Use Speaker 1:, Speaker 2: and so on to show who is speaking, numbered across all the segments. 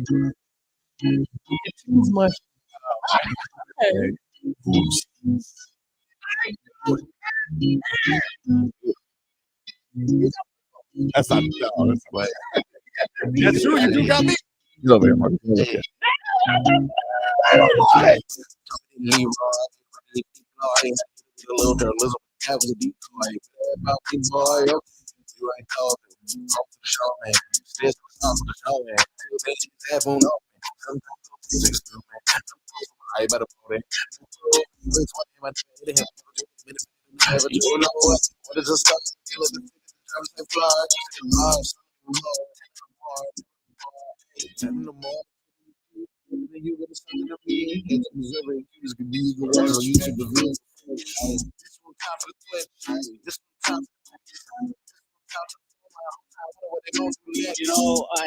Speaker 1: Too much.
Speaker 2: That's not no, that's not that's true. You do got me. He's over here, Mark. Okay.
Speaker 3: Leroy, a little bit Elizabeth. That was a decoy. About me, boy. You ain't talking. Talk to the show, man. Still talk to the show, man. Till then, you have on up. Sometimes music's good, man. I better put it. What is this stuff? You gonna start to be in Missouri. You could be on YouTube review. This one time for the Twitch. This one time for the
Speaker 1: You know, I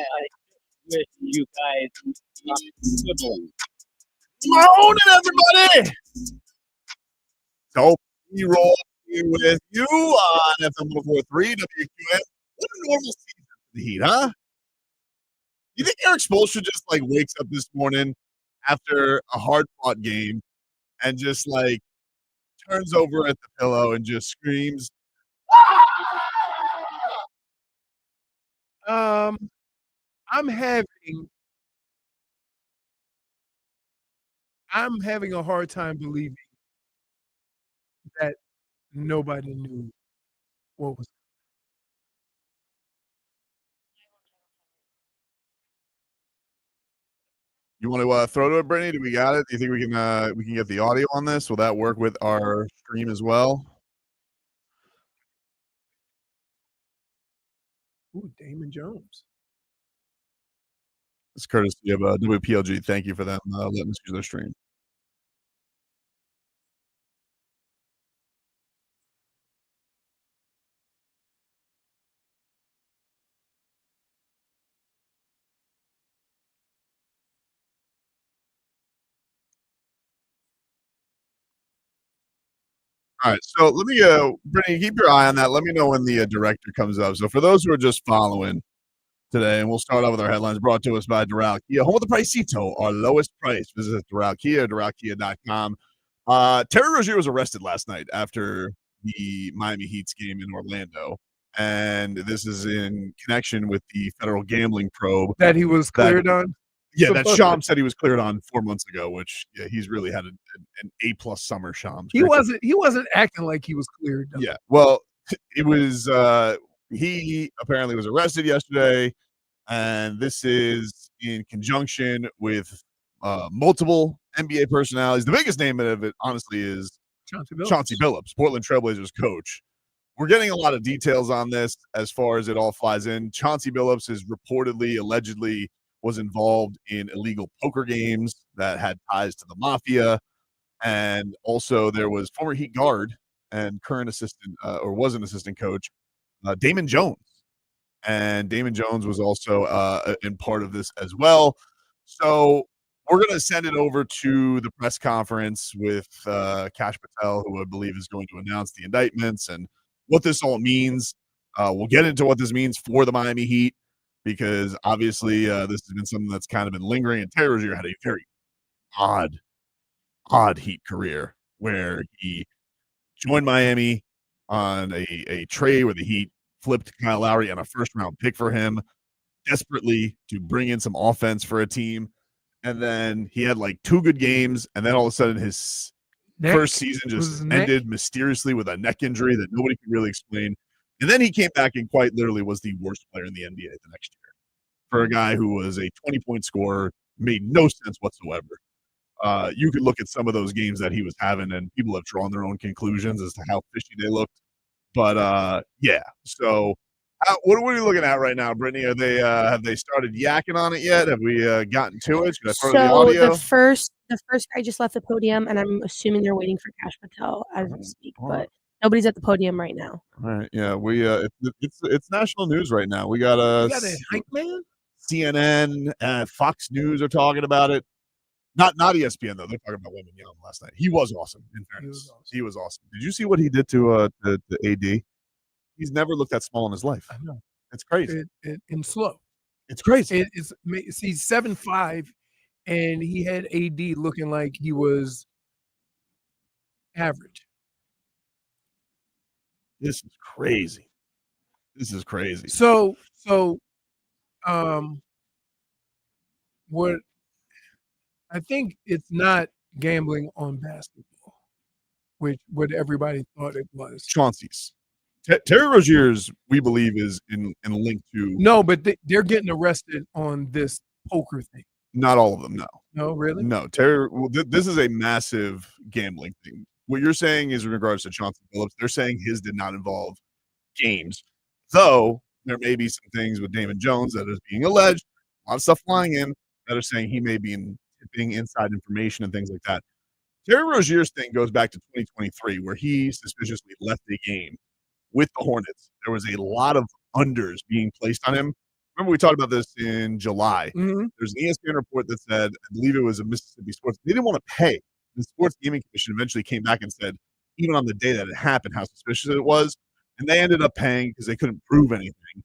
Speaker 1: wish you guys
Speaker 2: Morning, everybody. Dope B-roll here with you on FM 143 WQN. What a normal season for the Heat, huh? You think Erik Spoelstra just like wakes up this morning after a hard-fought game and just like turns over at the pillow and just screams?
Speaker 4: I'm having a hard time believing that nobody knew what was.
Speaker 2: You want to throw to it, Brittney? Do we got it? Do you think we can get the audio on this? Will that work with our stream as well?
Speaker 4: Ooh, Damon Jones.
Speaker 2: It's courtesy of WPLG. Thank you for them letting us use their stream. All right, so let me, Brittney, keep your eye on that. Let me know when the director comes up. So for those who are just following today, and we'll start off with our headlines brought to us by Doral Kia, home of the Pricito, our lowest price. Visit Doral Kia, DoralKia.com. Terry Rozier was arrested last night after the Miami Heat's game in Orlando, and this is in connection with the federal gambling probe
Speaker 4: that he was cleared on.
Speaker 2: Yeah, that Sham said he was cleared on 4 months ago, which he's really had an A+ summer. Sham.
Speaker 4: He wasn't acting like he was cleared.
Speaker 2: Yeah, well, it was. He apparently was arrested yesterday, and this is in conjunction with multiple NBA personalities. The biggest name of it, honestly, is Chauncey Billups, Portland Trailblazers coach. We're getting a lot of details on this as far as it all flies in. Chauncey Billups is allegedly was involved in illegal poker games that had ties to the mafia. And also there was former Heat guard and current assistant or was an assistant coach, Damon Jones. And Damon Jones was also in part of this as well. So we're going to send it over to the press conference with Kash Patel, who I believe is going to announce the indictments and what this all means. We'll get into what this means for the Miami Heat, because obviously this has been something that's kind of been lingering. And Terry Rozier had a very odd Heat career where he joined Miami on a trade where the Heat flipped Kyle Lowry and a first-round pick for him desperately to bring in some offense for a team. And then he had like 2 good games, and then all of a sudden his first season just ended mysteriously with a neck injury that nobody could really explain. And then he came back and quite literally was the worst player in the NBA the next year. For a guy who was a 20-point scorer, made no sense whatsoever. You could look at some of those games that he was having, and people have drawn their own conclusions as to how fishy they looked. But yeah, so what are we looking at right now, Brittney? Are they have they started yakking on it yet? Have we gotten to it? Should I throw the audio?
Speaker 5: The first guy just left the podium, and I'm assuming they're waiting for Kash Patel as we speak, but nobody's at the podium right now.
Speaker 2: All right, yeah, we it's national news right now. We got
Speaker 4: a hype man.
Speaker 2: CNN, Fox News are talking about it. Not ESPN though. They're talking about Women Young last night. He was awesome. In fairness, he was awesome. Did you see what he did to AD? He's never looked that small in his life.
Speaker 4: I know.
Speaker 2: It's crazy.
Speaker 4: In slow.
Speaker 2: It's crazy.
Speaker 4: It's 7'5", and he had AD looking like he was average.
Speaker 2: This is crazy. This is crazy.
Speaker 4: So what I think it's not gambling on basketball, which what everybody thought it was.
Speaker 2: Chauncey's. Terry Rozier's, we believe, is in a link to.
Speaker 4: No, but they're getting arrested on this poker thing.
Speaker 2: Not all of them, no.
Speaker 4: No, really?
Speaker 2: No, Terry. Well, this is a massive gambling thing. What you're saying is in regards to Chauncey Billups, they're saying his did not involve games, though there may be some things with Damon Jones that is being alleged, a lot of stuff flying in that are saying he may be tipping inside information and things like that. Terry Rozier's thing goes back to 2023, where he suspiciously left a game with the Hornets. There was a lot of unders being placed on him. Remember we talked about this in July.
Speaker 4: Mm-hmm.
Speaker 2: There's an ESPN report that said, I believe it was a Mississippi Sports, they didn't want to pay. The Sports Gaming Commission eventually came back and said, even on the day that it happened, how suspicious it was. And they ended up paying because they couldn't prove anything.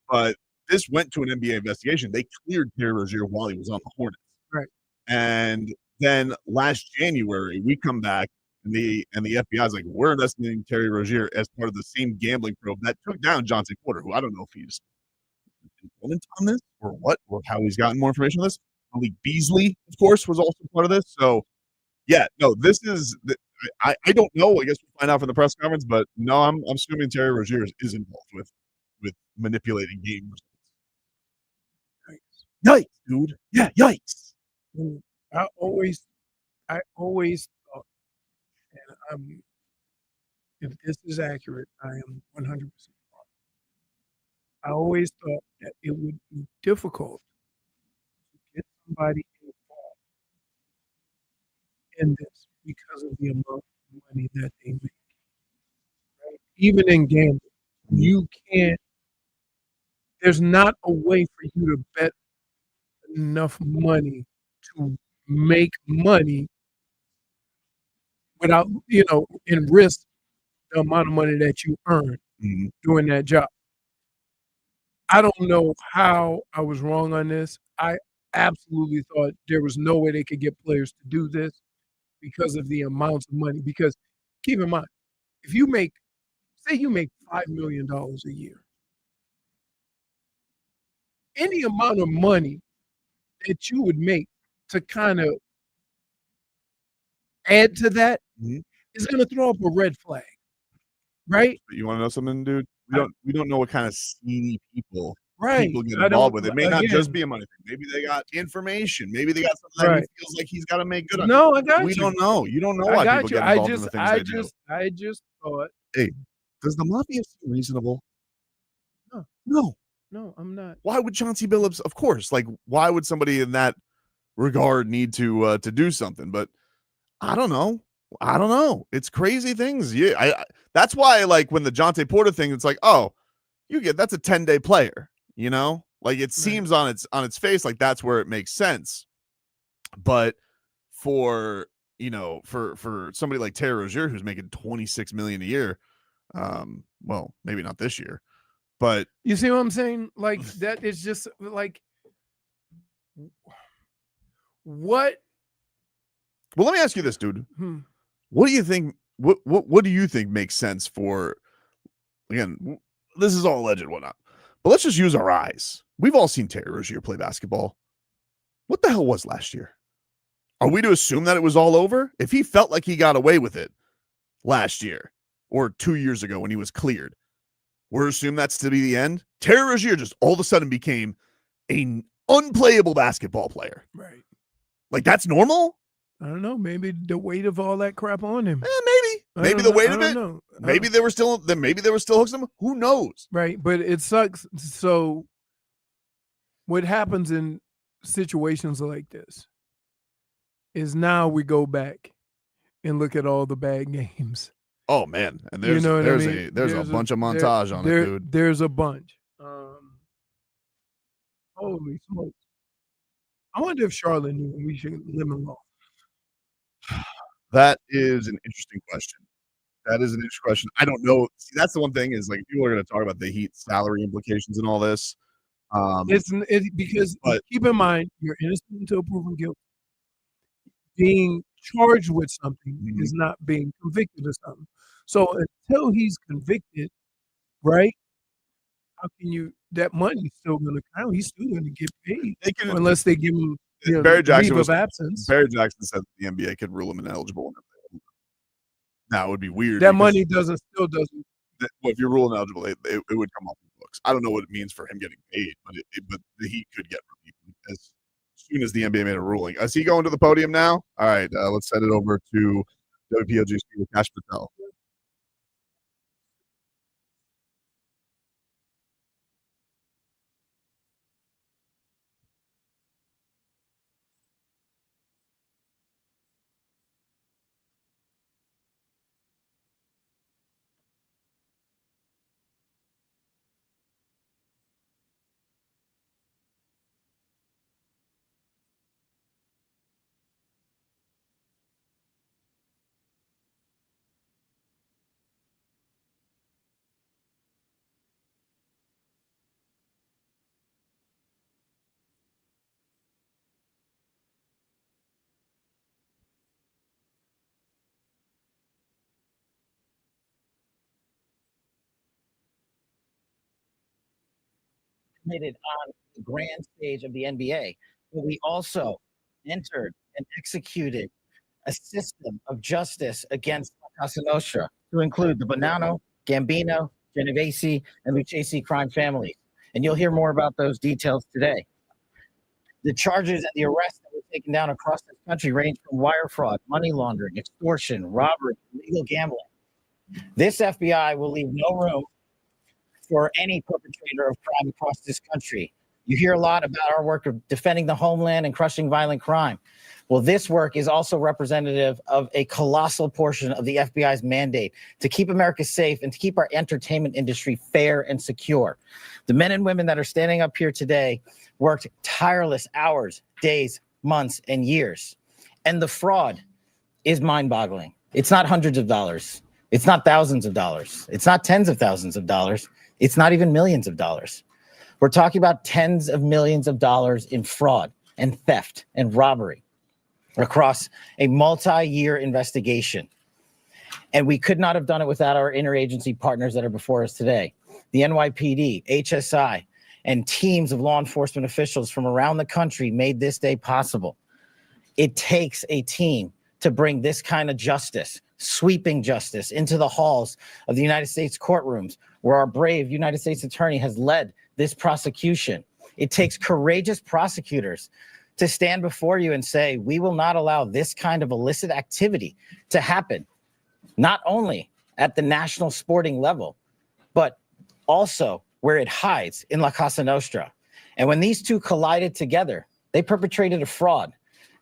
Speaker 2: But this went to an NBA investigation. They cleared Terry Rozier while he was on the Hornets.
Speaker 4: Right.
Speaker 2: And then last January, we come back and the FBI is like, we're investigating Terry Rozier as part of the same gambling probe that took down Johnson Porter, who I don't know if he's involved on this or what, or how he's gotten more information on this. Malik Beasley, of course, was also part of this. So, yeah, no, this is I don't know. I guess we'll find out from the press conference, but no, I'm assuming Terry Rozier is involved with manipulating game results. Yikes, dude. Yeah, yikes.
Speaker 4: I always thought, and if this is accurate, I am 100% wrong. I always thought that it would be difficult to get somebody involved in this because of the amount of money that they make. Right? Even in gambling, you can't. There's not a way for you to bet enough money to make money without, and risk the amount of money that you earn doing that job. I don't know how I was wrong on this. I absolutely thought there was no way they could get players to do this because of the amounts of money. Because keep in mind, if you say you make $5 million a year, any amount of money that you would make to kind of add to that is going to throw up a red flag, right?
Speaker 2: But you want to know something, dude? We don't know what kind of seedy people
Speaker 4: get
Speaker 2: involved with it. It may not just be a money thing. Maybe they got information. Maybe they got something that he feels like he's got to make good on.
Speaker 4: No, I got you.
Speaker 2: We don't know. You don't know why people get involved in the things they do.
Speaker 4: I just thought.
Speaker 2: Hey, does the mafia seem reasonable?
Speaker 4: No, I'm not.
Speaker 2: Why would Chauncey Billups? Of course. Like, why would somebody in that regard need to do something? But I don't know. It's crazy things. Yeah, that's why, like, when the Johnson Porter thing, it's like, oh, that's a 10-day player. Like, it seems on its face like that's where it makes sense. But for somebody like Terry Rozier who's making $26 million a year, well, maybe not this year, but
Speaker 4: you see what I'm saying? Like, that is just like what?
Speaker 2: Well, let me ask you this, dude. What do you think? What do you think makes sense for? Again, this is all alleged, whatnot. But let's just use our eyes. We've all seen Terry Rozier play basketball. What the hell was last year? Are we to assume that it was all over? If he felt like he got away with it last year or 2 years ago when he was cleared, we're assuming that's to be the end. Terry Rozier just all of a sudden became an unplayable basketball player.
Speaker 4: Right.
Speaker 2: Like, that's normal?
Speaker 4: I don't know. Maybe the weight of all that crap on him.
Speaker 2: Maybe the weight of it. Maybe there were still hooks on him. Who knows?
Speaker 4: Right. But it sucks. So what happens in situations like this is now we go back and look at all the bad games.
Speaker 2: Oh man. And there's a bunch of montage on it, dude.
Speaker 4: There's a bunch. Holy smokes. I wonder if Charlotte knew we should limit law.
Speaker 2: That is an interesting question. I don't know. See, that's the one thing is, like, people are going to talk about the Heat salary implications and all this.
Speaker 4: Because
Speaker 2: but-
Speaker 4: keep in mind, you're innocent until proven guilty. Being charged with something is not being convicted of something. So until he's convicted, right? How can you? That money's still going to count. He's still going to get paid unless they give him
Speaker 2: Barry Jackson
Speaker 4: leave of absence.
Speaker 2: Barry Jackson said the NBA could rule him ineligible. Now it would be weird.
Speaker 4: That money doesn't.
Speaker 2: Well, if you're ruling eligible, it would come off the books. I don't know what it means for him getting paid, but the Heat could get relief as soon as the NBA made a ruling. Is he going to the podium now? All right, let's send it over to WPLG Speaker Kash Patel.
Speaker 6: Committed on the grand stage of the NBA, but we also entered and executed a system of justice against La Casa Nostra to include the Bonanno, Gambino, Genovese, and Lucchese crime families. And you'll hear more about those details today. The charges and the arrests that were taken down across this country range from wire fraud, money laundering, extortion, robbery, illegal gambling. This FBI will leave no room for any perpetrator of crime across this country. You hear a lot about our work of defending the homeland and crushing violent crime. Well, this work is also representative of a colossal portion of the FBI's mandate to keep America safe and to keep our entertainment industry fair and secure. The men and women that are standing up here today worked tireless hours, days, months, and years. And the fraud is mind-boggling. It's not hundreds of dollars. It's not thousands of dollars. It's not tens of thousands of dollars. It's not even millions of dollars. We're talking about tens of millions of dollars in fraud and theft and robbery across a multi-year investigation. And we could not have done it without our interagency partners that are before us today. The NYPD, HSI, and teams of law enforcement officials from around the country made this day possible. It takes a team to bring this kind of justice, sweeping justice, into the halls of the United States courtrooms, where our brave United States attorney has led this prosecution. It takes courageous prosecutors to stand before you and say, we will not allow this kind of illicit activity to happen, not only at the national sporting level, but also where it hides in La Casa Nostra. And when these two collided together, they perpetrated a fraud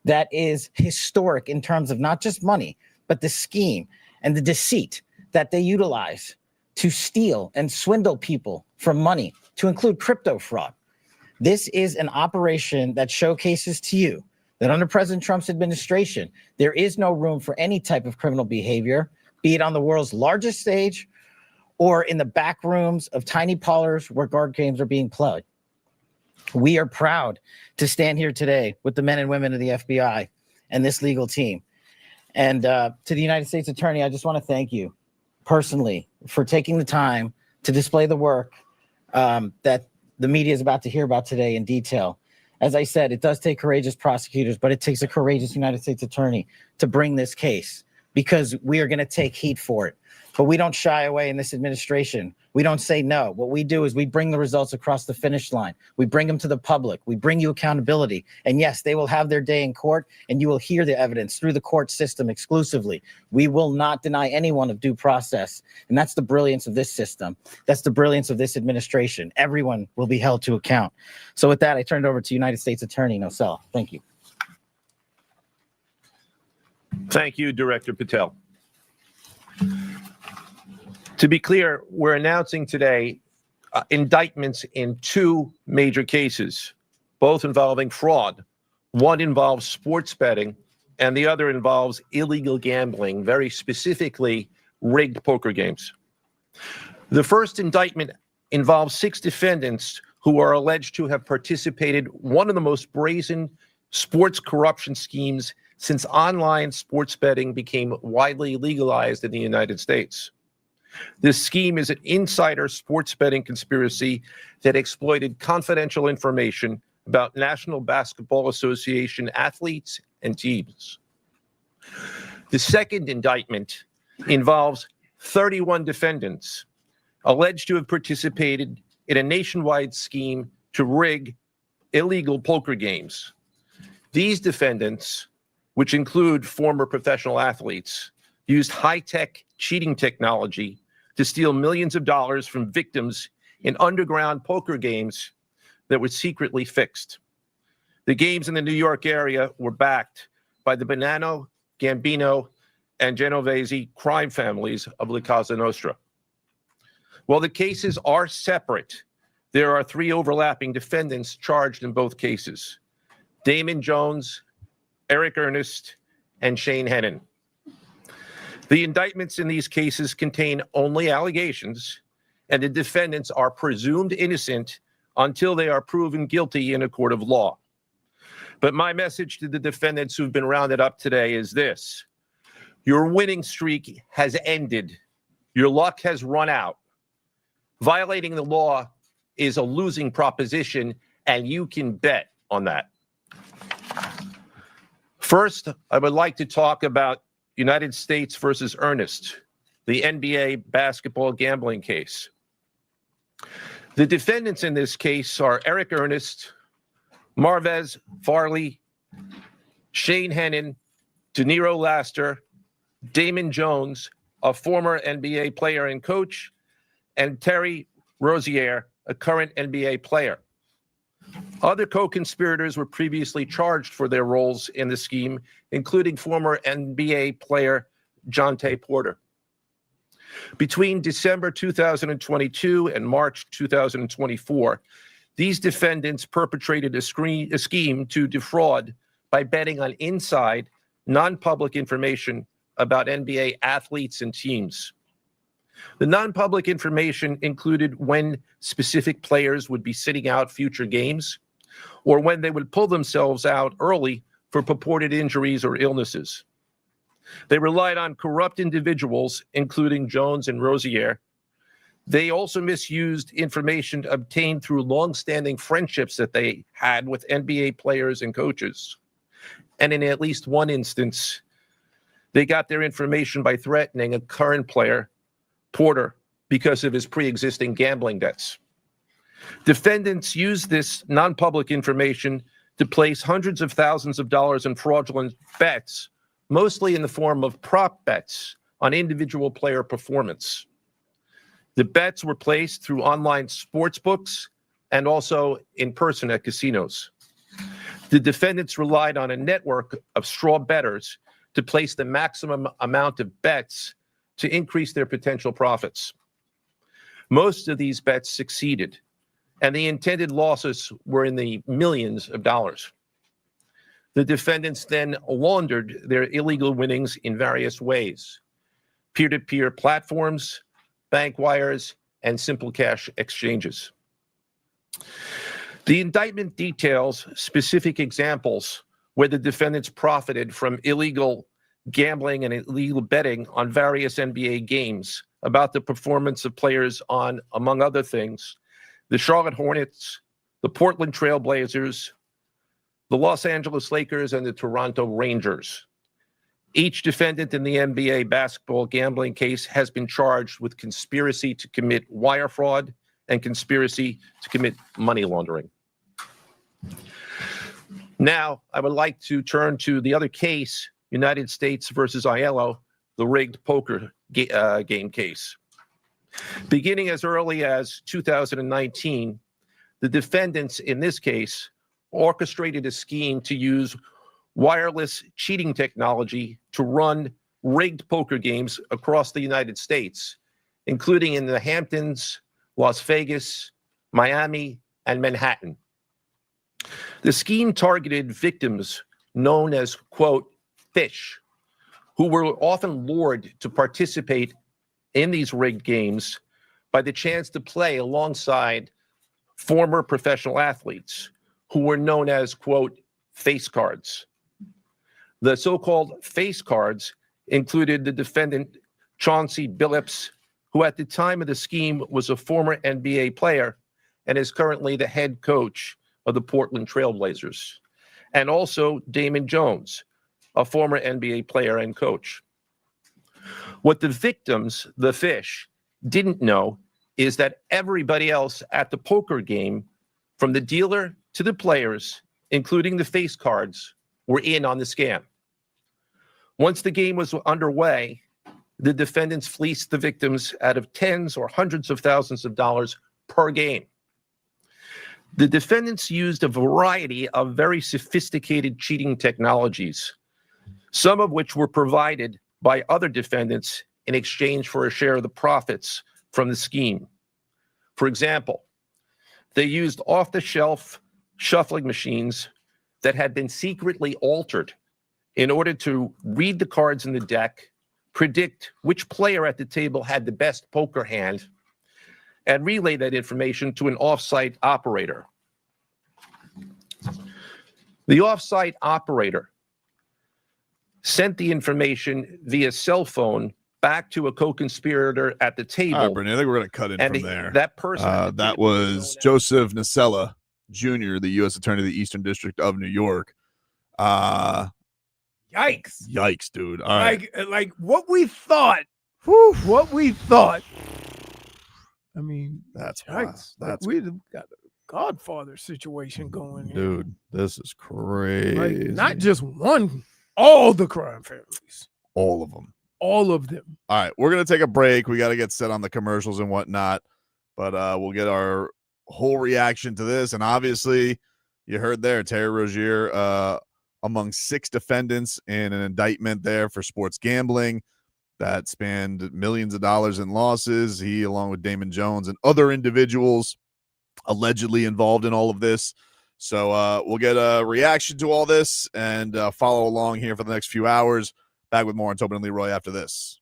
Speaker 6: that is historic in terms of not just money, but the scheme and the deceit that they utilize to steal and swindle people from money, to include crypto fraud. This is an operation that showcases to you that under President Trump's administration, there is no room for any type of criminal behavior, be it on the world's largest stage or in the back rooms of tiny parlors where guard games are being played. We are proud to stand here today with the men and women of the FBI and this legal team. And to the United States Attorney, I just want to thank you personally for taking the time to display the work that the media is about to hear about today in detail. As I said, it does take courageous prosecutors, but it takes a courageous United States Attorney to bring this case, because we are going to take heat for it. But we don't shy away in this administration. We don't say no. What we do is we bring the results across the finish line. We bring them to the public. We bring you accountability. And yes, they will have their day in court, and you will hear the evidence through the court system exclusively. We will not deny anyone of due process. And that's the brilliance of this system. That's the brilliance of this administration. Everyone will be held to account. So with that, I turn it over to United States Attorney Nosella. Thank you.
Speaker 7: Thank you, Director Patel. To be clear, we're announcing today indictments in two major cases, both involving fraud. One involves sports betting, and the other involves illegal gambling, very specifically rigged poker games. The first indictment involves 6 defendants who are alleged to have participated one of the most brazen sports corruption schemes since online sports betting became widely legalized in the United States. This scheme is an insider sports betting conspiracy that exploited confidential information about National Basketball Association athletes and teams. The second indictment involves 31 defendants alleged to have participated in a nationwide scheme to rig illegal poker games. These defendants, which include former professional athletes, used high-tech cheating technology to steal millions of dollars from victims in underground poker games that were secretly fixed. The games in the New York area were backed by the Bonanno, Gambino, and Genovese crime families of La Cosa Nostra. While the cases are separate, there are 3 overlapping defendants charged in both cases: Damon Jones, Eric Ernest, and Shane Hennon. The indictments in these cases contain only allegations, and the defendants are presumed innocent until they are proven guilty in a court of law. But my message to the defendants who've been rounded up today is this: your winning streak has ended. Your luck has run out. Violating the law is a losing proposition, and you can bet on that. First, I would like to talk about United States versus Ernest, the NBA basketball gambling case. The defendants in this case are Eric Ernest, Marvez Farley, Shane Hennon, De Niro Laster, Damon Jones, a former NBA player and coach, and Terry Rozier, a current NBA player. Other co-conspirators were previously charged for their roles in the scheme, including former NBA player Jontay Porter. Between December 2022 and March 2024, these defendants perpetrated a scheme to defraud by betting on inside, non-public information about NBA athletes and teams. The non-public information included when specific players would be sitting out future games, or when they would pull themselves out early for purported injuries or illnesses. They relied on corrupt individuals, including Jones and Rozier. They also misused information obtained through long-standing friendships that they had with NBA players and coaches. And in at least one instance, they got their information by threatening a current player, Porter, because of his pre-existing gambling debts. Defendants used this non-public information to place hundreds of thousands of dollars in fraudulent bets, mostly in the form of prop bets on individual player performance. The bets were placed through online sports books and also in person at casinos. The defendants relied on a network of straw bettors to place the maximum amount of bets to increase their potential profits. Most of these bets succeeded, and the intended losses were in the millions of dollars. The defendants then laundered their illegal winnings in various ways: peer-to-peer platforms, bank wires, and simple cash exchanges. The indictment details specific examples where the defendants profited from illegal gambling and illegal betting on various NBA games about the performance of players on, among other things, the Charlotte Hornets, the Portland Trail Blazers, the Los Angeles Lakers, and the Toronto Rangers. Each defendant in the NBA basketball gambling case has been charged with conspiracy to commit wire fraud and conspiracy to commit money laundering. Now, I would like to turn to the other case, United States versus Aiello, the rigged poker game case. Beginning as early as 2019, the defendants in this case orchestrated a scheme to use wireless cheating technology to run rigged poker games across the United States, including in the Hamptons, Las Vegas, Miami, and Manhattan. The scheme targeted victims known as, quote, fish, who were often lured to participate in these rigged games by the chance to play alongside former professional athletes who were known as, quote, face cards. The so-called face cards included the defendant, Chauncey Billups, who at the time of the scheme was a former NBA player and is currently the head coach of the Portland Trail Blazers, and also Damon Jones, a former NBA player and coach. What the victims, the fish, didn't know is that everybody else at the poker game, from the dealer to the players, including the face cards, were in on the scam. Once the game was underway, the defendants fleeced the victims out of tens or hundreds of thousands of dollars per game. The defendants used a variety of very sophisticated cheating technologies, some of which were provided by other defendants in exchange for a share of the profits from the scheme. For example, they used off-the-shelf shuffling machines that had been secretly altered in order to read the cards in the deck, predict which player at the table had the best poker hand, and relay that information to an off-site operator. The off-site operator sent the information via cell phone back to a co-conspirator at the table.
Speaker 2: All right, Brittney, I think we're going to cut in
Speaker 7: and
Speaker 2: from there.
Speaker 7: That person,
Speaker 2: that was Joseph Nacella Jr., the U.S. Attorney of the Eastern District of New York.
Speaker 4: Yikes!
Speaker 2: Yikes, dude! All right,
Speaker 4: Like what we thought. What we thought. I mean,
Speaker 2: that's
Speaker 4: yikes! Like we got a Godfather situation going here,
Speaker 2: dude. This is crazy.
Speaker 4: Like, not just one, all the crime families,
Speaker 2: all of them.
Speaker 4: All of them.
Speaker 2: All right, we're gonna take a break. We got to get set on the commercials and whatnot, but we'll get our whole reaction to this. And obviously, you heard there, Terry Rozier, among 6 defendants in an indictment there for sports gambling that spanned millions of dollars in losses. He, along with Damon Jones and other individuals, allegedly involved in all of this. So we'll get a reaction to all this and follow along here for the next few hours. Back with more on Tobin and Leroy after this.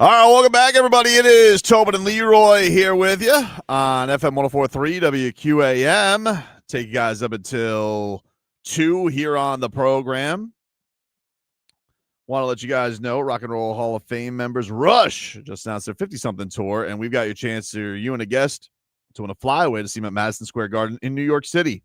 Speaker 2: All right, welcome back, everybody. It is Tobin and Leroy here with you on FM 104.3 WQAM. Take you guys up until 2 here on the program. Want to let you guys know, Rock and Roll Hall of Fame members Rush just announced their 50-something tour, and we've got your chance to, you and a guest, to win a flyaway to see them at Madison Square Garden in New York City.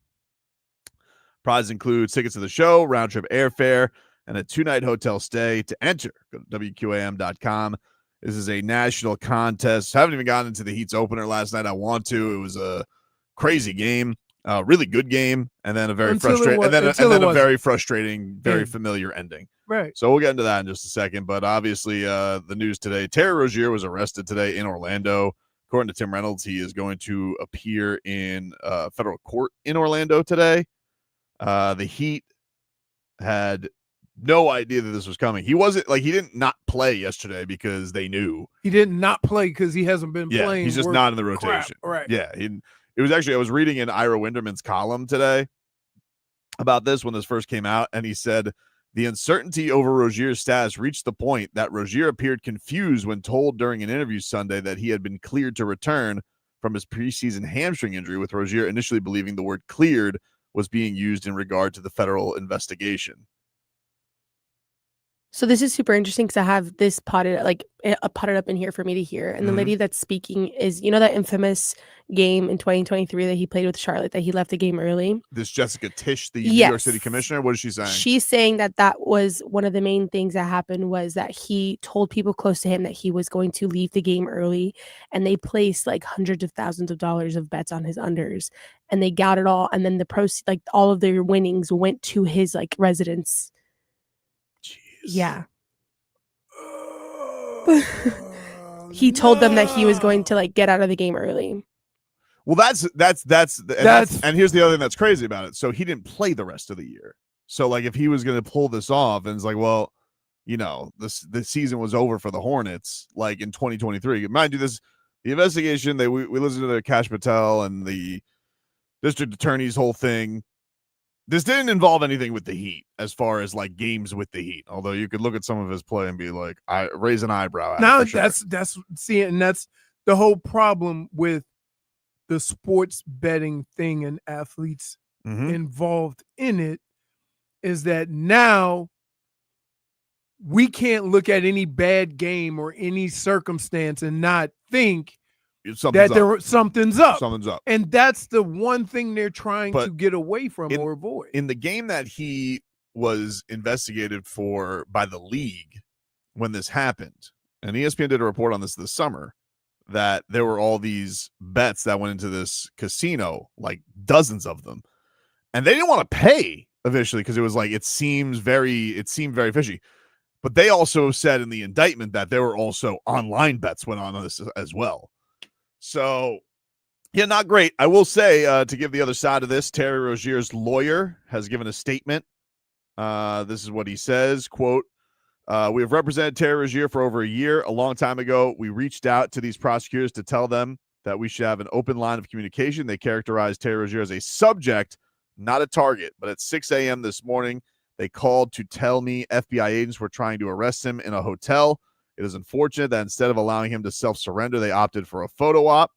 Speaker 2: Prizes include tickets to the show, round-trip airfare, and a 2-night hotel stay. To enter, go to WQAM.com. This is a national contest. Haven't even gotten into the Heat's opener last night. I want to. It was a crazy game, really good game, and then a very frustrating, a very frustrating, very familiar ending.
Speaker 4: Right.
Speaker 2: So we'll get into that in just a second. But obviously, the news today: Terry Rozier was arrested today in Orlando. According to Tim Reynolds, he is going to appear in federal court in Orlando today. The Heat had no idea that this was coming. He didn't not play yesterday because they knew.
Speaker 4: He did not play because he hasn't been playing.
Speaker 2: He's just not in the rotation.
Speaker 4: Right.
Speaker 2: Yeah. It was actually, I was reading in Ira Winderman's column today about this when this first came out, and he said the uncertainty over Rozier's status reached the point that Rozier appeared confused when told during an interview Sunday that he had been cleared to return from his preseason hamstring injury, with Rozier initially believing the word cleared was being used in regard to the federal investigation.
Speaker 5: So this is super interesting because I have this potted up in here for me to hear. And the lady that's speaking is, that infamous game in 2023 that he played with Charlotte, that he left the game early.
Speaker 2: This Jessica Tish, the New York City commissioner, what is she saying?
Speaker 5: She's saying that was one of the main things that happened, was that he told people close to him that he was going to leave the game early, and they placed like hundreds of thousands of dollars of bets on his unders, and they got it all. And then the proceeds, like all of their winnings, went to his residence. Yeah. He told them that he was going to get out of the game early.
Speaker 2: Well, that's and here's the other thing that's crazy about it. So he didn't play the rest of the year. So if he was going to pull this off, and it's well, the season was over for the Hornets in 2023. Mind you, the investigation, we listened to Kash Patel and the district attorney's whole thing. This didn't involve anything with the Heat as far as games with the Heat. Although you could look at some of his play and be I raise an eyebrow.
Speaker 4: Now that's the whole problem with the sports betting thing and athletes involved in it, is that now we can't look at any bad game or any circumstance and not think something's up. And that's the one thing they're trying to get away from or avoid.
Speaker 2: In the game that he was investigated for by the league when this happened, and ESPN did a report on this summer, that there were all these bets that went into this casino, dozens of them, and they didn't want to pay eventually because it was it seemed very fishy. But they also said in the indictment that there were also online bets went on this as well. So, not great. I will say, to give the other side of this, Terry Rozier's lawyer has given a statement. This is what he says, quote, "We have represented Terry Rozier for over a year. A long time ago, we reached out to these prosecutors to tell them that we should have an open line of communication. They characterized Terry Rozier as a subject, not a target. But at 6 a.m. this morning, they called to tell me FBI agents were trying to arrest him in a hotel. It is unfortunate that instead of allowing him to self-surrender, they opted for a photo op.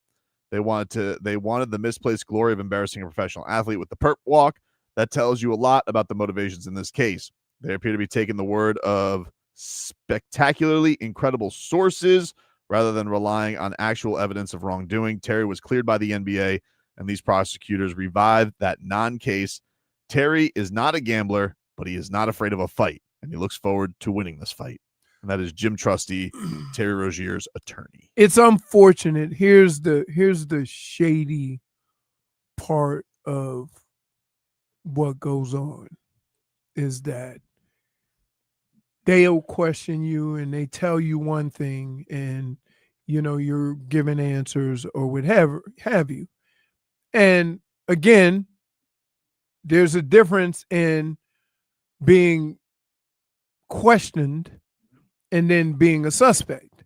Speaker 2: They wanted the misplaced glory of embarrassing a professional athlete with the perp walk. That tells you a lot about the motivations in this case. They appear to be taking the word of spectacularly incredible sources rather than relying on actual evidence of wrongdoing. Terry was cleared by the NBA, and these prosecutors revived that non-case. Terry is not a gambler, but he is not afraid of a fight, and he looks forward to winning this fight." And that is Jim Trusty, Terry Rozier's attorney.
Speaker 4: It's unfortunate. Here's the shady part of what goes on, is that they'll question you and they tell you one thing, and you're given answers or what have you. And again, there's a difference in being questioned and then being a suspect.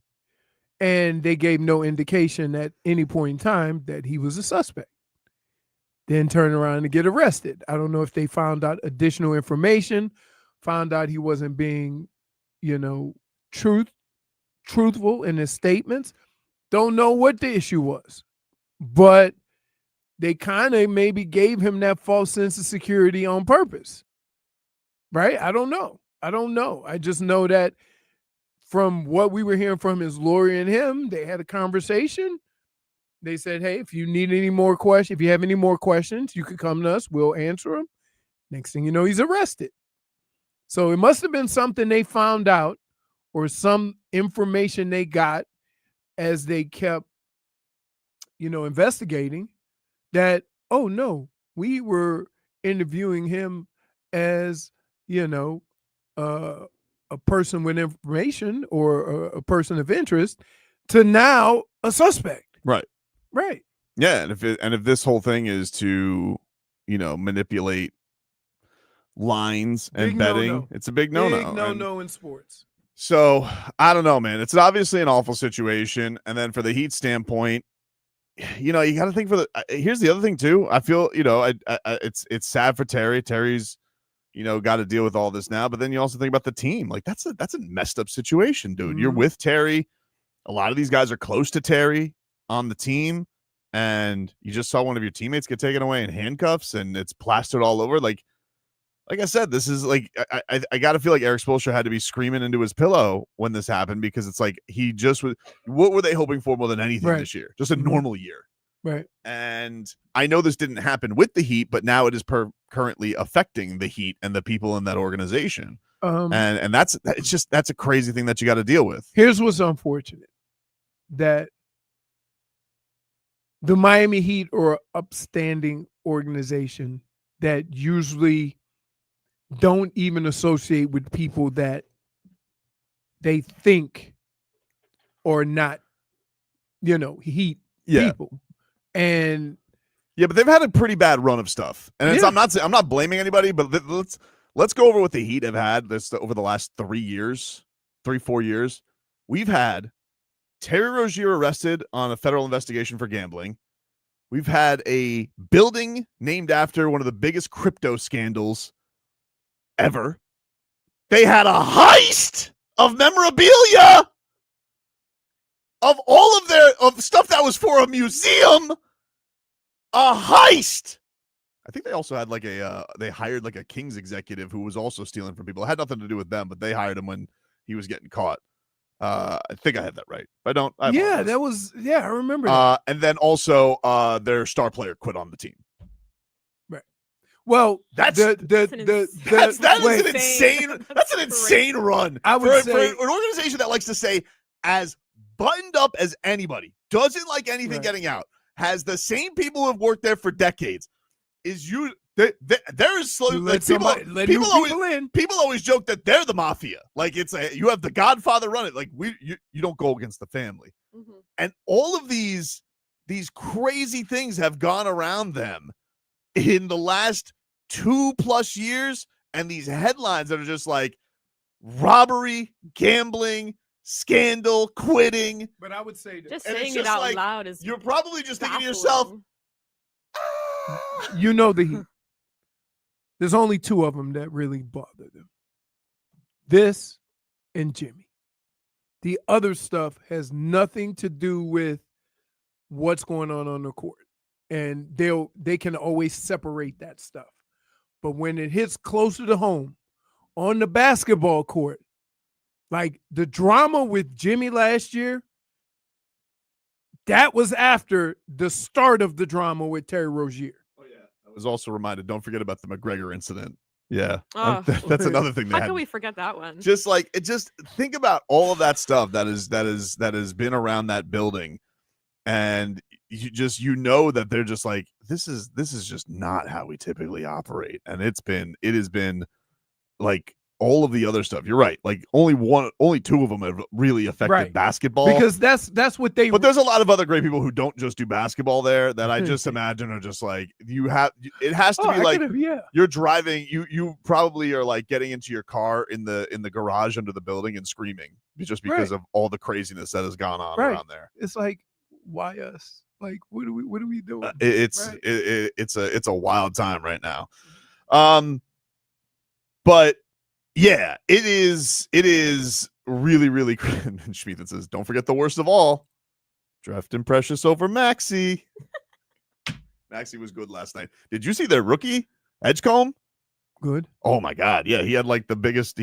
Speaker 4: And they gave no indication at any point in time that he was a suspect. Then turn around and get arrested. I don't know if they found out additional information, found out he wasn't being, truthful in his statements. Don't know what the issue was, but they kind of maybe gave him that false sense of security on purpose. Right? I don't know. I just know that from what we were hearing from his lawyer and him, they had a conversation. They said, hey, if you need any more questions, if you have any more questions, you can come to us. We'll answer them. Next thing you know, he's arrested. So it must have been something they found out or some information they got as they kept, investigating that, oh, no, we were interviewing him as, a person with information or a person of interest to now a suspect.
Speaker 2: Right.
Speaker 4: Right.
Speaker 2: Yeah, and if this whole thing is to, manipulate lines and
Speaker 4: Big
Speaker 2: betting,
Speaker 4: no-no.
Speaker 2: it's a big no-no.
Speaker 4: Big no-no in sports.
Speaker 2: So I don't know, man. It's obviously an awful situation. And then for the Heat standpoint, you got to think here's the other thing too. I feel, it's sad for Terry. Terry's, got to deal with all this now. But then you also think about the team. Like that's a messed up situation, dude.
Speaker 4: Mm-hmm.
Speaker 2: You're with Terry. A lot of these guys are close to Terry on the team. And you just saw one of your teammates get taken away in handcuffs and it's plastered all over. Like I said, this is like, I got to feel like Erik Spoelstra had to be screaming into his pillow when this happened, because it's like he just was. What were they hoping for more than anything this year? Just a normal year.
Speaker 4: Right. And
Speaker 2: I know this didn't happen with the Heat, but now it is currently affecting the Heat and the people in that organization. And that's a crazy thing that you got to deal with.
Speaker 4: Here's what's unfortunate, that the Miami Heat are an upstanding organization that usually don't even associate with people that they think are not, Heat people. And
Speaker 2: yeah, but they've had a pretty bad run of stuff. And I'm not blaming anybody, but let's go over what the Heat have had over the last 4 years. We've had Terry Rozier arrested on a federal investigation for gambling. We've had a building named after one of the biggest crypto scandals ever. They had a heist of memorabilia of all of stuff that was for a museum. A heist. I think they also had they hired like a Kings executive who was also stealing from people. It had nothing to do with them, but they hired him when he was getting caught. I think I had that right. If I don't, I
Speaker 4: remember that.
Speaker 2: And then also their star player quit on the team.
Speaker 4: Right. Well, that's an
Speaker 2: insane run. I would say for an organization that likes to say as buttoned up as anybody, doesn't like anything getting out, has the same people who have worked there for decades. There is people always joke that they're the mafia. Like you have the Godfather run it. Like you don't go against the family. Mm-hmm. And all of these crazy things have gone around them in the last 2+ years, and these headlines that are just like robbery, gambling, scandal, quitting.
Speaker 4: But I would say that
Speaker 8: just saying it out loud is
Speaker 2: you're probably just thinking to yourself,
Speaker 4: the Heat. There's only 2 of them that really bother them. This and Jimmy. The other stuff has nothing to do with what's going on the court. And they can always separate that stuff. But when it hits closer to home on the basketball court, like the drama with Jimmy last year, that was after the start of the drama with Terry Rozier.
Speaker 2: I was also reminded, don't forget about the McGregor incident. Yeah. That's another thing.
Speaker 8: How can we forget that one?
Speaker 2: Just think about all of that stuff that has been around that building. And that they're just like, this is just not how we typically operate. And it has been like all of the other stuff. You're right. Like only 2 of them have really affected basketball,
Speaker 4: because that's what they.
Speaker 2: But there's a lot of other great people who don't just do basketball there that I just imagine are just like, it has to be like you're driving. You probably are like getting into your car in the garage under the building and screaming just because of all the craziness that has gone on around there.
Speaker 4: It's like, why us? Like, what are we doing?
Speaker 2: It's a wild time right now. But yeah, it is really, really. And Schmeathan says, "Don't forget the worst of all, drafting Precious over Maxey." Maxey was good last night. Did you see their rookie Edgecombe?
Speaker 4: Good.
Speaker 2: Oh my God, yeah, he had like the biggest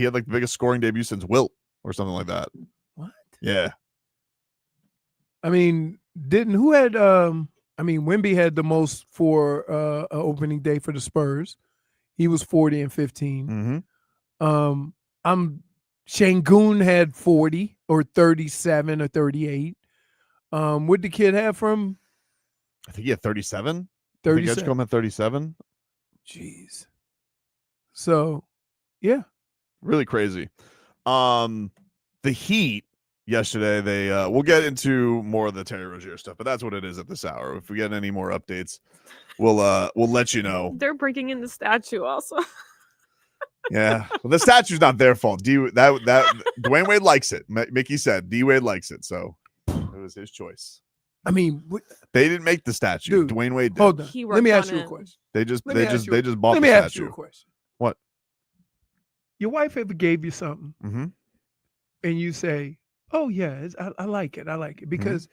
Speaker 2: scoring debut since Wilt or something like that.
Speaker 4: What?
Speaker 2: Yeah.
Speaker 4: I mean, Wemby had the most for opening day for the Spurs. He was 40 and 15.
Speaker 2: Mm-hmm.
Speaker 4: Şengün had 40 or 37 or 38. What did the kid have from?
Speaker 2: I think he had 37.
Speaker 4: 37.
Speaker 2: Edgecombe had 37.
Speaker 4: Jeez. So, yeah.
Speaker 2: Really crazy. The Heat yesterday, we'll get into more of the Terry Rozier stuff, but that's what it is at this hour. If we get any more updates, we'll let you know.
Speaker 8: They're breaking in the statue also.
Speaker 2: Yeah. Well, the statue's not their fault. Dwayne Wade likes it. Mickey said D Wade likes it, so it was his choice.
Speaker 4: I mean,
Speaker 2: they didn't make the statue.
Speaker 4: Dude,
Speaker 2: Dwayne Wade did.
Speaker 4: Hold on. Let me ask you a question.
Speaker 2: They just bought
Speaker 4: Let
Speaker 2: the statue.
Speaker 4: me ask you a question.
Speaker 2: What?
Speaker 4: Your wife ever gave you something,
Speaker 2: mm-hmm.
Speaker 4: and you say, "Oh yeah, I like it. I like it," because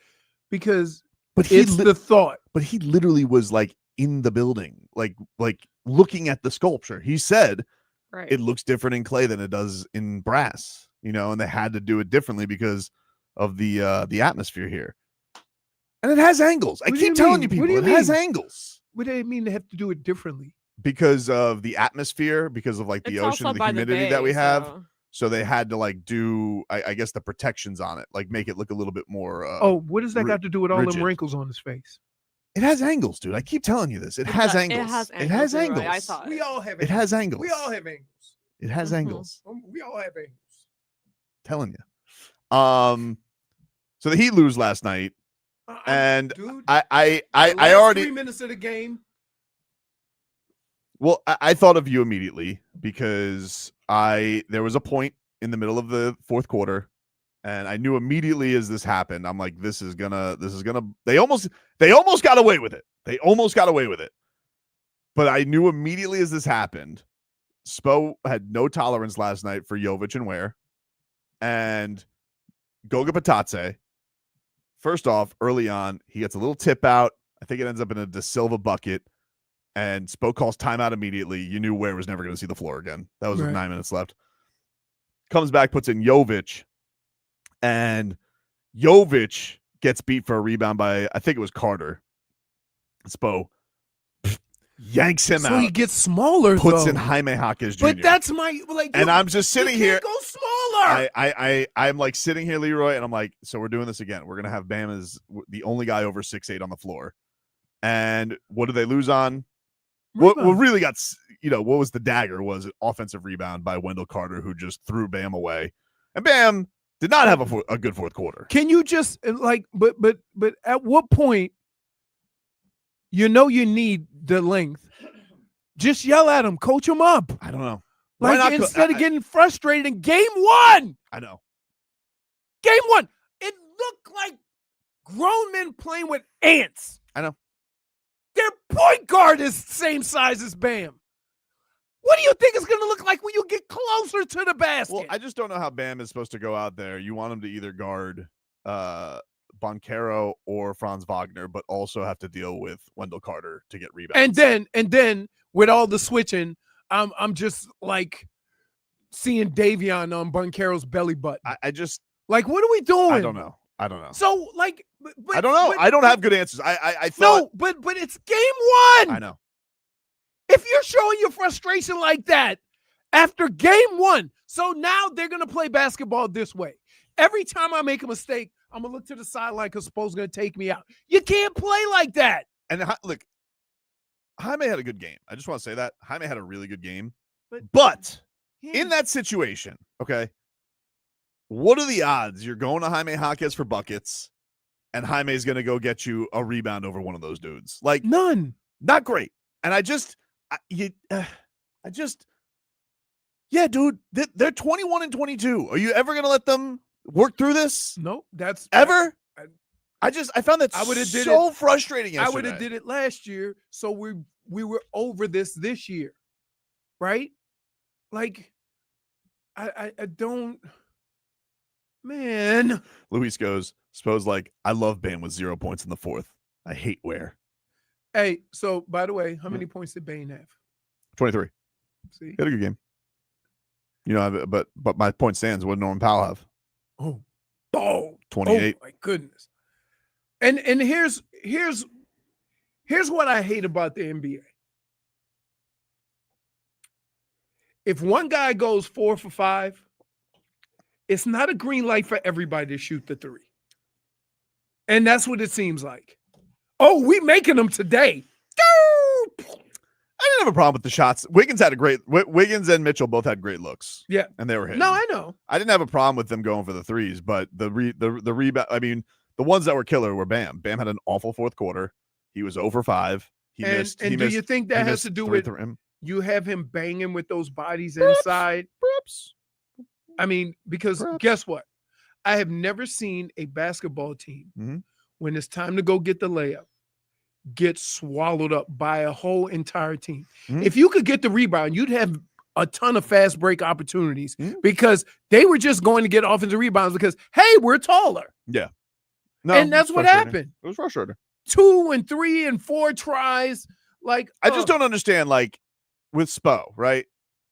Speaker 2: but
Speaker 4: it's the thought.
Speaker 2: But he literally was like in the building, like looking at the sculpture. He said,
Speaker 8: right,
Speaker 2: it looks different in clay than it does in brass, and they had to do it differently because of the atmosphere here. And it has angles. I keep telling you people, it has angles.
Speaker 4: What do they mean they have to do it differently?
Speaker 2: Because of the atmosphere, because of like the ocean and the humidity that we have. So they had to like do, I guess, the protections on it, like make it look a little bit more.
Speaker 4: What does that got to do with all them wrinkles on his face?
Speaker 2: It has angles, dude. I keep telling you this. It has angles.
Speaker 8: It has angles.
Speaker 2: I
Speaker 8: saw it.
Speaker 4: We all have.
Speaker 2: It has angles.
Speaker 4: We all have angles.
Speaker 2: It has angles.
Speaker 4: We all have angles.
Speaker 2: Telling you. So the Heat lose last night. And
Speaker 4: dude,
Speaker 2: I already
Speaker 4: 3 minutes of the game.
Speaker 2: Well, I thought of you immediately because there was a point in the middle of the fourth quarter, and I knew immediately as this happened, I'm like, this is gonna. They almost got away with it. They almost got away with it. But I knew immediately as this happened, Spo had no tolerance last night for Jovic and Ware, and Goga Patatse. First off, early on, he gets a little tip out. I think it ends up in a De Silva bucket. And Spo calls timeout immediately. You knew Ware was never going to see the floor again. That was with 9 minutes left. Comes back, puts in Jovic. And Jovic gets beat for a rebound by, I think it was Carter. Spo yanks him out.
Speaker 4: So he gets smaller,
Speaker 2: puts in Jaime Jaquez Jr.
Speaker 4: But that's my,
Speaker 2: and I'm just sitting here.
Speaker 4: Go smaller.
Speaker 2: I'm like sitting here, Leroy, and I'm like, so we're doing this again. We're going to have Bam as the only guy over 6'8" on the floor. And what do they lose on? What really got, what was the dagger was an offensive rebound by Wendell Carter, who just threw Bam away. And Bam did not have a good fourth quarter.
Speaker 4: Can you just but at what point, you need the length, just yell at him, coach him up.
Speaker 2: I don't know.
Speaker 4: Instead of getting frustrated in game one.
Speaker 2: I know.
Speaker 4: Game one, it looked like grown men playing with ants.
Speaker 2: I know.
Speaker 4: Their point guard is the same size as Bam. What do you think it's going to look like when you get closer to the basket?
Speaker 2: Well, I just don't know how Bam is supposed to go out there. You want him to either guard Boncaro or Franz Wagner, but also have to deal with Wendell Carter to get rebounds.
Speaker 4: And then with all the switching, I'm just like seeing Davion on Boncaro's belly button.
Speaker 2: I just
Speaker 4: what are we doing?
Speaker 2: I don't know.
Speaker 4: So
Speaker 2: but I don't know. I don't have good answers. I thought
Speaker 4: but it's game one.
Speaker 2: I know.
Speaker 4: If you're showing your frustration like that after game one, so now they're gonna play basketball this way. Every time I make a mistake, I'm gonna look to the sideline because Spo's gonna take me out. You can't play like that.
Speaker 2: And look, Jaime had a good game. I just want to say that Jaime had a really good game. But in that situation, okay, what are the odds you're going to Jaime Jaquez for buckets and Jaime's going to go get you a rebound over one of those dudes? Like
Speaker 4: none.
Speaker 2: Not great. And yeah, dude, they're 21 and 22. Are you ever going to let them work through this?
Speaker 4: No, that's
Speaker 2: ever. I found that so frustrating yesterday.
Speaker 4: I would have did it last year, so we were over this year, right? Like, I don't. Man.
Speaker 2: Luis goes, suppose like, I love Bam with 0 points in the fourth. I hate Ware.
Speaker 4: Hey, so by the way, how many points did Bane have?
Speaker 2: 23.
Speaker 4: See?
Speaker 2: He had a good game. You know, but my point stands. What did Norman Powell have?
Speaker 4: Oh,
Speaker 2: 28.
Speaker 4: Oh my goodness. And here's what I hate about the NBA. If one guy goes 4 for 5, it's not a green light for everybody to shoot the three. And that's what it seems like. Oh, we making them today.
Speaker 2: I didn't have a problem with the shots. Wiggins and Mitchell both had great looks.
Speaker 4: Yeah.
Speaker 2: And they were hitting.
Speaker 4: No, I know.
Speaker 2: I didn't have a problem with them going for the threes, but the rebound, I mean, the ones that were killer were Bam. Bam had an awful fourth quarter. He was 0 for 5. He missed.
Speaker 4: And do you think that has to do with you have him banging with those bodies inside?
Speaker 2: Perhaps.
Speaker 4: I mean, because guess what? I have never seen a basketball team when it's time to go get the layup get swallowed up by a whole entire team. If you could get the rebound, you'd have a ton of fast break opportunities because they were just going to get offensive rebounds because, hey, we're taller.
Speaker 2: Yeah. No,
Speaker 4: and that's what happened.
Speaker 2: It was frustrating.
Speaker 5: 2 and 3 and 4 tries. Like,
Speaker 2: I just don't understand, like, with Spo, right?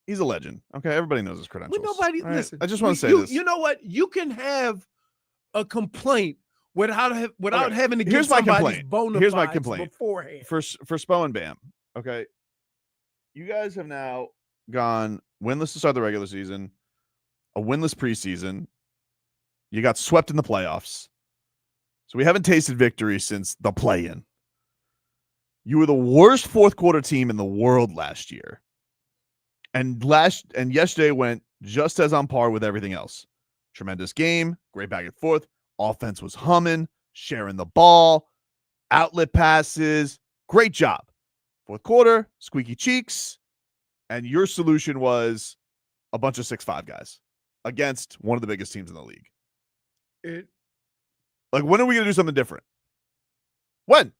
Speaker 2: He's a legend. Okay, everybody knows his credentials.
Speaker 4: Well, nobody
Speaker 2: right?
Speaker 4: listen.
Speaker 2: I just want to say this.
Speaker 4: You know what? You can have a complaint without having to give
Speaker 2: Here's my
Speaker 4: somebody's
Speaker 2: complaint.
Speaker 4: bona
Speaker 2: Here's my
Speaker 4: fides
Speaker 2: complaint
Speaker 4: beforehand.
Speaker 2: for Spo and Bam. Okay, you guys have now gone winless to start the regular season, a winless preseason. You got swept in the playoffs, so we haven't tasted victory since the play-in. You were the worst fourth quarter team in the world last year. And yesterday went just as on par with everything else. Tremendous game, great back and forth. Offense was humming, sharing the ball, outlet passes. Great job. Fourth quarter, squeaky cheeks. And your solution was a bunch of 6'5" guys against one of the biggest teams in the league. Like, when are we going to do something different? When?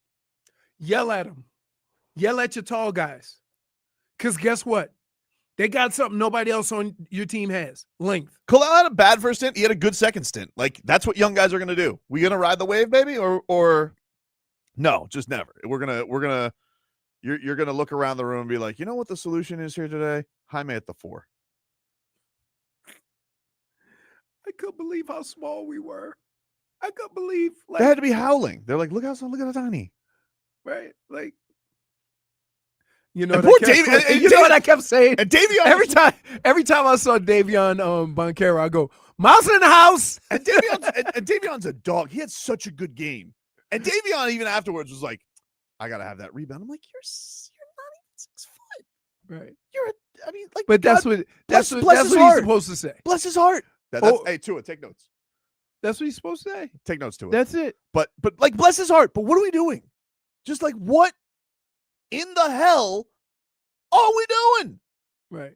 Speaker 4: Yell at them. Yell at your tall guys. Because guess what? They got something nobody else on your team has. Length.
Speaker 2: Kalel had a bad first stint. He had a good second stint. Like, that's what young guys are going to do. We going to ride the wave, baby? Or no, just never. You're going to look around the room and be like, you know what the solution is here today? Jaime at the 4.
Speaker 4: I couldn't believe how small we were. I couldn't believe. Like,
Speaker 2: they had to be howling. They're like, look how tiny.
Speaker 4: Right? Like, you know,
Speaker 2: poor Davion.
Speaker 4: You know what I kept saying?
Speaker 2: And Davion,
Speaker 4: every time I saw Davion Boncaro, I go, Mouse in the house.
Speaker 2: And Davion's a dog. He had such a good game. And Davion even afterwards was like, I gotta have that rebound. I'm like, you're not even 6 foot.
Speaker 4: Right. But that's what he's supposed to say.
Speaker 2: Bless his heart. Hey, Tua, take notes.
Speaker 4: That's what he's supposed to say.
Speaker 2: Take notes, Tua.
Speaker 4: That's it.
Speaker 2: But like, bless his heart. But what are we doing? Just like, what in the hell are we doing?
Speaker 4: Right.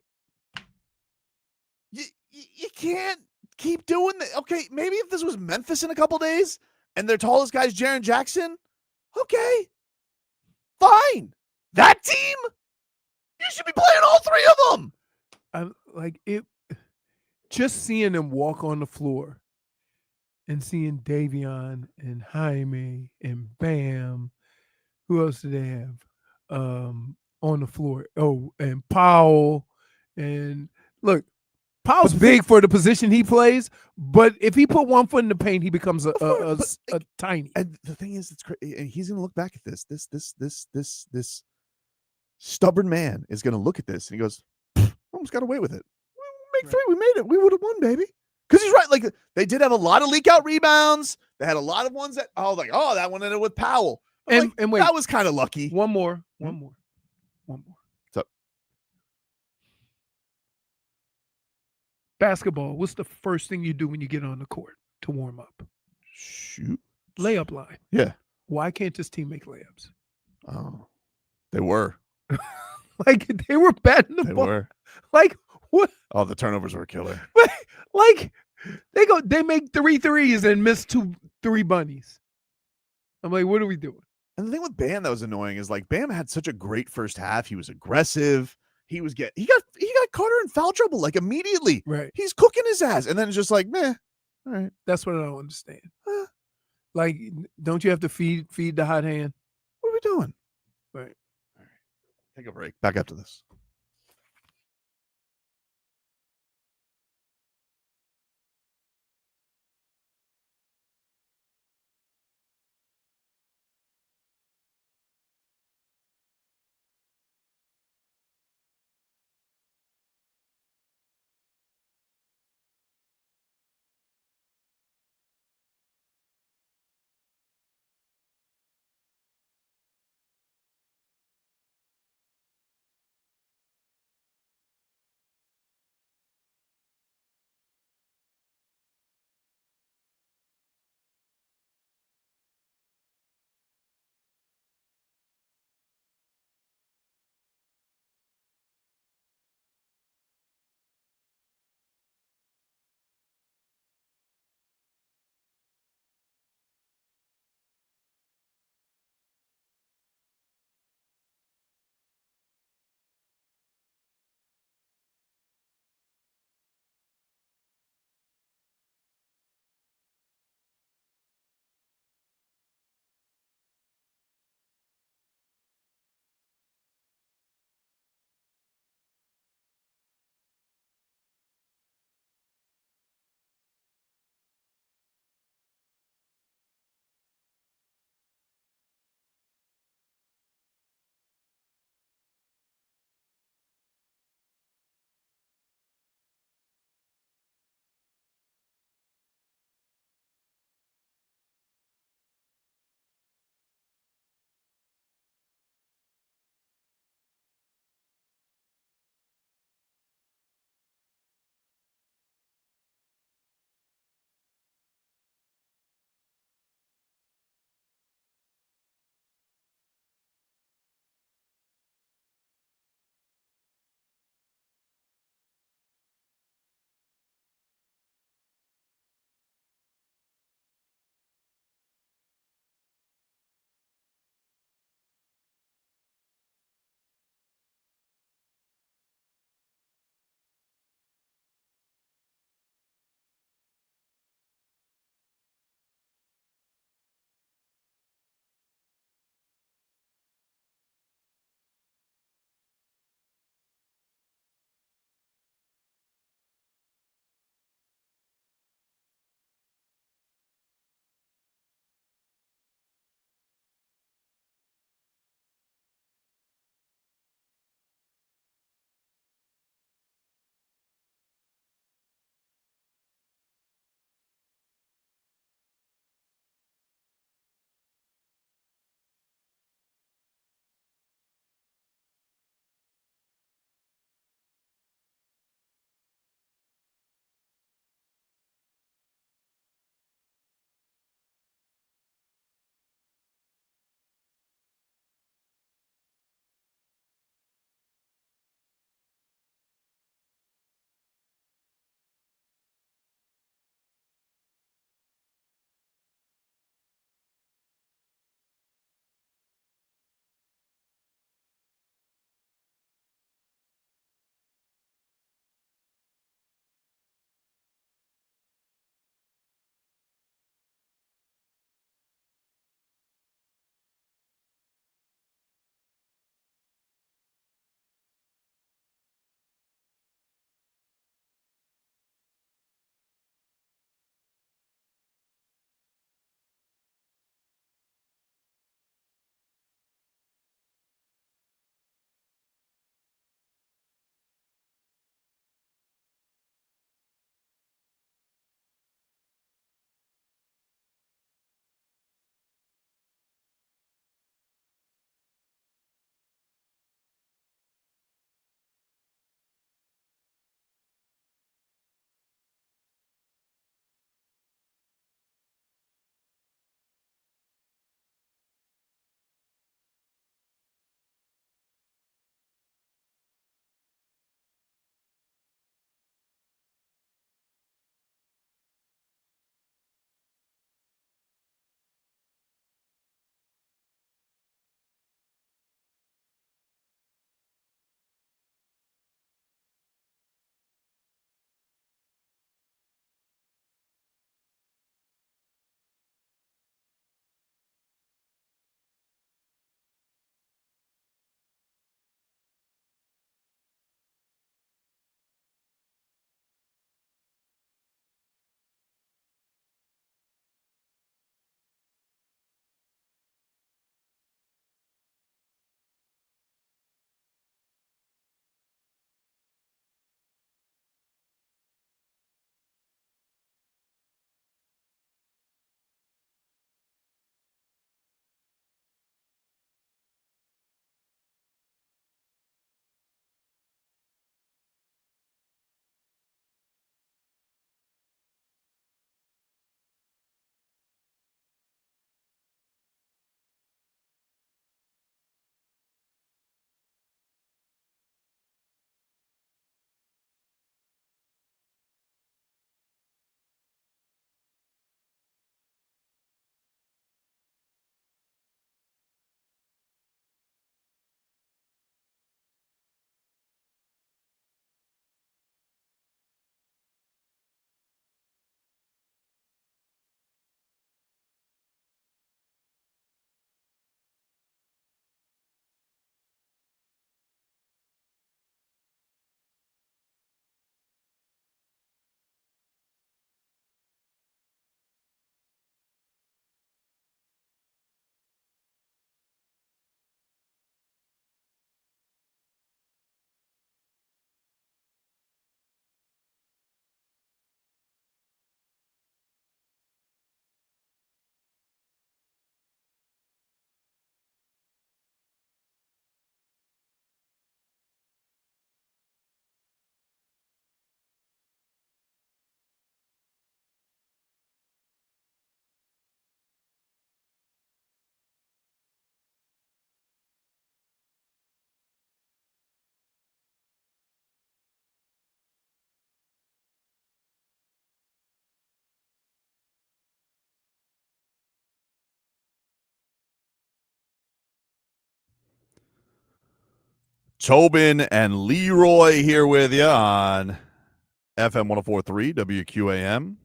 Speaker 2: You can't keep doing that. Okay, maybe if this was Memphis in a couple days and their tallest guy's Jaren Jackson, okay, fine. That team, you should be playing all 3 of them.
Speaker 4: I'm like it. Just seeing them walk on the floor and seeing Davion and Jaime and Bam. Who else do they have on the floor? Oh, and Powell. And look, Powell's big for the position he plays, but if he put 1 foot in the paint, he becomes a tiny.
Speaker 2: And the thing is, it's crazy. And he's going to look back at this stubborn man is going to look at this and he goes, almost got away with it. We make 3. We made it. We would have won, baby. Because he's right. Like, they did have a lot of leak out rebounds. They had a lot of ones that, that one ended with Powell. And wait, that was kind of lucky.
Speaker 4: One more.
Speaker 2: What's up?
Speaker 4: Basketball. What's the first thing you do when you get on the court to warm up?
Speaker 2: Shoot.
Speaker 4: Layup line.
Speaker 2: Yeah.
Speaker 4: Why can't this team make layups?
Speaker 2: Oh, they were.
Speaker 4: Like, they were batting the ball.
Speaker 2: They were.
Speaker 4: Like, what?
Speaker 2: Oh, the turnovers were a killer.
Speaker 4: Like, they make 3 threes and miss 2 3 bunnies. I'm like, what are we doing?
Speaker 2: And the thing with Bam that was annoying is, like, Bam had such a great first half. He was aggressive. He got Carter in foul trouble, like, immediately.
Speaker 4: Right.
Speaker 2: He's cooking his ass. And then it's just like, meh. All right.
Speaker 4: That's what I don't understand. Like, don't you have to feed the hot hand?
Speaker 2: What are we doing?
Speaker 4: Right.
Speaker 2: Take a break. Back after this. Tobin and Leroy here with you on FM 104.3 WQAM.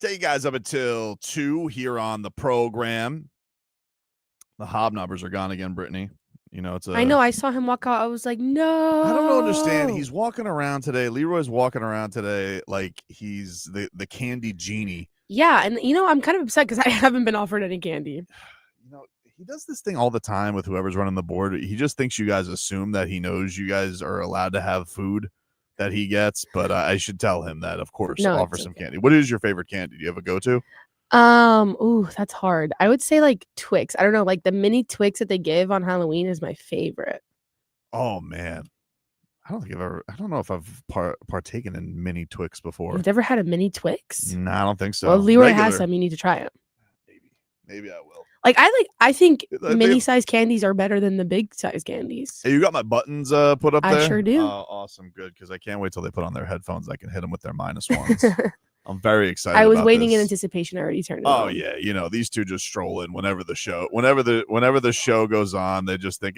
Speaker 2: Take you guys up until 2 here on the program. The hobnobbers are gone again, Brittney. You know, it's a.
Speaker 5: I know. I saw him walk out. I was like, no.
Speaker 2: I don't understand. He's walking around today. Leroy's walking around today like he's the candy genie.
Speaker 5: Yeah, and I'm kind of upset because I haven't been offered any candy.
Speaker 2: He does this thing all the time with whoever's running the board. He just thinks you guys assume that he knows you guys are allowed to have food that he gets, but I should tell him that, of course,
Speaker 5: No,
Speaker 2: offer
Speaker 5: it's
Speaker 2: some
Speaker 5: okay.
Speaker 2: candy. What is your favorite candy? Do you have a go-to?
Speaker 5: Ooh, that's hard. I would say like Twix. I don't know, like the mini Twix that they give on Halloween is my favorite.
Speaker 2: Oh man, I don't know if I've partaken in mini Twix before.
Speaker 5: You've never had a mini Twix?
Speaker 2: No, I don't think so.
Speaker 5: Well, Leroy has
Speaker 2: Regular.
Speaker 5: some. You need to try it.
Speaker 2: Maybe I will.
Speaker 5: I think
Speaker 2: They-
Speaker 5: mini size candies are better than the big size candies.
Speaker 2: Hey, you got my buttons put up there?
Speaker 5: I sure do.
Speaker 2: Oh, awesome, good, because I can't wait till they put on their headphones. I can hit them with their -1s. I'm very excited.
Speaker 5: I was
Speaker 2: about
Speaker 5: waiting
Speaker 2: this.
Speaker 5: in anticipation. I already turned it
Speaker 2: Oh
Speaker 5: on.
Speaker 2: yeah, these two just stroll in whenever the show goes on. They just think,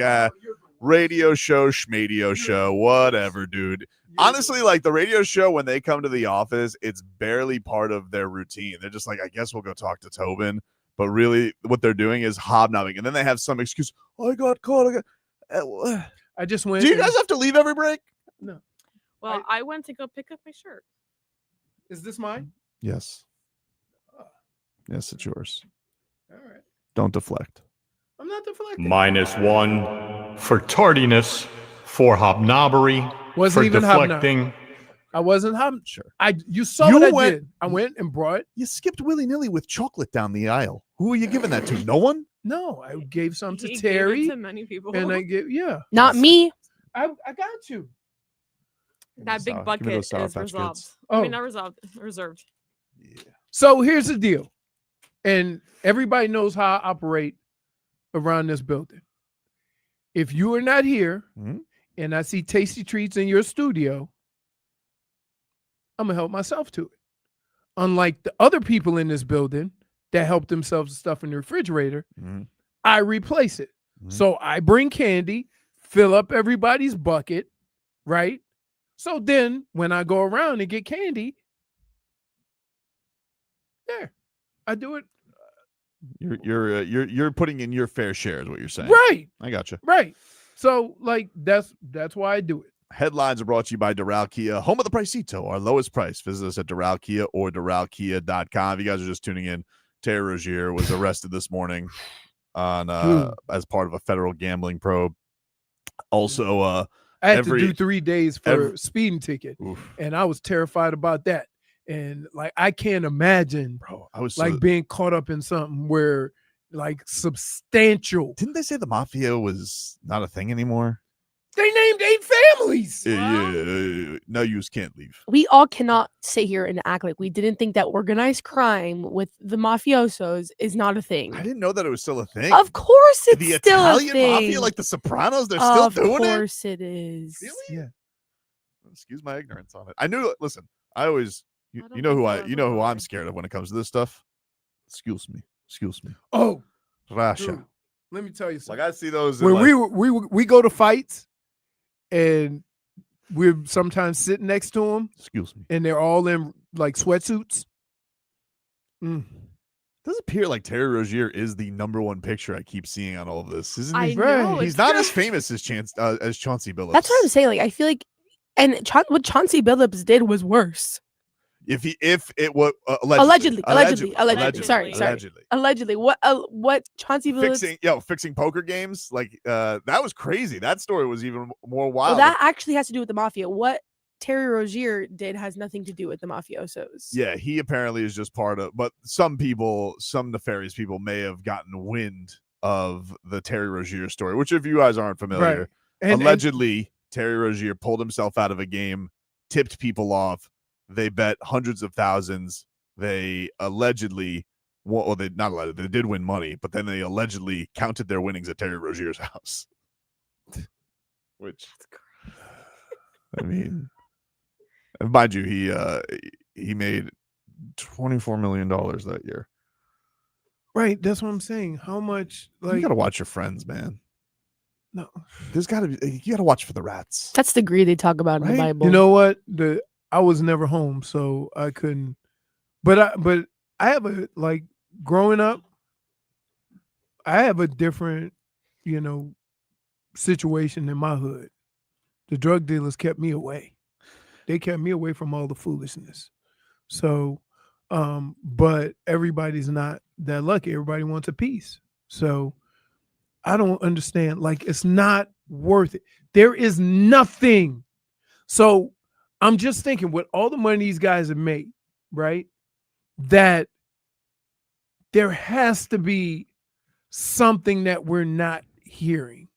Speaker 2: radio show, schmadio show, whatever, dude. Honestly, like the radio show, when they come to the office, it's barely part of their routine. They're just like, I guess we'll go talk to Tobin. But really, what they're doing is hobnobbing, and then they have some excuse. Oh, I got caught.
Speaker 4: I just went.
Speaker 2: Do you guys have to leave every break?
Speaker 4: No.
Speaker 8: Well, I went to go pick up my shirt.
Speaker 4: Is this mine?
Speaker 2: Yes. Yes, it's yours.
Speaker 4: All right.
Speaker 2: Don't deflect.
Speaker 4: I'm not deflecting.
Speaker 9: -1 for tardiness, for hobnobbery,
Speaker 4: Wasn't
Speaker 9: for
Speaker 4: even
Speaker 9: deflecting.
Speaker 4: I wasn't
Speaker 2: Sure.
Speaker 4: You saw
Speaker 2: You
Speaker 4: what I
Speaker 2: went-
Speaker 4: did. I went and brought.
Speaker 2: You skipped willy-nilly with chocolate down the aisle. Who are you giving that to? No one?
Speaker 4: No, I gave some to
Speaker 8: He gave it
Speaker 4: Terry,
Speaker 8: to many people.
Speaker 4: and I gave
Speaker 5: Not me.
Speaker 4: I got you.
Speaker 8: That big bucket is resolved.
Speaker 4: Oh.
Speaker 8: I mean, not resolved, reserved.
Speaker 2: Yeah.
Speaker 4: So here's the deal, and everybody knows how I operate around this building. If you are not here,
Speaker 2: Mhm.
Speaker 4: and I see tasty treats in your studio, I'm gonna help myself to it. Unlike the other people in this building that help themselves to stuff in the refrigerator,
Speaker 2: Mhm.
Speaker 4: I replace it.
Speaker 2: Mhm.
Speaker 4: So I bring candy, fill up everybody's bucket, right? So then when I go around and get candy, there, I do it
Speaker 2: You're putting in your fair share is what you're saying.
Speaker 4: right,
Speaker 2: I got you.
Speaker 4: right. So like that's why I do it.
Speaker 2: Headlines are brought to you by Doral Kia, home of the Pricito, our lowest price. Visit us at Doral Kia or DoralKia.com. If you guys are just tuning in, Terry Rozier was arrested this morning on as part of a federal gambling probe. Also,
Speaker 4: I had
Speaker 2: every-
Speaker 4: to do 3 days for
Speaker 2: every-
Speaker 4: speeding ticket,
Speaker 2: oof,
Speaker 4: and I was terrified about that. And like I can't imagine
Speaker 2: bro, I was
Speaker 4: like being caught up in something where like substantial.
Speaker 2: didn't they say the mafia was not a thing anymore?
Speaker 4: They named 8 families.
Speaker 2: Yeah, no, you can't leave.
Speaker 5: We all cannot sit here and act like we didn't think that organized crime with the mafiosos is not a thing.
Speaker 2: I didn't know that it was still a thing.
Speaker 5: Of course, it's
Speaker 2: the
Speaker 5: still
Speaker 2: Italian
Speaker 5: a thing.
Speaker 2: mafia, like the Sopranos, they're still doing it.
Speaker 5: Of course, it is.
Speaker 2: Really? Yeah. Excuse my ignorance on it. I knew. Listen, I always,
Speaker 8: I don't
Speaker 2: you know who
Speaker 8: think so,
Speaker 2: you know who I'm
Speaker 8: Leroy.
Speaker 2: scared of when it comes to this stuff. Excuse me.
Speaker 4: Oh,
Speaker 2: Russia.
Speaker 4: dude, let me tell you something.
Speaker 2: Like I see those. in,
Speaker 4: When
Speaker 2: like,
Speaker 4: we go to fights, and we're sometimes sitting next to them,
Speaker 2: excuse me.
Speaker 4: and they're all in like sweatsuits.
Speaker 2: Does appear like Terry Rozier is the #1 picture I keep seeing on all of this, isn't
Speaker 8: I
Speaker 2: he?
Speaker 8: know.
Speaker 2: He's
Speaker 8: it's
Speaker 2: not
Speaker 8: very-
Speaker 2: as famous as Chauncey Billups.
Speaker 5: That's what I'm saying. Like, I feel like, and what Chauncey Billups did was worse.
Speaker 2: If it was
Speaker 5: Allegedly.
Speaker 8: Allegedly.
Speaker 5: Sorry.
Speaker 2: allegedly.
Speaker 5: Allegedly, what Chauncey Billups?
Speaker 2: Fixing poker games, like that was crazy. That story was even more
Speaker 5: Well,
Speaker 2: wild.
Speaker 5: that actually has to do with the mafia. What Terry Rozier did has nothing to do with the mafiosos.
Speaker 2: Yeah, he apparently is just part of, but some nefarious people may have gotten wind of the Terry Rozier story, which if you guys aren't familiar,
Speaker 4: And
Speaker 2: allegedly Terry Rozier pulled himself out of a game, tipped people off. They bet hundreds of thousands. They allegedly, they did win money, but then they allegedly counted their winnings at Terry Rozier's house. Which, I mean, mind you, he made $24 million that year.
Speaker 4: Right, that's what I'm saying. How much?
Speaker 2: You
Speaker 4: Like,
Speaker 2: gotta watch your friends, man.
Speaker 4: No,
Speaker 2: There's got to be. You got to watch for the rats.
Speaker 5: That's the greed they talk about in the
Speaker 2: Right?
Speaker 5: Bible.
Speaker 4: you know what? I was never home, so I couldn't. But I have a like growing up. I have a different, situation in my hood. The drug dealers kept me away. They kept me away from all the foolishness. So, but everybody's not that lucky. Everybody wants a piece. So I don't understand. Like, it's not worth it. There is nothing. So I'm just thinking with all the money these guys have made, right? That there has to be something that we're not hearing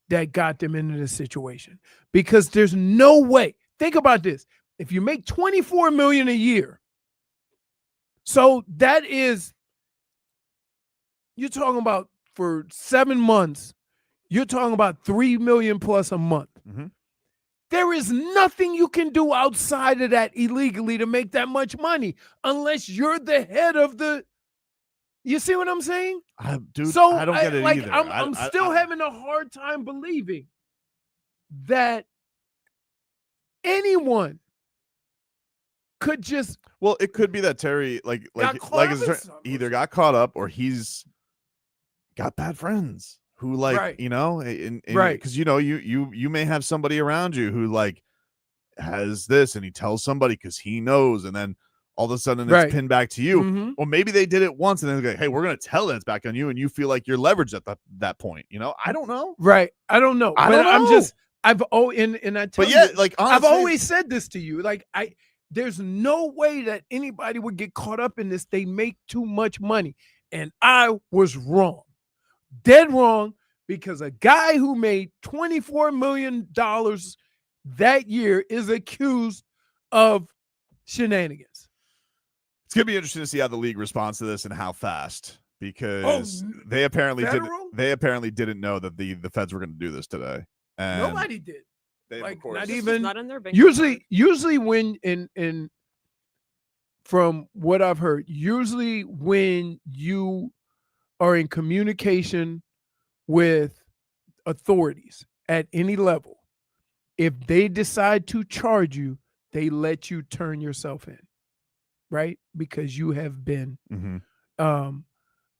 Speaker 4: that got them into this situation. Because there's no way. Think about this. If you make $24 million a year, so that is, you're talking about for 7 months, you're talking about $3 million plus a month.
Speaker 2: Mm-hmm.
Speaker 4: There is nothing you can do outside of that illegally to make that much money unless you're the head of the. You see what I'm saying?
Speaker 2: Dude,
Speaker 4: So
Speaker 2: I don't get it either.
Speaker 4: I'm still having a hard time believing that anyone could just.
Speaker 2: Well, it could be that Terry either got caught up or he's got bad friends who
Speaker 4: Right.
Speaker 2: right, because you may have somebody around you who like has this and he tells somebody because he knows, and then all of a sudden it's pinned back to you.
Speaker 4: Mm-hmm.
Speaker 2: Or maybe they did it once and then they're like, hey, we're gonna tell that it's back on you, and you feel like you're leveraged at that point. I don't know.
Speaker 4: Right. I don't know.
Speaker 2: I don't know.
Speaker 4: And I tell
Speaker 2: But yeah,
Speaker 4: you,
Speaker 2: like honestly,
Speaker 4: I've always said this to you. Like there's no way that anybody would get caught up in this. They make too much money. And I was wrong. Dead wrong, because a guy who made $24 million that year is accused of shenanigans.
Speaker 2: it's gonna be interesting to see how the league responds to this and how fast, because they apparently didn't know that the feds were gonna do this today. And
Speaker 4: nobody did. Like, not
Speaker 8: This
Speaker 4: even
Speaker 8: was not in their bank
Speaker 4: usually when in from what I've heard, usually when you are in communication with authorities at any level, if they decide to charge you, they let you turn yourself in, right? Because you have been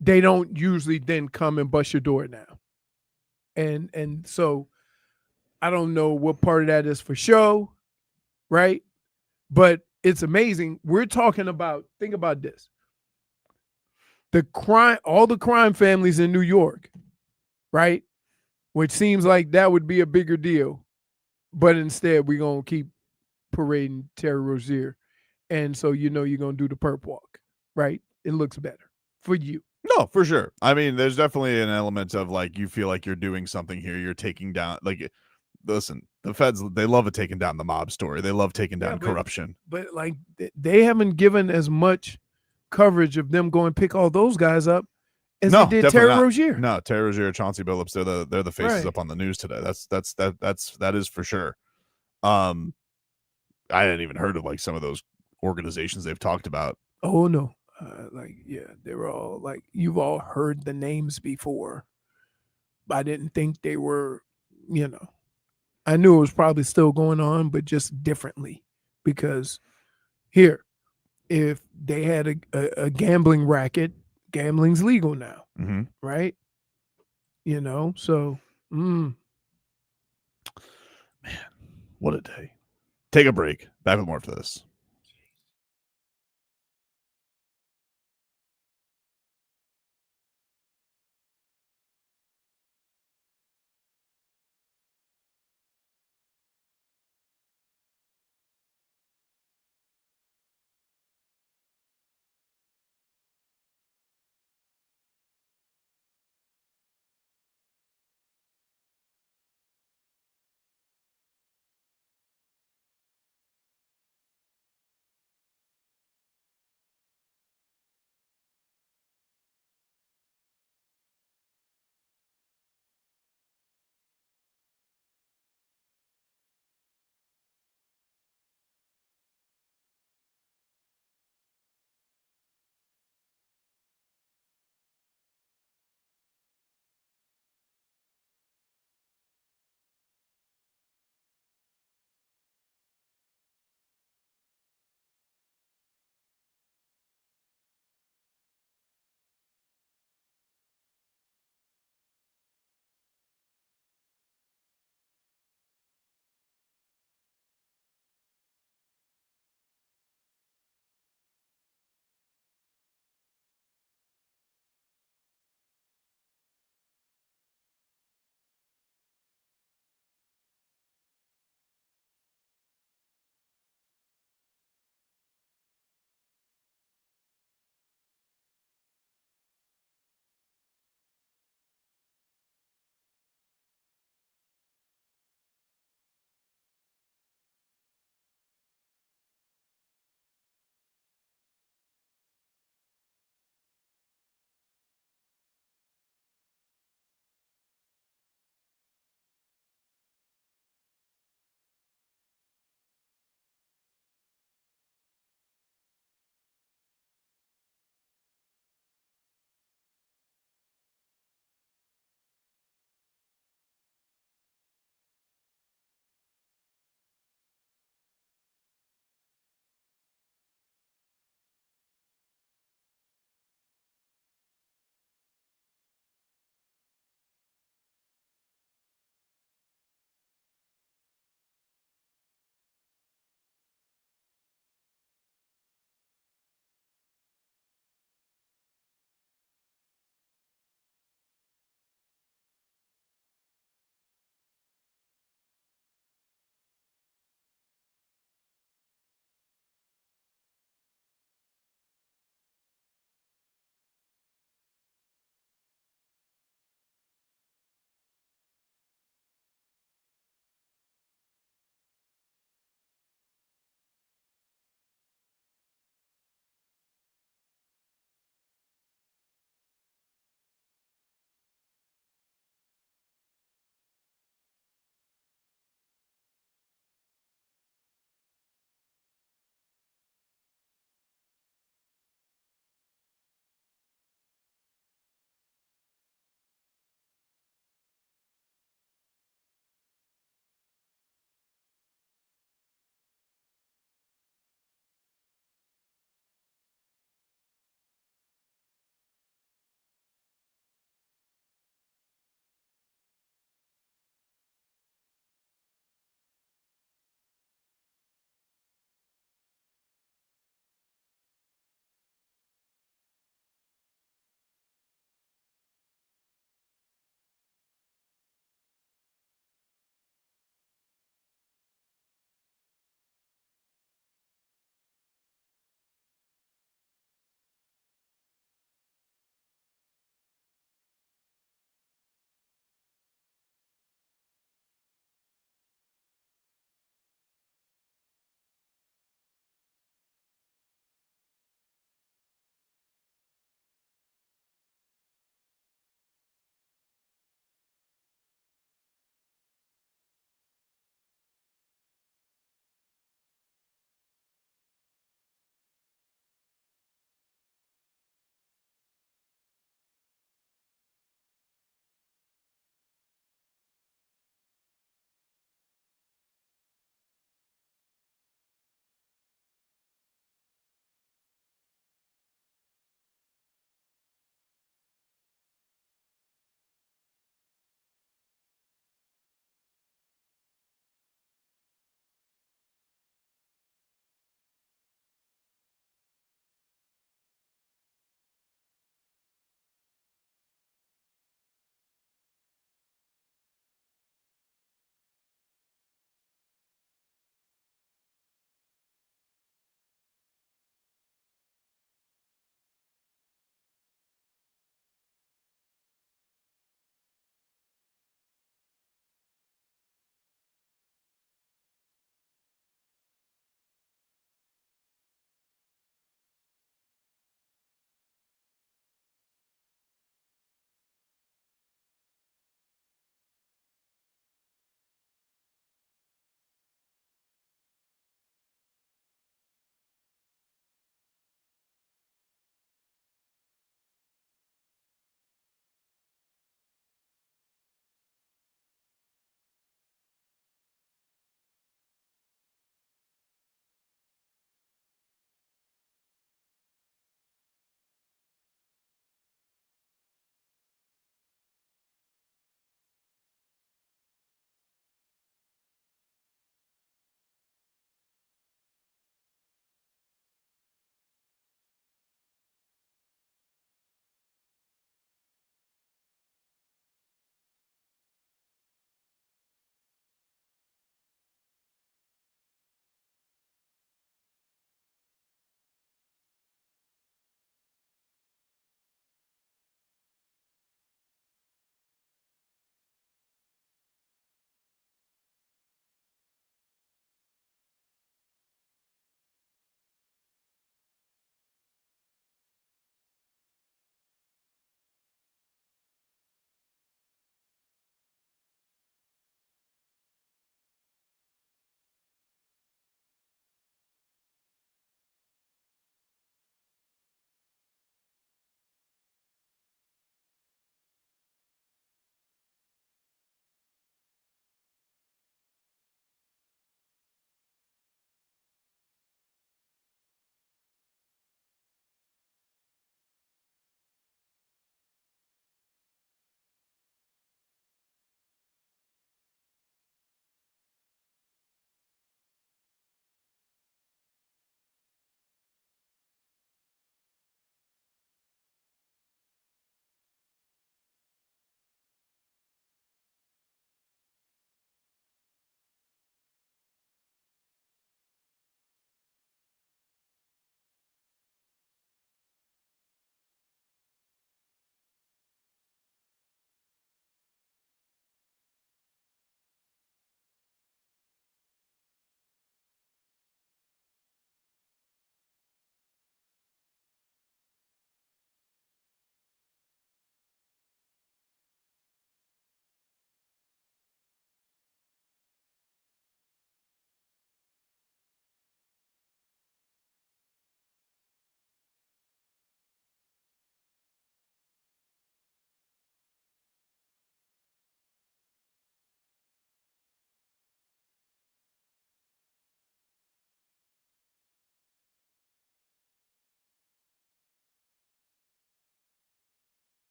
Speaker 4: they don't usually then come and bust your door now. And so I don't know what part of that is for show, right? But it's amazing. We're talking about, think about this. All the crime families in New York, right? Which seems like that would be a bigger deal. But instead, we're going to keep parading Terry Rozier. And so you're going to do the perp walk, right? It looks better for you.
Speaker 2: No, for sure. I mean, there's definitely an element of like, you feel like you're doing something here. You're taking down, like, listen, the feds, they love taking down the mob story. They love taking down corruption.
Speaker 4: But like, they haven't given as much coverage of them going pick all those guys up as they did Terry Rozier.
Speaker 2: No, Terry Rozier, Chauncey Billups, they're the faces up on the news today. That is for sure. I hadn't even heard of like some of those organizations they've talked about.
Speaker 4: Oh no. They were all like, you've all heard the names before. I didn't think they were, I knew it was probably still going on, but just differently. Because here, if they had a gambling racket, gambling's legal now, right? So, man,
Speaker 2: what a day. Take a break. Back with more for this.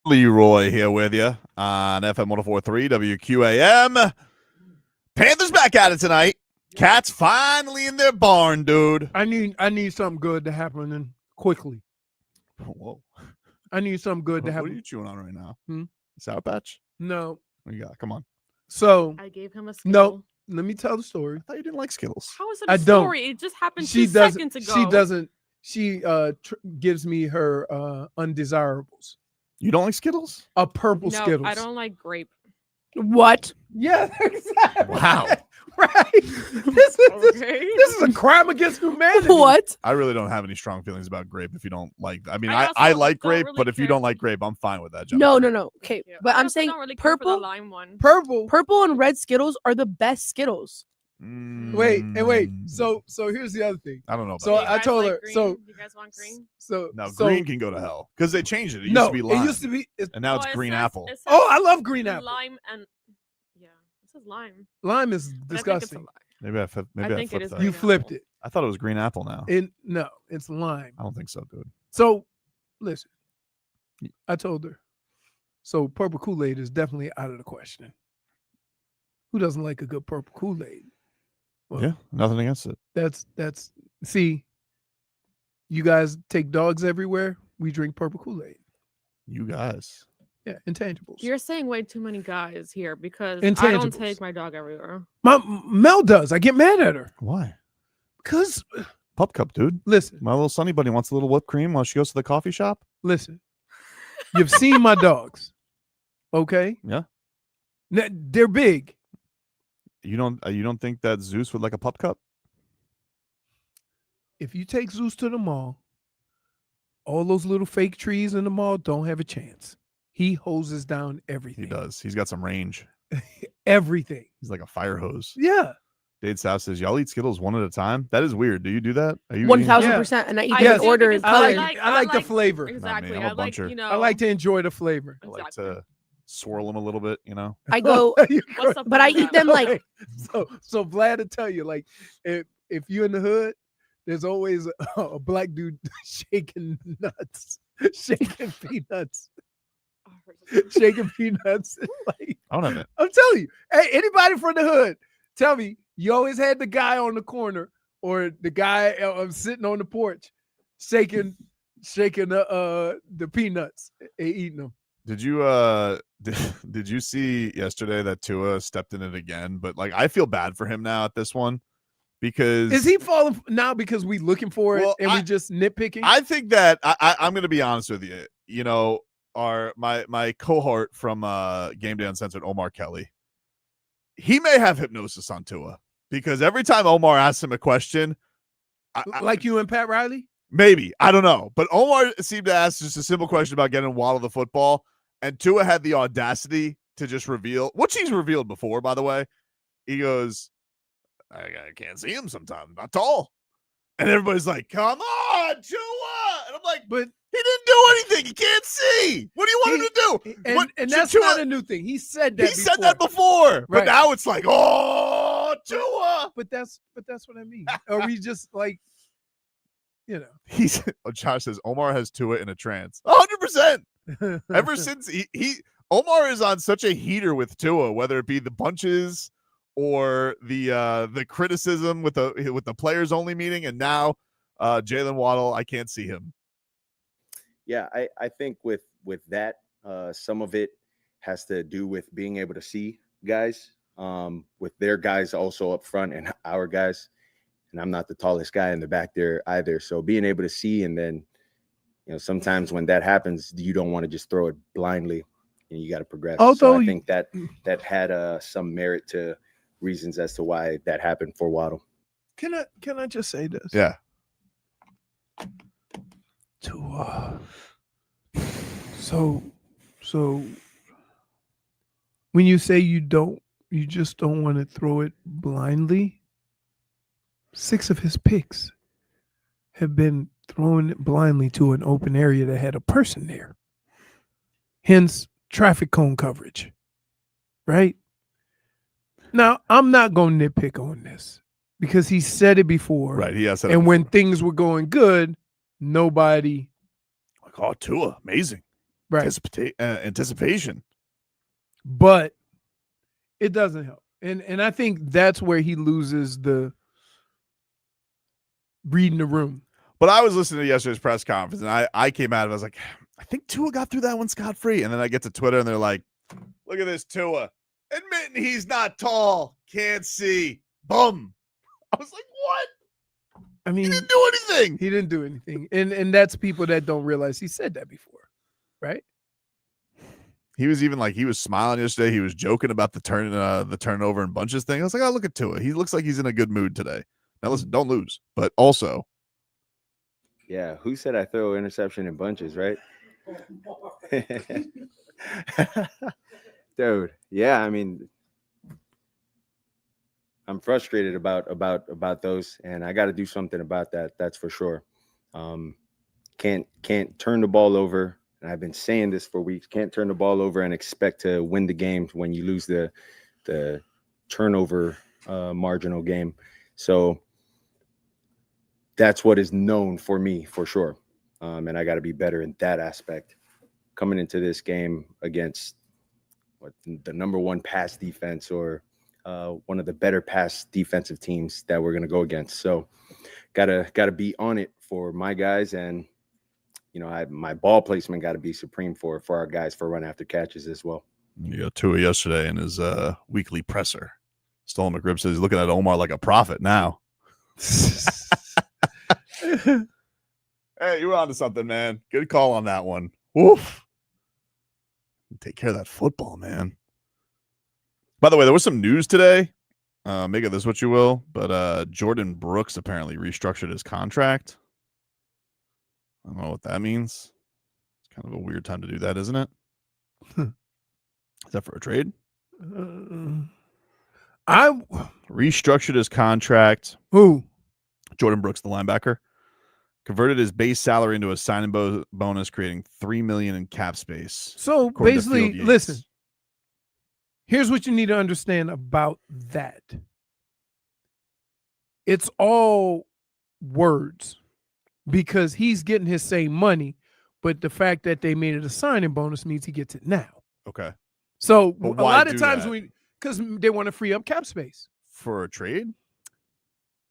Speaker 2: Leroy here with you on FM 104.3 WQAM. Panthers back at it tonight. Cats finally in their barn, dude.
Speaker 4: I need something good to happen and quickly.
Speaker 2: Whoa.
Speaker 4: I need something good to happen.
Speaker 2: What are you chewing on right now?
Speaker 4: Hmm?
Speaker 2: Sour Patch?
Speaker 4: No.
Speaker 2: What you got? Come on.
Speaker 4: So
Speaker 8: I gave him a
Speaker 4: no.
Speaker 8: Skittle.
Speaker 4: Let me tell the story.
Speaker 2: I thought you didn't like Skittles.
Speaker 8: How is it a
Speaker 4: I don't.
Speaker 8: story? It just happened 2 seconds ago.
Speaker 4: She doesn't. She gives me her undesirables.
Speaker 2: You don't like Skittles?
Speaker 4: A purple
Speaker 8: No,
Speaker 4: Skittles.
Speaker 8: I don't like grape.
Speaker 5: What?
Speaker 4: Yeah, exactly.
Speaker 2: Wow.
Speaker 4: Right. This
Speaker 8: Okay.
Speaker 4: is a crime against humanity.
Speaker 5: What?
Speaker 2: I really don't have any strong feelings about grape if you don't like. I mean,
Speaker 8: I
Speaker 2: I
Speaker 8: also
Speaker 2: like
Speaker 8: don't
Speaker 2: grape,
Speaker 8: really
Speaker 2: but if you
Speaker 8: care.
Speaker 2: don't like grape, I'm fine with that.
Speaker 5: No.
Speaker 2: Jennifer.
Speaker 5: Okay,
Speaker 8: Yeah.
Speaker 5: but
Speaker 8: I
Speaker 5: I'm
Speaker 8: also
Speaker 5: saying
Speaker 8: don't really care for the
Speaker 5: purple,
Speaker 8: lime one.
Speaker 4: Purple.
Speaker 5: and red Skittles are the best Skittles.
Speaker 4: Wait. So here's the other thing.
Speaker 2: I don't know. About
Speaker 4: So
Speaker 2: that.
Speaker 8: You
Speaker 4: I
Speaker 8: guys
Speaker 4: told
Speaker 8: like
Speaker 4: her.
Speaker 8: green?
Speaker 4: So
Speaker 8: You guys want green?
Speaker 2: No,
Speaker 4: so
Speaker 2: green can go to hell because they changed it. It used
Speaker 4: no,
Speaker 2: to be lime,
Speaker 4: it used to be.
Speaker 2: and now
Speaker 8: Oh,
Speaker 2: it's
Speaker 8: it
Speaker 2: green
Speaker 8: says-
Speaker 2: apple.
Speaker 8: it says
Speaker 4: Oh, I love green apple.
Speaker 8: Lime and yeah, this is lime.
Speaker 4: Lime is
Speaker 8: But I think it's a
Speaker 4: disgusting.
Speaker 8: lie.
Speaker 2: Maybe I
Speaker 8: think it
Speaker 2: flipped
Speaker 8: is
Speaker 2: that.
Speaker 8: green
Speaker 4: You flipped
Speaker 8: apple.
Speaker 4: it.
Speaker 2: I thought it was green apple now.
Speaker 4: No, it's lime.
Speaker 2: I don't think so, dude.
Speaker 4: So listen, I told her. So purple Kool-Aid is definitely out of the question. Who doesn't like a good purple Kool-Aid? Well,
Speaker 2: Yeah, nothing against it.
Speaker 4: That's see, you guys take dogs everywhere. We drink purple Kool-Aid.
Speaker 2: You guys.
Speaker 4: Yeah, intangibles.
Speaker 8: You're saying way too many guys here because I don't
Speaker 4: Intangibles.
Speaker 8: take my dog everywhere.
Speaker 4: Mel does. I get mad at her
Speaker 2: Why?
Speaker 4: because
Speaker 2: Pup cup, dude.
Speaker 4: listen,
Speaker 2: My little Sunny Bunny wants a little whipped cream while she goes to the coffee shop.
Speaker 4: listen. You've seen my dogs, okay?
Speaker 2: Yeah.
Speaker 4: They're big.
Speaker 2: You don't think that Zeus would like a pup cup?
Speaker 4: If you take Zeus to the mall, all those little fake trees in the mall don't have a chance. He hoses down everything.
Speaker 2: He does. He's got some range.
Speaker 4: Everything.
Speaker 2: He's like a fire hose.
Speaker 4: Yeah.
Speaker 2: Dade South says, y'all eat Skittles one at a time? That is weird. Do you do that? Are you eating-
Speaker 5: 1000%. And I eat
Speaker 8: I
Speaker 5: them in
Speaker 8: do
Speaker 5: order
Speaker 8: because
Speaker 5: in
Speaker 4: I
Speaker 5: color.
Speaker 4: like the flavor.
Speaker 8: Exactly.
Speaker 2: I'm a
Speaker 8: I like,
Speaker 2: buncher.
Speaker 8: you know.
Speaker 4: I like to enjoy the flavor.
Speaker 2: I like
Speaker 8: Exactly.
Speaker 2: to swirl them a little bit, you know?
Speaker 5: I go,
Speaker 8: What's up
Speaker 5: but I
Speaker 8: with
Speaker 5: eat
Speaker 8: that?
Speaker 5: them like
Speaker 4: So Vlad to tell you, like, if you're in the hood, there's always a black dude shaking nuts, shaking peanuts, shaking peanuts. Like,
Speaker 2: I don't have it.
Speaker 4: I'm telling you, hey, anybody from the hood, tell me, you always had the guy on the corner or the guy sitting on the porch, shaking the peanuts and eating them.
Speaker 2: Did you did you see yesterday that Tua stepped in it again? But like I feel bad for him now at this one because
Speaker 4: Is he falling now because we looking for it
Speaker 2: Well,
Speaker 4: and we just nitpicking?
Speaker 2: I think that I'm gonna be honest with you. You know, my cohort from Game Day Uncensored, Omar Kelly, he may have hypnosis on Tua because every time Omar asks him a question,
Speaker 4: Like you and Pat Riley?
Speaker 2: maybe I don't know, but Omar seemed to ask just a simple question about getting Waddle the football, and Tua had the audacity to just reveal, which he's revealed before, by the way. He goes, I can't see him sometimes, not tall, and everybody's like, "Come on, Tua!" And I'm like,
Speaker 4: But
Speaker 2: he didn't do anything. He can't see. What do you want him to do?
Speaker 4: and
Speaker 2: should
Speaker 4: that's
Speaker 2: Tua-
Speaker 4: not a new thing. He said that.
Speaker 2: He said that before, but
Speaker 4: Right.
Speaker 2: now it's like, oh, Tua.
Speaker 4: But that's what I mean. Are we just like, you
Speaker 2: He's Josh says Omar has Tua in a trance. 100%.
Speaker 4: know?
Speaker 2: Ever since he Omar is on such a heater with Tua, whether it be the bunches or the criticism with the players only meeting, and now Jalen Waddle, I can't see him.
Speaker 10: Yeah, I think with that, some of it has to do with being able to see guys, with their guys also up front and our guys. And I'm not the tallest guy in the back there either. So being able to see, and then, you know, sometimes when that happens, you don't want to just throw it blindly and you got to progress.
Speaker 4: Although
Speaker 10: so I think that had some merit to reasons as to why that happened for Waddle.
Speaker 4: Can I just say this?
Speaker 2: Yeah.
Speaker 4: So when you say you just don't want to throw it blindly, 6 of his picks have been thrown blindly to an open area that had a person there. Hence traffic cone coverage. Right? Now, I'm not going to nitpick on this because he said it before.
Speaker 2: Right. He has said
Speaker 4: And when things were going good, nobody.
Speaker 2: like, oh, Tua, amazing.
Speaker 4: Right.
Speaker 2: Anticipation.
Speaker 4: But it doesn't help. And I think that's where he loses the reading the room.
Speaker 2: But I was listening to yesterday's press conference, and I came out of it, I was like, I think Tua got through that one scot-free. And then I get to Twitter, and they're like, look at this Tua. Admitting he's not tall. Can't see. Bum. I was like, what?
Speaker 4: I mean,
Speaker 2: he didn't do anything.
Speaker 4: He didn't do anything. And that's people that don't realize he said that before, right?
Speaker 2: He was even like, he was smiling yesterday. He was joking about the turnover and bunches thing. I was like, oh, look at Tua. He looks like he's in a good mood today. Now, listen, don't lose. But also.
Speaker 10: Yeah, who said I throw interception in bunches, right? Dude, yeah, I mean, I'm frustrated about those, and I got to do something about that. That's for sure. Can't turn the ball over, and I've been saying this for weeks. Can't turn the ball over and expect to win the game when you lose the turnover marginal game. So that's what is known for me for sure, and I got to be better in that aspect coming into this game against the number one pass defense or one of the better pass defensive teams that we're going to go against. So gotta be on it for my guys. And, you know, my ball placement got to be supreme for our guys for run after catches as well.
Speaker 2: You got Tua yesterday in his weekly presser. Stolen McRib says he's looking at Omar like a prophet now. Hey, you were onto something, man. Good call on that one. Woof. Take care of that football, man. By the way, there was some news today. Make of this what you will, but Jordyn Brooks apparently restructured his contract. I don't know what that means. It's kind of a weird time to do that, isn't it? Is that for a trade?
Speaker 4: I
Speaker 2: restructured his contract.
Speaker 4: Who?
Speaker 2: Jordyn Brooks, the linebacker. Converted his base salary into a signing bonus, creating $3 million in cap space.
Speaker 4: So basically, listen, here's what you need to understand about that. It's all words because he's getting his same money, but the fact that they made it a signing bonus means he gets it now.
Speaker 2: Okay.
Speaker 4: So a lot of times because they want to free up cap space.
Speaker 2: For a trade?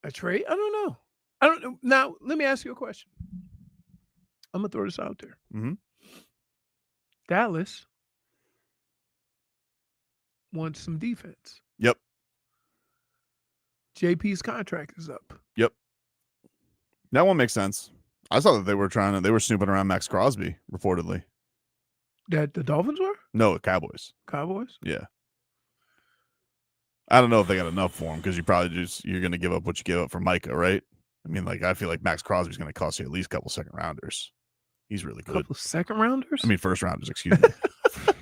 Speaker 4: A trade? I don't know. I don't know. Now, let me ask you a question. I'm going to throw this out there.
Speaker 2: Mm-hmm.
Speaker 4: Dallas wants some defense.
Speaker 2: Yep.
Speaker 4: JP's contract is up.
Speaker 2: Yep. That one makes sense. I saw that they were snooping around Max Crosby, reportedly.
Speaker 4: That the Dolphins were?
Speaker 2: No, the Cowboys.
Speaker 4: Cowboys?
Speaker 2: Yeah. I don't know if they got enough for him because you're going to give up what you give up for Micah, right? I mean, like, I feel like Max Crosby's going to cost you at least a couple second rounders. He's really good.
Speaker 4: Couple second rounders?
Speaker 2: I mean, first rounders, excuse me.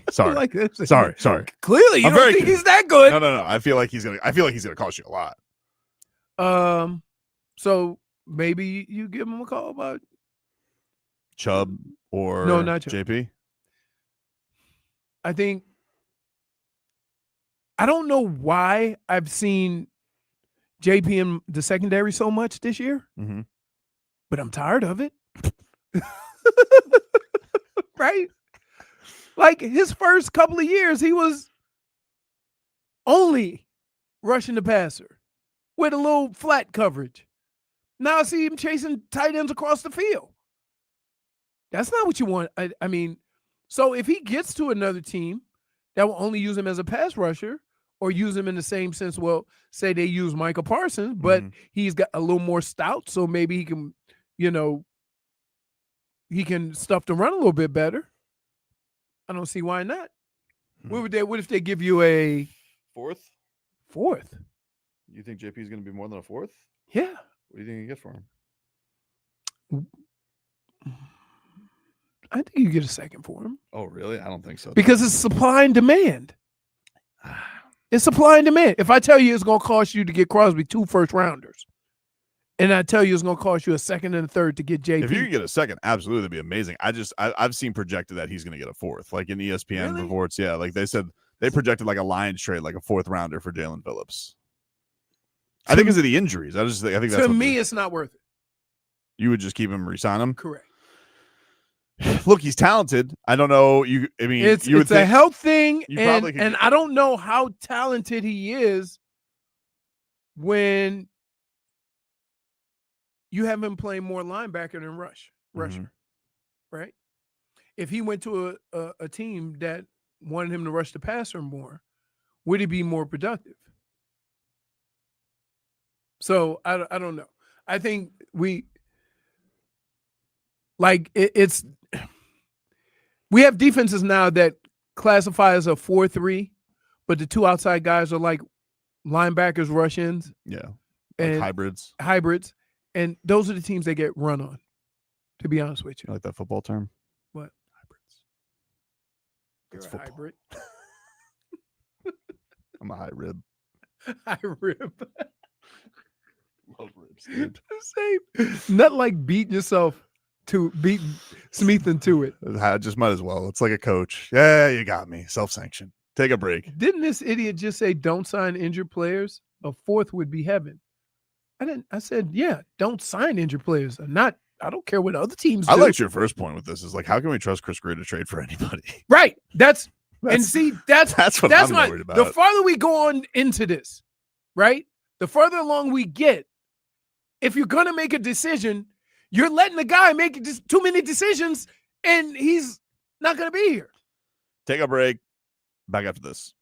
Speaker 2: Sorry.
Speaker 4: Like this.
Speaker 2: Sorry.
Speaker 4: Clearly, you don't think he's that good.
Speaker 2: No. I feel like he's gonna cost you a lot.
Speaker 4: So maybe you give him a call about
Speaker 2: Chubb or
Speaker 4: no, not Chubb.
Speaker 2: JP.
Speaker 4: I don't know why I've seen JP in the secondary so much this year, but I'm tired of it. Right? Like his first couple of years, he was only rushing the passer with a little flat coverage. Now I see him chasing tight ends across the field. That's not what you want. I mean, so if he gets to another team that will only use him as a pass rusher or use him in the same sense, well, say they use Micah Parsons, but he's got a little more stout, so maybe he can, he can stuff the run a little bit better. I don't see why not. What if they give you a
Speaker 2: fourth? You think JP is going to be more than a fourth?
Speaker 4: Yeah.
Speaker 2: What do you think you get for him?
Speaker 4: I think you get a second for him.
Speaker 2: Oh, really? I don't think so.
Speaker 4: Because it's supply and demand. It's supply and demand. If I tell you it's going to cost you to get Crosby 2 first rounders, and I tell you it's going to cost you a second and a third to get JP.
Speaker 2: If you could get a second, absolutely, that'd be amazing. I've seen projected that he's going to get a fourth, like in ESPN reports. Yeah, like they said they projected like a Lions trade, like a 4th rounder for Jalen Phillips. I think because of the injuries. I think that's
Speaker 4: to me, it's not worth it.
Speaker 2: You would just keep him, resign him.
Speaker 4: Correct.
Speaker 2: Look, he's talented. I don't know. I mean,
Speaker 4: It's
Speaker 2: you would
Speaker 4: a
Speaker 2: think
Speaker 4: health thing,
Speaker 2: you probably could
Speaker 4: and I don't know how talented he is when you have him playing more linebacker than rusher, right? If he went to a team that wanted him to rush the passer more, would he be more productive? So I don't know. I think it's we have defenses now that classify as a 4-3, but the two outside guys are like linebackers, rush-ins.
Speaker 2: Yeah,
Speaker 4: and
Speaker 2: like hybrids.
Speaker 4: And those are the teams that get run on, to be honest with you.
Speaker 2: You like that football term?
Speaker 4: What?
Speaker 2: Hybrids.
Speaker 4: You're
Speaker 2: It's
Speaker 4: a
Speaker 2: football.
Speaker 4: hybrid.
Speaker 2: I'm a high rib.
Speaker 4: High rib.
Speaker 2: Love ribs, dude.
Speaker 4: Same. Not like beat yourself to beat Smith into it.
Speaker 2: I just might as well. It's like a coach. Yeah, you got me. Self-sanctioned. Take a break.
Speaker 4: Didn't this idiot just say don't sign injured players? A fourth would be heaven. I said, yeah, don't sign injured players. I don't care what other teams do.
Speaker 2: I liked your first point with this is like, how can we trust Chris Greer to trade for anybody?
Speaker 4: Right. That's
Speaker 2: what
Speaker 4: I'm
Speaker 2: worried about.
Speaker 4: The farther we go on into this, right? The further along we get, if you're going to make a decision, you're letting the guy make just too many decisions and he's not going to be here.
Speaker 2: Take a break. Back after this.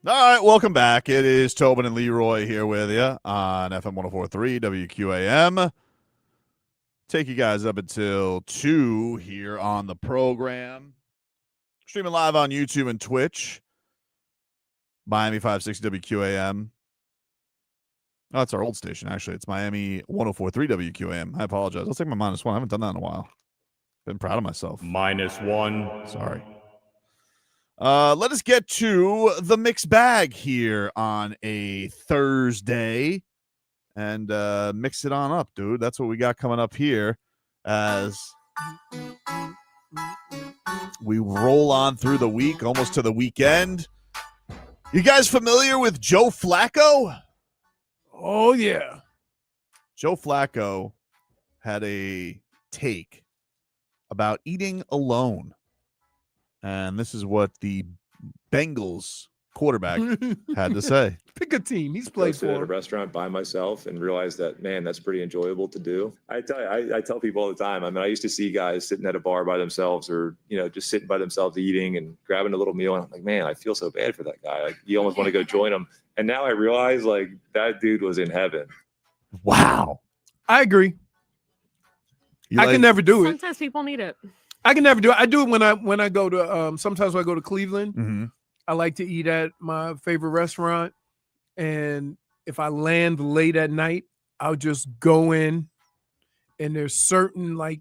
Speaker 2: All right, welcome back. It is Tobin and Leroy here with you on FM 104.3 WQAM. Take you guys up until 2 here on the program. Streaming live on YouTube and Twitch. Miami 560 WQAM. Oh, that's our old station, actually. It's Miami 104.3 WQAM. I apologize. I'll take my -1. I haven't done that in a while. Been proud of myself.
Speaker 9: -1.
Speaker 2: Sorry. Let us get to the mixed bag here on a Thursday and mix it on up, dude. That's what we got coming up here as we roll on through the week, almost to the weekend. You guys familiar with Joe Flacco?
Speaker 4: Oh, yeah.
Speaker 2: Joe Flacco had a take about eating alone. And this is what the Bengals quarterback had to say.
Speaker 4: Pick a team. He's
Speaker 11: I
Speaker 4: played
Speaker 11: sit at a
Speaker 4: for.
Speaker 11: restaurant by myself and realize that, man, that's pretty enjoyable to do. I tell people all the time. I mean, I used to see guys sitting at a bar by themselves, or just sitting by themselves eating and grabbing a little meal. And I'm like, man, I feel so bad for that guy. Like, you almost want to go join him. And now I realize, like, that dude was in heaven.
Speaker 2: Wow.
Speaker 4: I agree. I can never do it.
Speaker 8: Sometimes people need it.
Speaker 4: I can never do it. I do it when I go to sometimes when I go to Cleveland.
Speaker 2: Mm-hmm.
Speaker 4: I like to eat at my favorite restaurant, and if I land late at night, I'll just go in, and there's certain like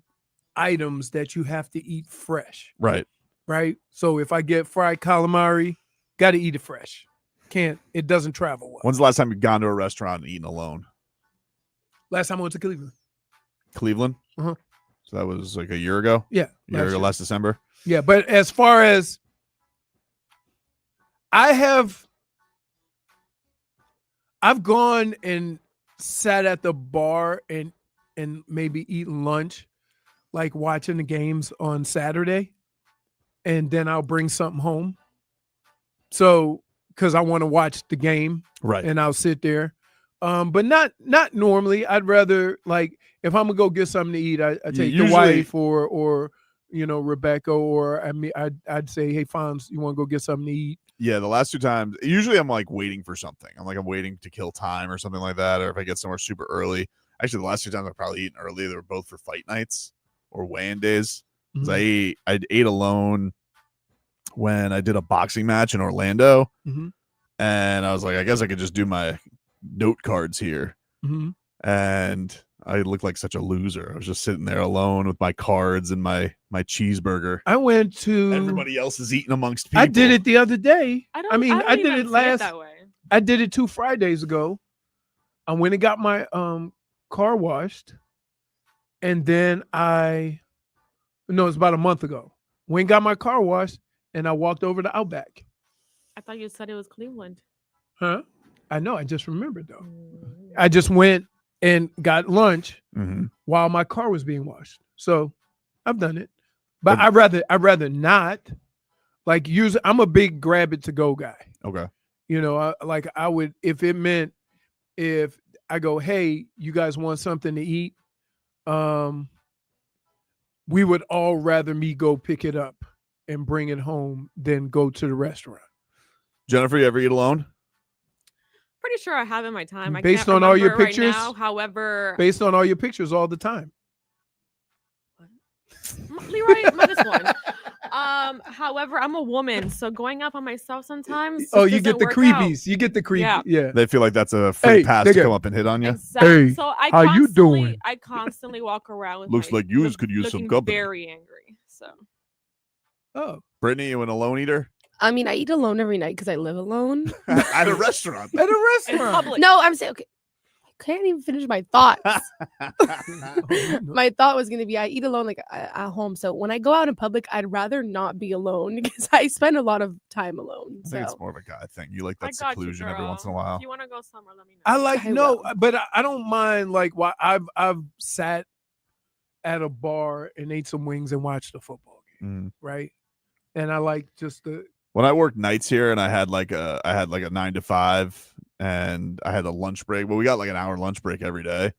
Speaker 4: items that you have to eat fresh.
Speaker 2: Right.
Speaker 4: So if I get fried calamari, got to eat it fresh. It doesn't travel well.
Speaker 2: When's the last time you've gone to a restaurant and eaten alone?
Speaker 4: Last time I went to Cleveland.
Speaker 2: Cleveland?
Speaker 4: Uh-huh.
Speaker 2: So that was like a year ago?
Speaker 4: Yeah.
Speaker 2: Last December?
Speaker 4: Yeah, but as far as I've gone and sat at the bar and maybe eaten lunch, like watching the games on Saturday, and then I'll bring something home. So, because I want to watch the game,
Speaker 2: right?
Speaker 4: And I'll sit there, but not normally. I'd rather, like, if I'm gonna go get something to eat, I take the wife or Rebecca, or I'd say, hey, Fonz, you want to go get something to eat?
Speaker 2: Yeah, the last 2 times, usually I'm like waiting for something. I'm waiting to kill time or something like that, or if I get somewhere super early. Actually, the last 2 times I've probably eaten early. They were both for fight nights or weigh-in days. Mm-hmm. I ate alone when I did a boxing match in Orlando,
Speaker 4: mm-hmm.
Speaker 2: and I was like, I guess I could just do my note cards here.
Speaker 4: Mm-hmm.
Speaker 2: And I looked like such a loser. I was just sitting there alone with my cards and my cheeseburger.
Speaker 4: I went to
Speaker 2: everybody else is eating amongst people.
Speaker 4: I did it the other day.
Speaker 8: I did it last. That way.
Speaker 4: I did it 2 Fridays ago. I went and got my car washed, and then it's about a month ago. Went and got my car washed, and I walked over to Outback.
Speaker 8: I thought you said it was Cleveland.
Speaker 4: Huh? I know. I just remembered though. I just went and got lunch while my car was being washed. So I've done it, but I'd rather not. Like, usually, I'm a big grab it to go guy.
Speaker 2: Okay.
Speaker 4: I would, if it meant, if I go, hey, you guys want something to eat? We would all rather me go pick it up and bring it home than go to the restaurant.
Speaker 2: Jennifer, you ever eat alone?
Speaker 8: Pretty sure I have in my time. I
Speaker 4: based
Speaker 8: can't
Speaker 4: on all your
Speaker 8: remember
Speaker 4: pictures.
Speaker 8: right now, however,
Speaker 4: based on all your pictures all the time.
Speaker 8: Leroy, -1. However, I'm a woman, so going out by myself sometimes.
Speaker 4: Oh, you get the creepies. You get the creepy. Yeah.
Speaker 2: They feel like that's a free pass to come up and hit on you.
Speaker 8: Exactly.
Speaker 4: Hey,
Speaker 8: so
Speaker 4: how you doing?
Speaker 8: I constantly walk around with
Speaker 2: looks like you could use some company.
Speaker 8: Very angry. So.
Speaker 4: Oh,
Speaker 2: Brittney, you an alone eater?
Speaker 5: I mean, I eat alone every night because I live alone.
Speaker 2: At a restaurant.
Speaker 4: At a restaurant.
Speaker 5: No, I'm saying, okay. I can't even finish my thoughts. My thought was going to be I eat alone like at home. So when I go out in public, I'd rather not be alone because I spend a lot of time alone.
Speaker 2: I think it's more of a guy thing. You like that seclusion every once in a while.
Speaker 8: If you want to go somewhere, let me know.
Speaker 4: But I don't mind. Like, why I've sat at a bar and ate some wings and watched the football game, right? And I like just the.
Speaker 2: When I worked nights here and I had like a 9 to 5 and I had a lunch break, but we got like an hour lunch break every day,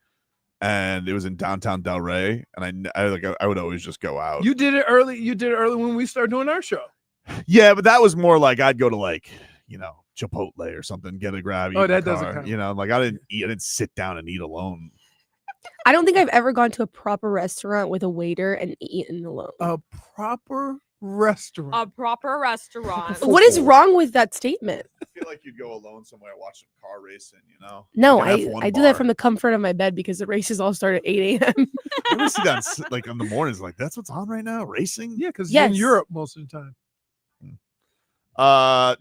Speaker 2: and it was in downtown Delray, and I would always just go out.
Speaker 4: You did it early. You did it early when we started doing our show.
Speaker 2: Yeah, but that was more like I'd go to like Chipotle or something, get a grab.
Speaker 4: Oh,
Speaker 2: eat in the
Speaker 4: that doesn't
Speaker 2: car.
Speaker 4: count.
Speaker 2: You know, like I didn't sit down and eat alone.
Speaker 5: I don't think I've ever gone to a proper restaurant with a waiter and eaten alone.
Speaker 4: A proper restaurant.
Speaker 8: A proper restaurant.
Speaker 5: What is wrong with that statement?
Speaker 2: I feel like you'd go alone somewhere, watch some car racing, you know?
Speaker 5: No,
Speaker 2: Like an F1
Speaker 5: I do that
Speaker 2: bar.
Speaker 5: from the comfort of my bed because the races all start at 8 a.m.
Speaker 2: I always see that like on the mornings, like that's what's on right now, racing.
Speaker 4: Yeah, because
Speaker 5: Yes.
Speaker 4: in Europe most of the time.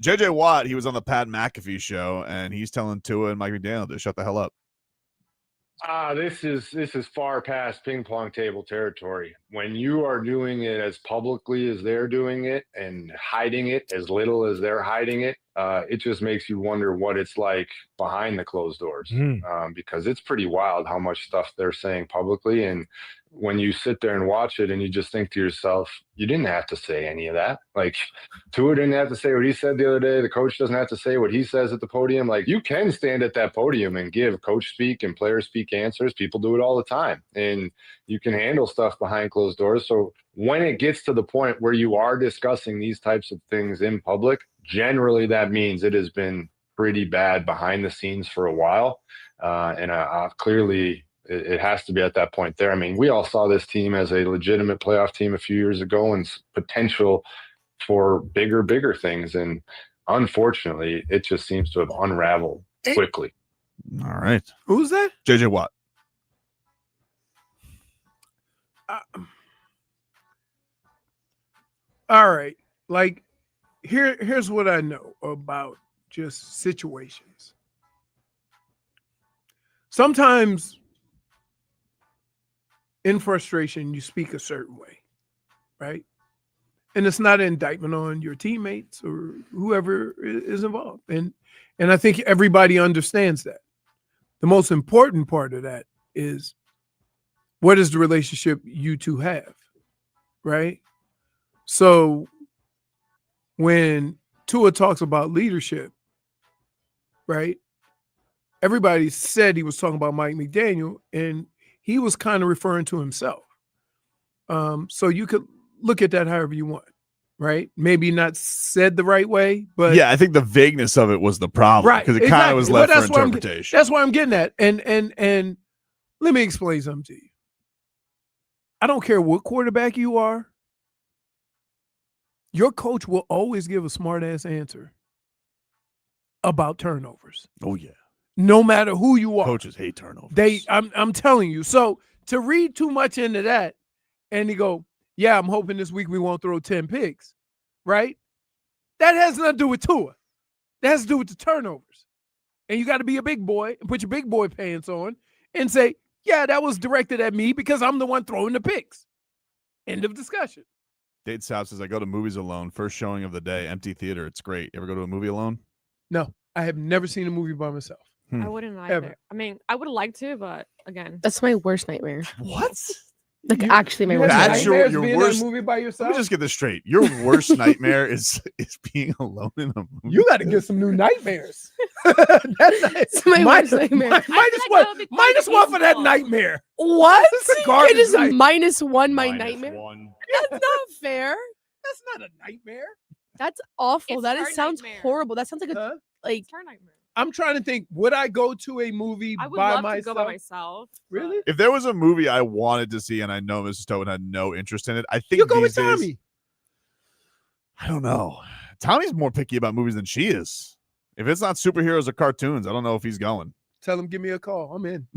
Speaker 2: JJ Watt, he was on the Pat McAfee show, and he's telling Tua and Mike McDaniel to shut the hell up.
Speaker 12: This is far past ping pong table territory. When you are doing it as publicly as they're doing it and hiding it as little as they're hiding it, it just makes you wonder what it's like behind the closed doors. Because it's pretty wild how much stuff they're saying publicly. And when you sit there and watch it and you just think to yourself, you didn't have to say any of that. Like Tua didn't have to say what he said the other day. The coach doesn't have to say what he says at the podium. Like you can stand at that podium and give coach speak and player speak answers. People do it all the time. And you can handle stuff behind closed doors. So when it gets to the point where you are discussing these types of things in public, generally that means it has been pretty bad behind the scenes for a while. And clearly it has to be at that point there. I mean, we all saw this team as a legitimate playoff team a few years ago and potential for bigger things. And unfortunately, it just seems to have unraveled quickly.
Speaker 2: All right.
Speaker 4: Who's that?
Speaker 2: JJ Watt.
Speaker 4: All right. Like here's what I know about just situations. Sometimes in frustration, you speak a certain way, right? And it's not an indictment on your teammates or whoever is involved. And I think everybody understands that. The most important part of that is what is the relationship you two have, right? So when Tua talks about leadership, right? Everybody said he was talking about Mike McDaniel, and he was kind of referring to himself. So you could look at that however you want, right? Maybe not said the right way, but
Speaker 2: yeah, I think the vagueness of it was the problem,
Speaker 4: right,
Speaker 2: because it kind of was left for
Speaker 4: where
Speaker 2: interpretation.
Speaker 4: That's why I'm getting at. And let me explain something to you. I don't care what quarterback you are. Your coach will always give a smart ass answer about turnovers.
Speaker 2: Oh yeah.
Speaker 4: No matter who you are.
Speaker 2: Coaches hate turnovers.
Speaker 4: I'm telling you. So to read too much into that and you go, yeah, I'm hoping this week we won't throw 10 picks, right? That has nothing to do with Tua. That has to do with the turnovers. And you got to be a big boy and put your big boy pants on and say, yeah, that was directed at me because I'm the one throwing the picks. End of discussion.
Speaker 2: Dade South says, I go to movies alone. First showing of the day, empty theater. It's great. You ever go to a movie alone?
Speaker 4: No, I have never seen a movie by myself.
Speaker 8: I wouldn't either.
Speaker 4: Ever.
Speaker 8: I mean, I would like to, but again,
Speaker 5: That's my worst nightmare.
Speaker 2: What?
Speaker 5: Like actually my worst
Speaker 2: That's
Speaker 5: nightmare.
Speaker 2: your
Speaker 4: being
Speaker 2: worst-
Speaker 4: in a movie by
Speaker 2: Let
Speaker 4: yourself?
Speaker 2: me just get this straight. Your worst nightmare is being alone in a movie.
Speaker 4: You got to get some new nightmares. That's
Speaker 5: my worst nightmare.
Speaker 4: Minus
Speaker 8: that would be quite
Speaker 4: minus one for that
Speaker 8: peaceful.
Speaker 4: nightmare.
Speaker 5: What?
Speaker 4: It's a
Speaker 5: You
Speaker 4: garbage
Speaker 5: just
Speaker 4: night.
Speaker 5: -1 my
Speaker 9: Minus
Speaker 5: nightmare?
Speaker 9: one.
Speaker 5: That's not fair.
Speaker 4: That's not a nightmare.
Speaker 5: That's awful.
Speaker 8: It's
Speaker 5: That
Speaker 8: her
Speaker 5: sounds
Speaker 8: nightmare.
Speaker 5: horrible. That sounds like a
Speaker 4: Huh?
Speaker 5: like
Speaker 8: it's her nightmare.
Speaker 4: I'm trying to think. Would I go to a movie
Speaker 8: I would
Speaker 4: by
Speaker 8: love
Speaker 4: myself?
Speaker 8: to go by myself. but-
Speaker 4: Really?
Speaker 2: If there was a movie I wanted to see and I know Mrs. Tobin had no interest in it, I think
Speaker 4: You go with
Speaker 2: these days-
Speaker 4: Tommy.
Speaker 2: I don't know. Tommy's more picky about movies than she is. If it's not superheroes or cartoons, I don't know if he's going.
Speaker 4: Tell him, give me a call. I'm in.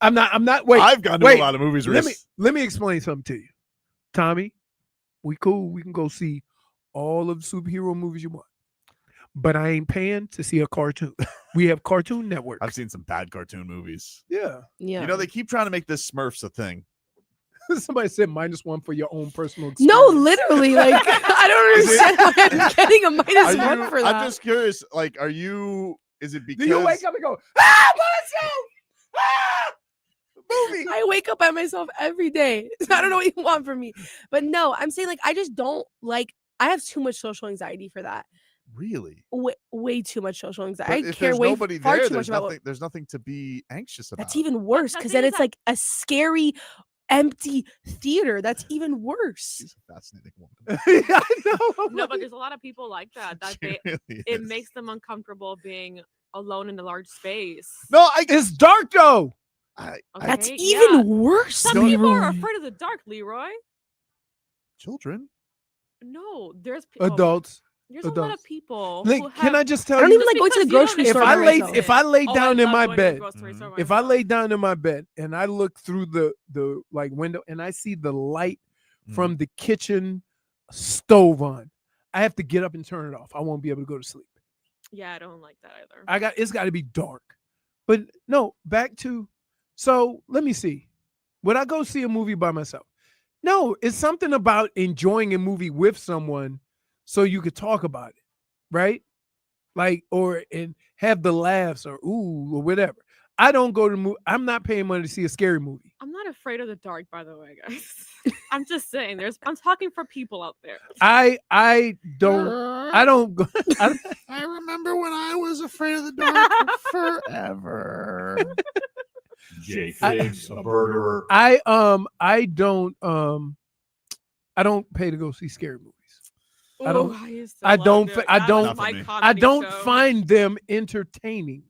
Speaker 4: I'm not. Wait.
Speaker 2: I've gone to
Speaker 4: wait.
Speaker 2: a lot of movies recently.
Speaker 4: Let me explain something to you. Tommy, we cool. We can go see all of the superhero movies you want. But I ain't paying to see a cartoon. We have Cartoon Network.
Speaker 2: I've seen some bad cartoon movies.
Speaker 4: Yeah.
Speaker 5: yeah.
Speaker 2: You know, they keep trying to make this Smurfs a thing.
Speaker 4: Somebody said -1 for your own personal experience.
Speaker 5: No, literally, like I don't understand why I'm getting a -1 for that.
Speaker 2: I'm just curious, like, is it
Speaker 4: Do
Speaker 2: because
Speaker 4: you wake up and go, myself? Movie.
Speaker 5: I wake up by myself every day. I don't know what you want from me. But no, I'm saying like I just don't like I have too much social anxiety for that.
Speaker 2: Really?
Speaker 5: Way too much social
Speaker 2: But
Speaker 5: anxiety. I
Speaker 2: if
Speaker 5: care
Speaker 2: there's
Speaker 5: way
Speaker 2: nobody
Speaker 5: far
Speaker 2: there,
Speaker 5: too much about
Speaker 2: there's nothing to be anxious about.
Speaker 5: that's even worse
Speaker 8: the
Speaker 5: because
Speaker 8: thing
Speaker 5: then
Speaker 8: is
Speaker 5: it's
Speaker 8: that-
Speaker 5: like a scary empty theater. That's even worse.
Speaker 2: She's a fascinating woman.
Speaker 4: I know.
Speaker 8: No, but there's a lot of people like that.
Speaker 2: She really
Speaker 8: It
Speaker 2: is.
Speaker 8: makes them uncomfortable being alone in a large space.
Speaker 2: No,
Speaker 4: It's dark though.
Speaker 5: That's
Speaker 8: Okay,
Speaker 5: even
Speaker 8: yeah.
Speaker 5: worse.
Speaker 8: Some people are
Speaker 5: Leroy.
Speaker 8: afraid of the dark, Leroy.
Speaker 2: children.
Speaker 8: No, there's
Speaker 4: Adults.
Speaker 8: There's a lot of
Speaker 4: adults.
Speaker 8: people.
Speaker 4: Like,
Speaker 8: who
Speaker 4: can
Speaker 8: have,
Speaker 4: I just
Speaker 5: I
Speaker 4: tell
Speaker 5: don't
Speaker 4: you?
Speaker 5: even like going to the
Speaker 8: because you don't
Speaker 5: grocery
Speaker 4: If
Speaker 5: store.
Speaker 4: I
Speaker 5: by
Speaker 4: lay
Speaker 5: myself.
Speaker 4: if I lay
Speaker 8: Oh,
Speaker 4: down
Speaker 8: I
Speaker 4: in
Speaker 8: love
Speaker 4: my
Speaker 8: going to the
Speaker 4: bed,
Speaker 8: grocery store
Speaker 4: if I
Speaker 8: myself.
Speaker 4: lay down in my bed and I look through the like window and I see the light from the kitchen stove on, I have to get up and turn it off. I won't be able to go to sleep.
Speaker 8: Yeah, I don't like that either.
Speaker 4: It's got to be dark. But no, back to so let me see. Would I go see a movie by myself? No, it's something about enjoying a movie with someone so you could talk about it, right? Like and have the laughs or ooh or whatever. I don't go to movie. I'm not paying money to see a scary movie.
Speaker 8: I'm not afraid of the dark, by the way, guys. I'm just saying. I'm talking for people out there.
Speaker 4: I don't go.
Speaker 2: I remember when I was afraid of the dark forever.
Speaker 9: JFig's a murderer.
Speaker 4: I don't pay to go see scary movies. I don't-
Speaker 8: Ooh, used to
Speaker 4: I
Speaker 8: love
Speaker 4: don't
Speaker 8: it.
Speaker 4: fi- I
Speaker 8: That
Speaker 4: don't-
Speaker 8: was my
Speaker 2: Not for me.
Speaker 8: comedy
Speaker 4: I don't
Speaker 8: show.
Speaker 4: find them entertaining.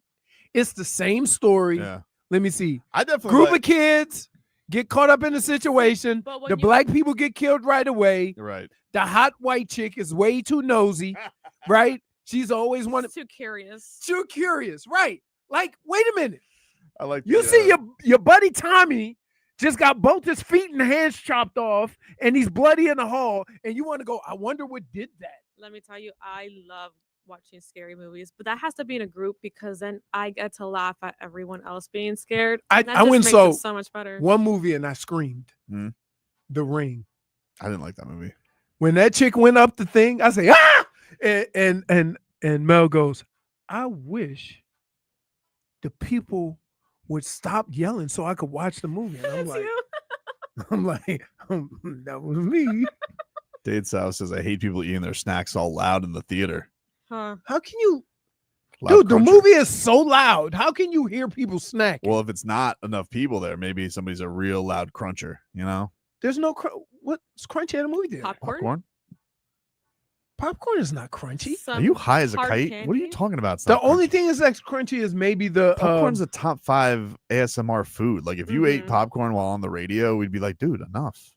Speaker 4: It's the same story.
Speaker 2: Yeah,
Speaker 4: Let me see.
Speaker 2: I definitely
Speaker 4: Group
Speaker 2: like,
Speaker 4: of kids get caught up in a situation.
Speaker 8: But when
Speaker 4: The
Speaker 8: you-
Speaker 4: black people get killed right away.
Speaker 2: You're right.
Speaker 4: The hot white chick is way too nosy, right? She's always wanted
Speaker 8: Too curious.
Speaker 4: too curious, right? Like, wait a minute.
Speaker 2: I like.
Speaker 4: You
Speaker 2: the,
Speaker 4: see your buddy Tommy just got both his feet and hands chopped off, and he's bloody in the hall, and you want to go, I wonder what did that.
Speaker 8: Let me tell you, I love watching scary movies, but that has to be in a group because then I get to laugh at everyone else being scared.
Speaker 4: I
Speaker 8: and that
Speaker 4: I
Speaker 8: just
Speaker 4: went
Speaker 8: makes
Speaker 4: so
Speaker 8: it so much better.
Speaker 4: one movie and I screamed.
Speaker 2: Hmm.
Speaker 4: The Ring.
Speaker 2: I didn't like that movie.
Speaker 4: When that chick went up the thing, I say, ah! And Mel goes, I wish the people would stop yelling so I could watch the movie. And I'm
Speaker 8: That's
Speaker 4: like,
Speaker 8: you.
Speaker 4: I'm like, that was me.
Speaker 2: Dade South says I hate people eating their snacks all loud in the theater.
Speaker 8: Huh.
Speaker 4: How can you,
Speaker 2: Loud
Speaker 4: dude? The
Speaker 2: cruncher.
Speaker 4: movie is so loud. How can you hear people snack?
Speaker 2: Well, if it's not enough people there, maybe somebody's a real loud cruncher. You know,
Speaker 4: There's no what's crunchy at a movie theater?
Speaker 8: Popcorn?
Speaker 4: Popcorn is not crunchy.
Speaker 2: Are you high as a
Speaker 8: hard
Speaker 2: kite? What are you
Speaker 8: candy?
Speaker 2: talking about? It's
Speaker 4: The
Speaker 2: not
Speaker 4: only
Speaker 2: crunchy.
Speaker 4: thing that's crunchy is maybe the
Speaker 2: Popcorn's a top 5 ASMR food. Like if you ate
Speaker 8: Mhm.
Speaker 2: popcorn while on the radio, we'd be like, dude, enough.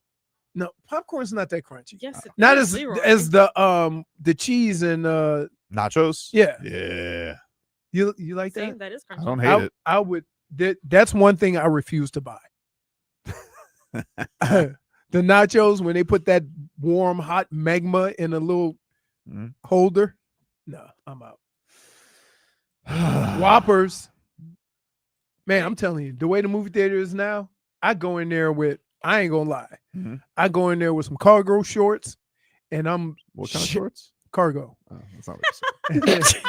Speaker 4: no popcorn's not that crunchy.
Speaker 8: Yes, it
Speaker 4: Not
Speaker 8: is,
Speaker 4: as
Speaker 8: Leroy.
Speaker 4: as the cheese and
Speaker 2: Nachos?
Speaker 4: yeah.
Speaker 2: Yeah.
Speaker 4: You like
Speaker 8: See,
Speaker 4: that?
Speaker 8: that is crunchy.
Speaker 2: I don't hate it.
Speaker 4: I would. That's one thing I refuse to buy. The nachos when they put that warm hot magma in a little
Speaker 2: Mhm.
Speaker 4: holder. No, I'm out. Whoppers. Man, I'm telling you, the way the movie theater is now, I go in there with, I ain't gonna lie.
Speaker 2: Mhm.
Speaker 4: I go in there with some cargo shorts and I'm
Speaker 2: What kind of
Speaker 4: shit-
Speaker 2: shorts?
Speaker 4: cargo.
Speaker 2: Oh, that's not what you said.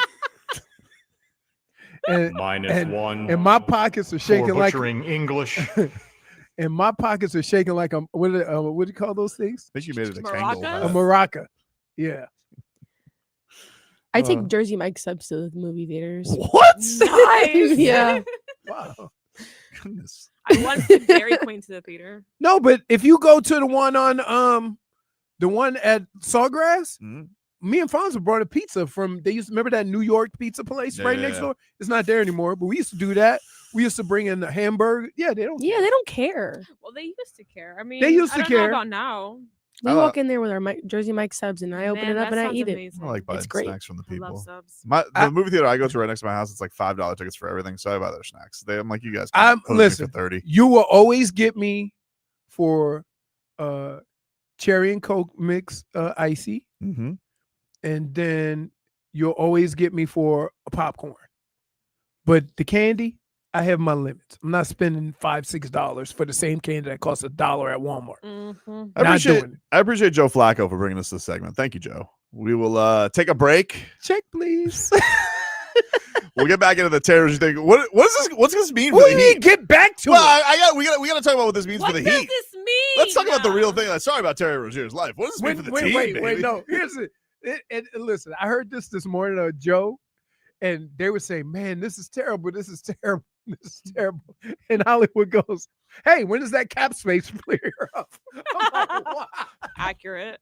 Speaker 4: and,
Speaker 9: Minus one.
Speaker 4: and my pockets are
Speaker 9: for
Speaker 4: shaking like
Speaker 9: butchering English.
Speaker 4: and my pockets are shaking like a what do you call those things?
Speaker 2: I think you made it a
Speaker 8: Maracas?
Speaker 2: Kangol.
Speaker 4: A maraca. Yeah.
Speaker 5: I take
Speaker 4: Uh,
Speaker 5: Jersey Mike subs to the movie theaters.
Speaker 4: What?
Speaker 8: Nice.
Speaker 5: Yeah.
Speaker 4: Wow.
Speaker 2: Goodness.
Speaker 8: I once took Dairy Queen to the theater.
Speaker 4: No, but if you go to the one on the one at Sawgrass,
Speaker 2: Mhm.
Speaker 4: me and Fonzo brought a pizza from they used to remember that New York pizza place right next door? It's not there anymore, but we used to do that. We used to bring in the hamburger. Yeah, they don't
Speaker 5: Yeah, they don't care.
Speaker 8: Well, they used to care. I mean,
Speaker 4: used
Speaker 8: I
Speaker 4: to
Speaker 8: don't know
Speaker 4: care.
Speaker 8: about now.
Speaker 5: We
Speaker 2: I
Speaker 5: walk in there with our Jersey Mike subs, and I open
Speaker 8: Man,
Speaker 5: it up
Speaker 8: that
Speaker 5: and I
Speaker 8: sounds
Speaker 5: eat it.
Speaker 8: amazing.
Speaker 2: I like buying
Speaker 5: It's great.
Speaker 2: snacks from the
Speaker 8: I love
Speaker 2: people.
Speaker 8: subs.
Speaker 2: The movie theater I go to right next to my house, it's like $5 tickets for everything. So I buy their snacks. I'm like, you guys can host me
Speaker 4: listen,
Speaker 2: for 30.
Speaker 4: you will always get me for cherry and Coke mix icy,
Speaker 2: Mm-hmm.
Speaker 4: and then you'll always get me for a popcorn. But the candy, I have my limits. I'm not spending $5-6 for the same candy that costs $1 at Walmart.
Speaker 8: Mhm.
Speaker 2: I appreciate Joe Flacco for bringing us this segment. Thank you, Joe. We will take a break.
Speaker 4: Check, please.
Speaker 2: We'll get back into the terrors thing. What is this? What's this mean for
Speaker 4: What
Speaker 2: the
Speaker 4: do you mean?
Speaker 2: Heat?
Speaker 4: Get back to
Speaker 2: Well,
Speaker 4: it.
Speaker 2: we got to talk about what this means
Speaker 8: What
Speaker 2: for the
Speaker 8: does
Speaker 2: Heat.
Speaker 8: this mean?
Speaker 2: Let's talk about the real thing. Sorry about Terry Rozier's life. What does this mean for the team, baby?
Speaker 4: No. Here's it. And listen, I heard this morning, Joe, and they were saying, "Man, this is terrible. This is terrible." This is terrible. And Hollywood goes, hey, when does that cap space clear up? I'm like, wow.
Speaker 8: Accurate.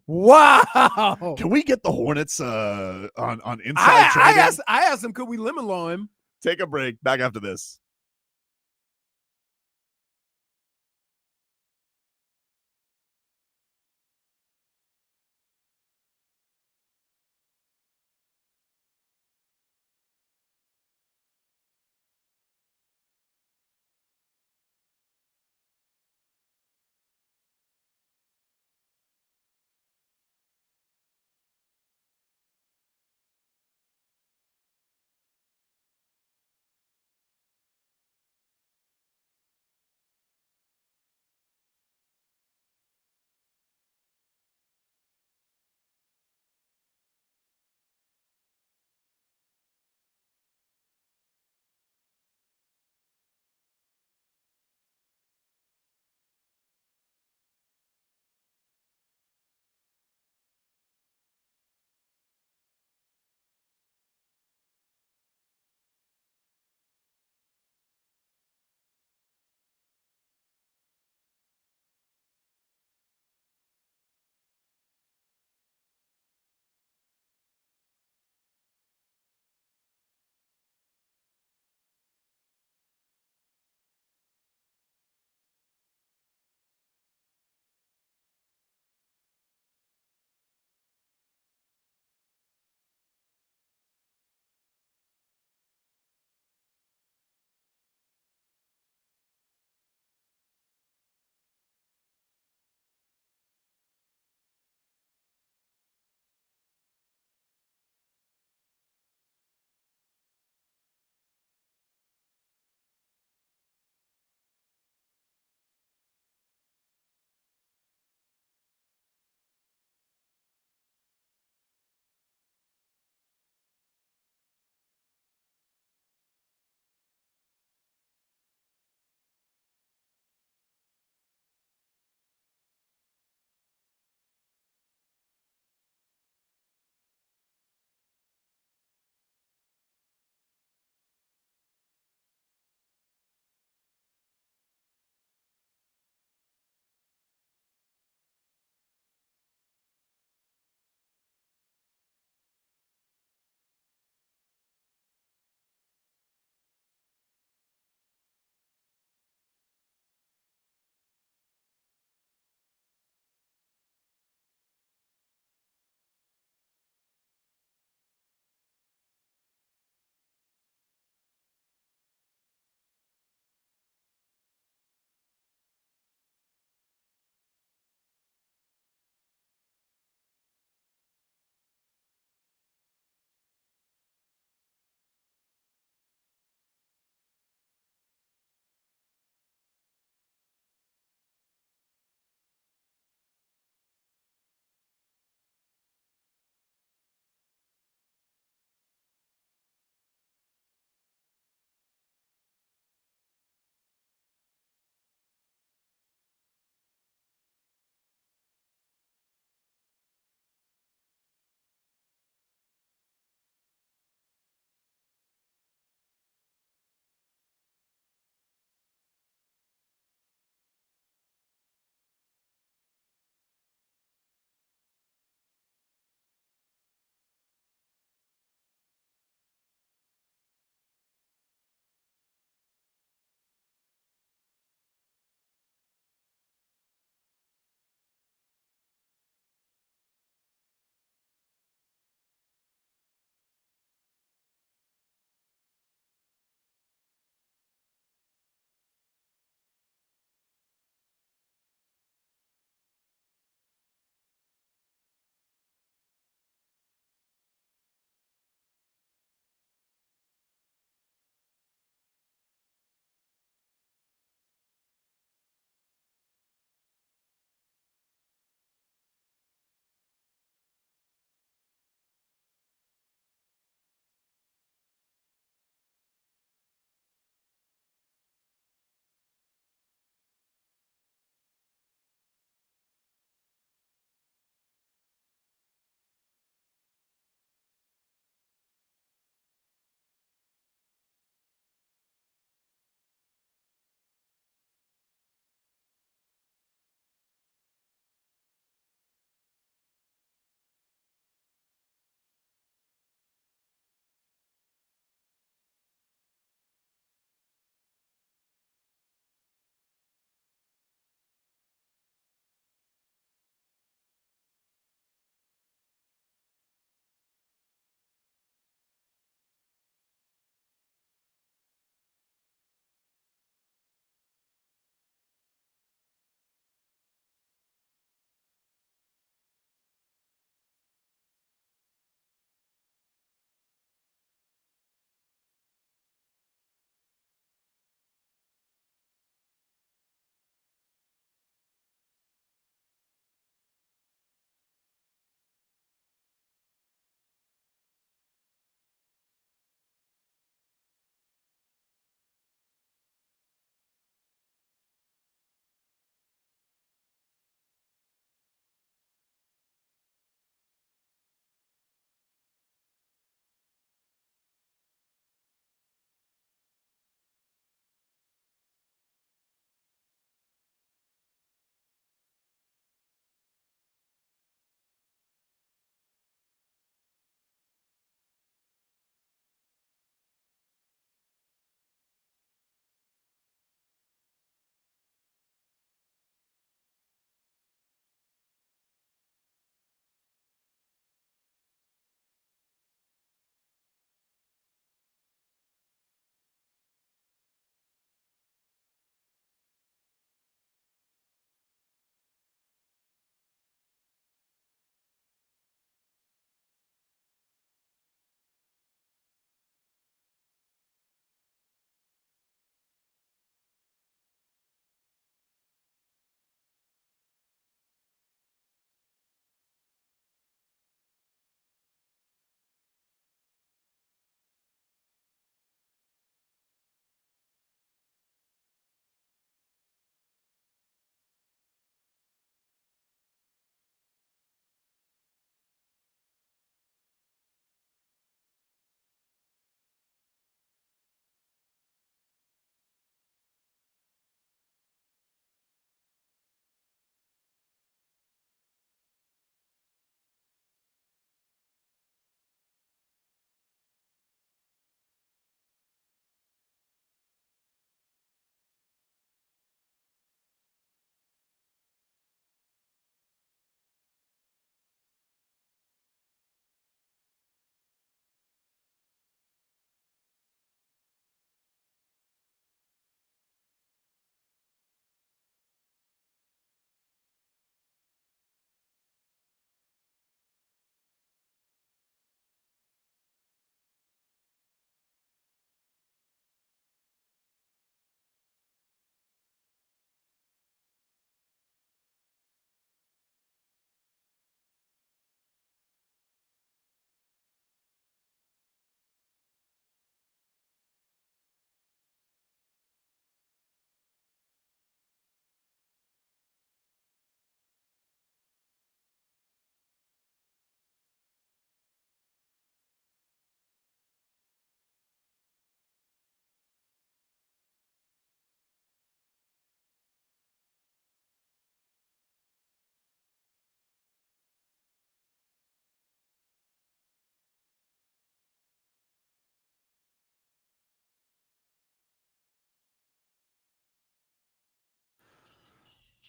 Speaker 4: Wow.
Speaker 2: Can we get the Hornets on inside trading?
Speaker 4: I asked him, could we lemon law him?
Speaker 2: Take a break. Back after this.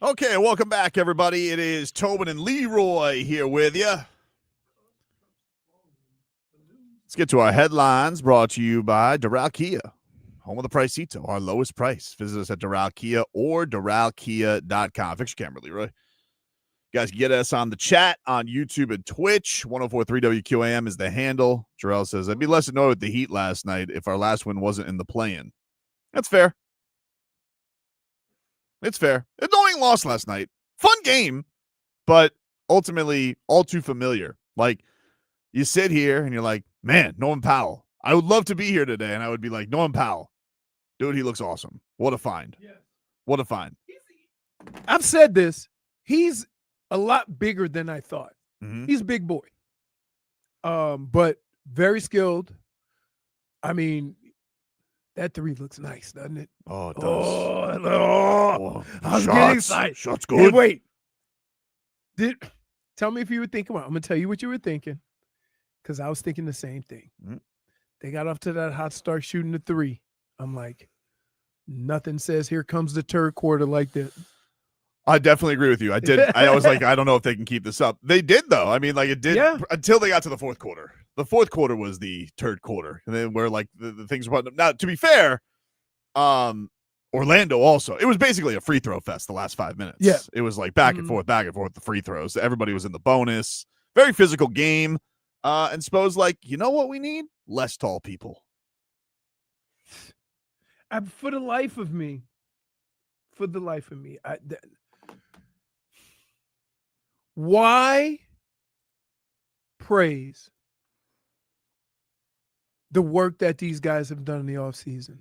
Speaker 2: Okay, welcome back, everybody. It is Tobin and Leroy here with you. Let's get to our headlines, brought to you by Doral Kia, home of the Pricito, our lowest price. Visit us at Doral Kia or DoralKia.com. Fix your camera, Leroy. You guys can get us on the chat on YouTube and Twitch. 104.3 WQAM is the handle. Jarrell says, I'd be less annoyed with the Heat last night if our last win wasn't in the play-in. That's fair. It's fair. Annoying loss last night. Fun game, but ultimately all too familiar. Like, you sit here and you're like, man, Norman Powell. I would love to be here today. And I would be like, Norman Powell. Dude, he looks awesome. What a find. Yes. What a find.
Speaker 4: I've said this. He's a lot bigger than I thought.
Speaker 2: Mm-hmm.
Speaker 4: He's a big boy. But very skilled. I mean, that three looks nice, doesn't it?
Speaker 2: Oh, it does.
Speaker 4: Oh, I was getting excited.
Speaker 2: Shots good.
Speaker 4: Hey, wait. Tell me if you were thinking about it. I'm going to tell you what you were thinking, because I was thinking the same thing.
Speaker 2: Mm-hmm.
Speaker 4: They got off to that hot start shooting the three. I'm like, nothing says here comes the third quarter like that.
Speaker 2: I definitely agree with you. I was like, I don't know if they can keep this up. They did, though. I mean, like, it did until they got to the fourth quarter. The fourth quarter was the third quarter. And then where, like, the things were. Now, to be fair, Orlando also. It was basically a free throw fest the last 5 minutes.
Speaker 4: Yeah.
Speaker 2: It was like back and forth, the free throws. Everybody was in the bonus. Very physical game. And Spo's like, you know what we need? Less tall people.
Speaker 4: For the life of me, why praise the work that these guys have done in the offseason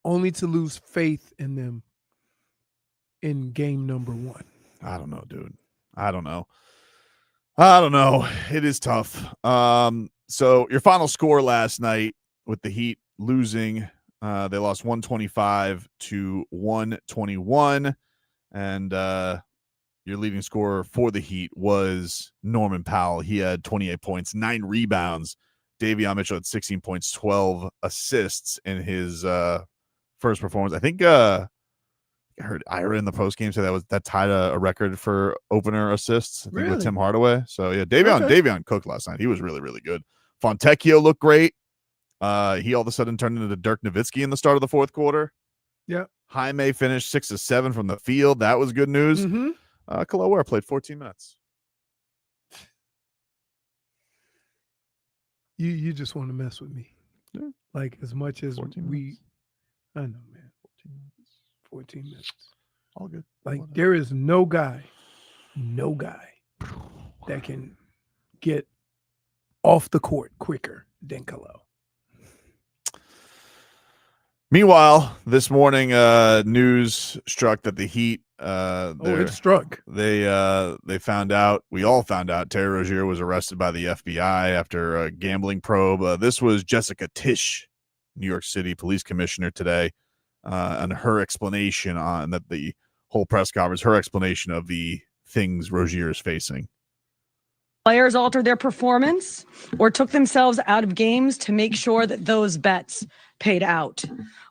Speaker 4: only to lose faith in them in game number one?
Speaker 2: I don't know, dude. I don't know. It is tough. So your final score last night with the Heat losing, they lost 125-121. And your leading scorer for the Heat was Norman Powell. He had 28 points, 9 rebounds. Davion Mitchell had 16 points, 12 assists in his first performance. I think I heard Ira in the postgame say that tied a record for opener assists, I think, with Tim Hardaway. So yeah, Davion cooked last night. He was really, really good. Fontecchio looked great. He all of a sudden turned into Dirk Nowitzki in the start of the fourth quarter.
Speaker 4: Yeah.
Speaker 2: Jaime finished 6 of 7 from the field. That was good news.
Speaker 4: Mm-hmm.
Speaker 2: Kalo Ware played 14 minutes.
Speaker 4: You just want to mess with me.
Speaker 2: Yeah.
Speaker 4: Like, as much as
Speaker 2: 14
Speaker 4: we
Speaker 2: minutes.
Speaker 4: I know, man. 14 minutes.
Speaker 2: All good.
Speaker 4: Like, there is no guy that can get off the court quicker than Kalo.
Speaker 2: Meanwhile, this morning, news struck that the Heat,
Speaker 4: it struck.
Speaker 2: They found out, we all found out, Terry Rozier was arrested by the FBI after a gambling probe. This was Jessica Tish, New York City police commissioner, today, and her explanation on that, the whole press conference, her explanation of the things Rozier is facing.
Speaker 13: Players altered their performance or took themselves out of games to make sure that those bets paid out.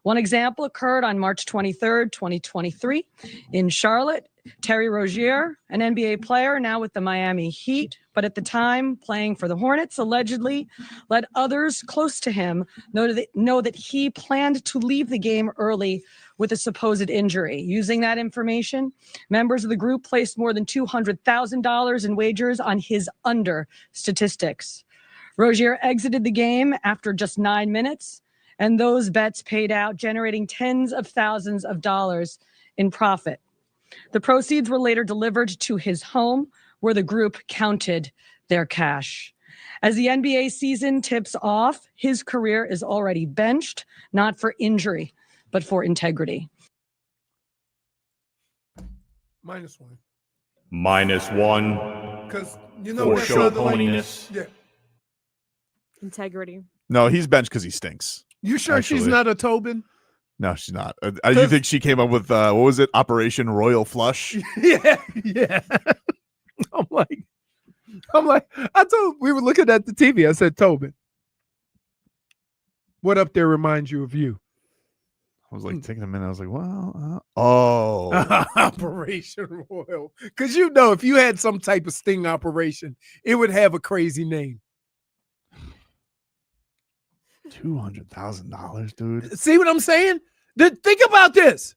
Speaker 13: One example occurred on March 23rd, 2023 in Charlotte. Terry Rozier, an NBA player now with the Miami Heat, but at the time playing for the Hornets, allegedly let others close to him know that he planned to leave the game early with a supposed injury. Using that information, members of the group placed more than $200,000 in wagers on his under statistics. Rozier exited the game after just 9 minutes, and those bets paid out, generating tens of thousands of dollars in profit. The proceeds were later delivered to his home, where the group counted their cash. As the NBA season tips off, his career is already benched, not for injury, but for integrity.
Speaker 4: -1.
Speaker 9: -1.
Speaker 4: Because, you know,
Speaker 9: For show ponyiness.
Speaker 4: Yeah.
Speaker 8: Integrity.
Speaker 2: No, he's benched because he stinks.
Speaker 4: You sure she's
Speaker 2: Actually.
Speaker 4: not a Tobin?
Speaker 2: No, she's not. You think she came up with, what was it? Operation Royal Flush?
Speaker 4: Yeah. I'm like, we were looking at the TV. I said, Tobin, what up there reminds you of you?
Speaker 2: was like taking a minute. I was like, well,
Speaker 4: Operation Royal. Because if you had some type of sting operation, it would have a crazy name.
Speaker 2: $200,000, dude.
Speaker 4: See what I'm saying? Think about this.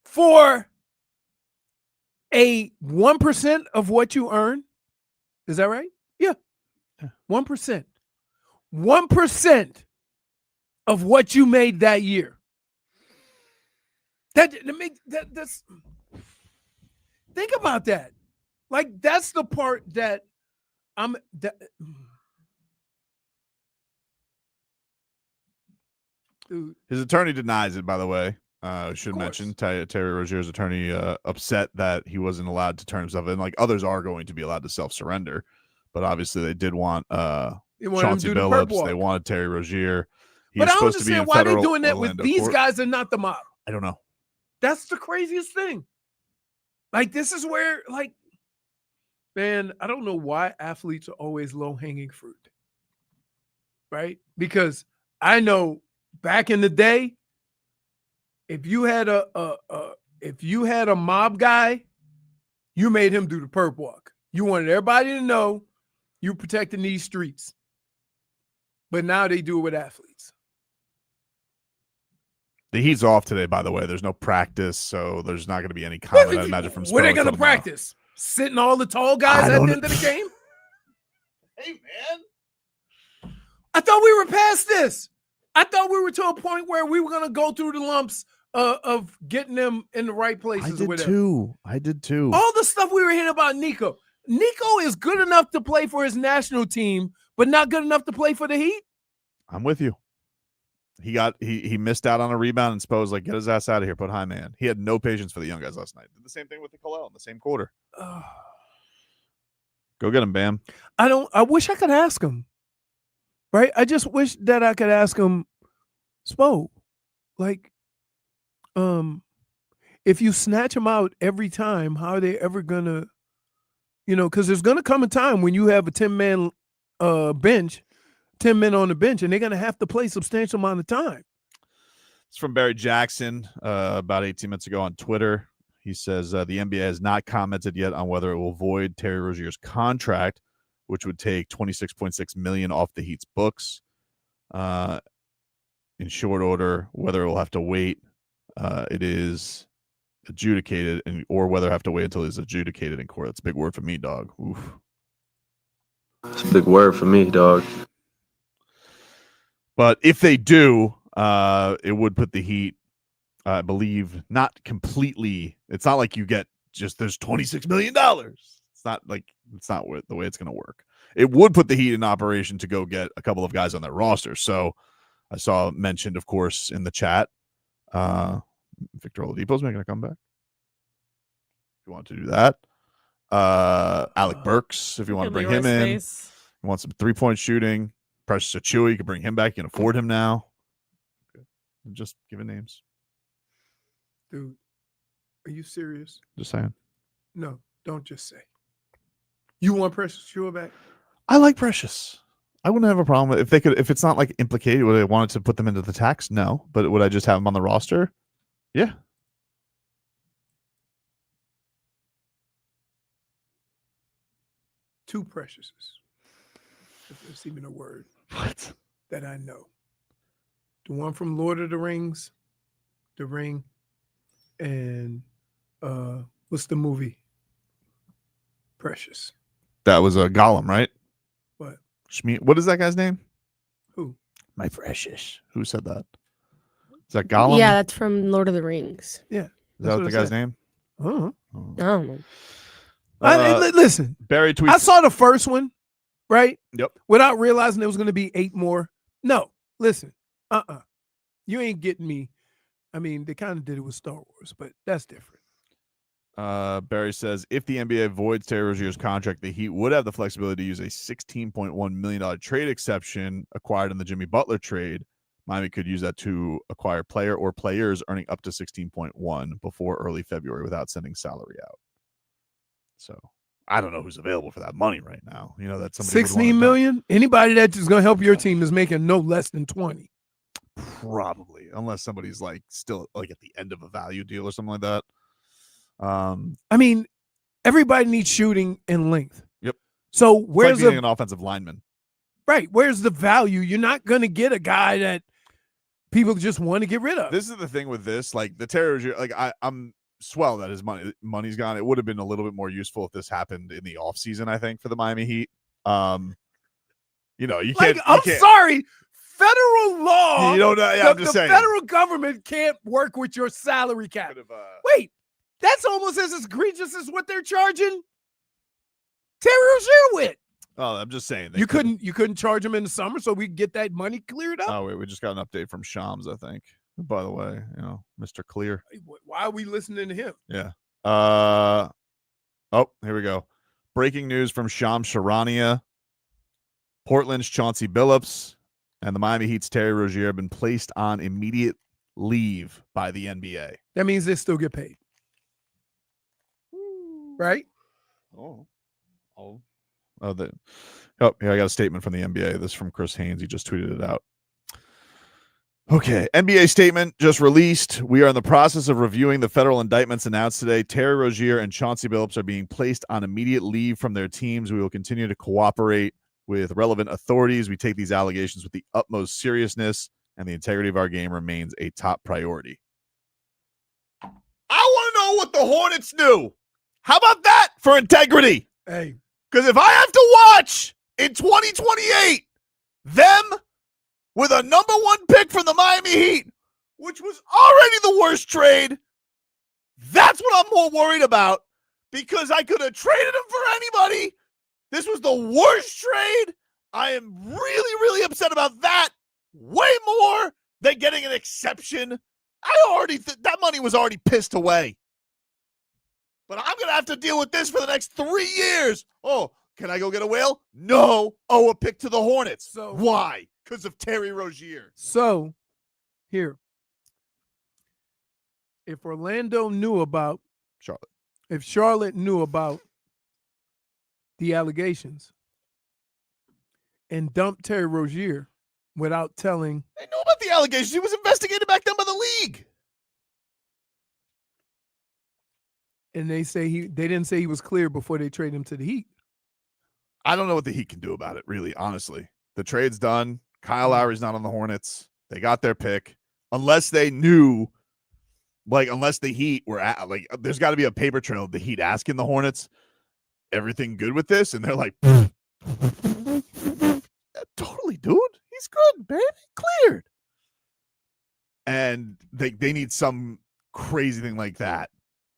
Speaker 4: For a 1% of what you earn, is that right? Yeah. 1%. 1% of what you made that year. That's think about that. Like, that's the part that dude.
Speaker 2: His attorney denies it, by the way. Should mention Terry Rozier's attorney upset that he wasn't allowed to turn himself in. Like, others are going to be allowed to self-surrender, but obviously they did want Chauncey Billups. They wanted Terry Rozier.
Speaker 4: But I don't understand why they're doing that with these guys and not the mob.
Speaker 2: I don't know.
Speaker 4: That's the craziest thing. Like, this is where, like, man, I don't know why athletes are always low-hanging fruit, right? Because I know back in the day, if you had a mob guy, you made him do the perp walk. You wanted everybody to know you protecting these streets. But now they do it with athletes.
Speaker 2: The Heat's off today, by the way. There's no practice, so there's not going to be any comment, I imagine, from Spo.
Speaker 4: What are they going to practice? Sitting all the tall guys at the end of the game? Hey, man. I thought we were past this. I thought we were to a point where we were going to go through the lumps of getting them in the right places.
Speaker 2: I did too.
Speaker 4: All the stuff we were hearing about Nico. Nico is good enough to play for his national team, but not good enough to play for the Heat.
Speaker 2: I'm with you. He missed out on a rebound, and Spo was like, get his ass out of here, put high man. He had no patience for the young guys last night. Did the same thing with the Kalel in the same quarter. Go get him, Bam.
Speaker 4: I wish I could ask him. Right? I just wish that I could ask him, Spo, like, if you snatch them out every time, how are they ever gonna, because there's gonna come a time when you have a 10-man bench, 10 men on the bench, and they're gonna have to play substantial amount of time.
Speaker 2: It's from Barry Jackson about 18 minutes ago on Twitter. He says the NBA has not commented yet on whether it will void Terry Rozier's contract, which would take $26.6 million off the Heat's books. In short order, whether it will have to wait, it is adjudicated, or whether I have to wait until it's adjudicated in court. That's a big word for me, dog. Oof.
Speaker 14: It's a big word for me, dog.
Speaker 2: But if they do, it would put the Heat, I believe, not completely. It's not like you get just there's $26 million. It's not the way it's going to work. It would put the Heat in operation to go get a couple of guys on their roster. So I saw mentioned, of course, in the chat, Victor Oladipo's making a comeback. If you want to do that, Alec Burks, if you want to bring him in, you want some 3-point shooting. Precious Achiuwa, you can bring him back. You can afford him now. Okay. I'm just giving names.
Speaker 4: Dude, are you serious?
Speaker 2: Just saying.
Speaker 4: No, don't just say. You want Precious Achiuwa back?
Speaker 2: I like Precious. I wouldn't have a problem if it's not like implicated. Would I wanted to put them into the tax? No, but would I just have them on the roster? Yeah.
Speaker 4: Two Preciouses. If there's even a word.
Speaker 2: What?
Speaker 4: That I know. The one from Lord of the Rings, The Ring, and what's the movie? Precious.
Speaker 2: That was a Gollum, right?
Speaker 4: What?
Speaker 2: What is that guy's name?
Speaker 4: Who?
Speaker 2: My Precious. Who said that? Is that Gollum?
Speaker 5: Yeah, that's from Lord of the Rings.
Speaker 4: Yeah.
Speaker 2: Is that what the guy's name?
Speaker 4: Uh-huh.
Speaker 5: I don't know.
Speaker 4: Listen,
Speaker 2: Barry tweets.
Speaker 4: I saw the first one, right?
Speaker 2: Yep.
Speaker 4: Without realizing there was going to be 8 more. No, listen. You ain't getting me. I mean, they kind of did it with Star Wars, but that's different.
Speaker 2: Barry says, if the NBA voids Terry Rozier's contract, the Heat would have the flexibility to use a $16.1 million trade exception acquired in the Jimmy Butler trade. Miami could use that to acquire player or players earning up to 16.1 before early February without sending salary out. So I don't know who's available for that money right now. That's somebody.
Speaker 4: 16 million. Anybody that's just going to help your team is making no less than 20.
Speaker 2: Probably, unless somebody's like still like at the end of a value deal or something like that.
Speaker 4: I mean, everybody needs shooting and length.
Speaker 2: Yep.
Speaker 4: So
Speaker 2: It's like
Speaker 4: where's
Speaker 2: being an offensive lineman?
Speaker 4: Right. Where's the value? You're not going to get a guy that people just want to get rid of.
Speaker 2: This is the thing with this, like the Terry Rozier, like I'm swell that his money's gone. It would have been a little bit more useful if this happened in the offseason, I think, for the Miami Heat. You know, you can't.
Speaker 4: I'm sorry. Federal law.
Speaker 2: You don't know. Yeah, I'm just
Speaker 4: the
Speaker 2: saying.
Speaker 4: federal government can't work with your salary cap. Wait, that's almost as egregious as what they're charging Terry Rozier with.
Speaker 2: Oh, I'm just saying.
Speaker 4: You couldn't charge him in the summer so we could get that money cleared up.
Speaker 2: Oh, wait, we just got an update from Shams, I think. By the way, you know, Mr. Clear.
Speaker 4: Why are we listening to him?
Speaker 2: Yeah. Oh, here we go. Breaking news from Shams Charania. Portland's Chauncey Billups and the Miami Heat's Terry Rozier have been placed on immediate leave by the NBA.
Speaker 4: That means they still get paid. Right?
Speaker 2: Oh, here I got a statement from the NBA. This is from Chris Haynes. He just tweeted it out. Okay, NBA statement just released. We are in the process of reviewing the federal indictments announced today. Terry Rozier and Chauncey Billups are being placed on immediate leave from their teams. We will continue to cooperate with relevant authorities. We take these allegations with the utmost seriousness, and the integrity of our game remains a top priority. I want to know what the Hornets knew. How about that for integrity?
Speaker 4: Hey.
Speaker 2: Because if I have to watch in 2028 them with a number one pick from the Miami Heat, which was already the worst trade, that's what I'm more worried about, because I could have traded him for anybody. This was the worst trade. I am really, really upset about that. Way more than getting an exception. I already that money was already pissed away. But I'm going to have to deal with this for the next 3 years. Oh, can I go get a whale? No. Oh, a pick to the Hornets.
Speaker 4: So
Speaker 2: why? Because of Terry Rozier.
Speaker 4: So, here. If Orlando knew about
Speaker 2: Charlotte,
Speaker 4: if Charlotte knew about the allegations and dumped Terry Rozier without telling.
Speaker 2: They know about the allegations. He was investigated back then by the league.
Speaker 4: And they didn't say he was clear before they traded him to the Heat.
Speaker 2: I don't know what the Heat can do about it, really, honestly. The trade's done. Kyle Lowry's not on the Hornets. They got their pick. Unless they knew, unless the Heat were at, there's got to be a paper trail of the Heat asking the Hornets, everything good with this? And they're like, totally, dude. He's good, baby. Cleared. And they need some crazy thing like that.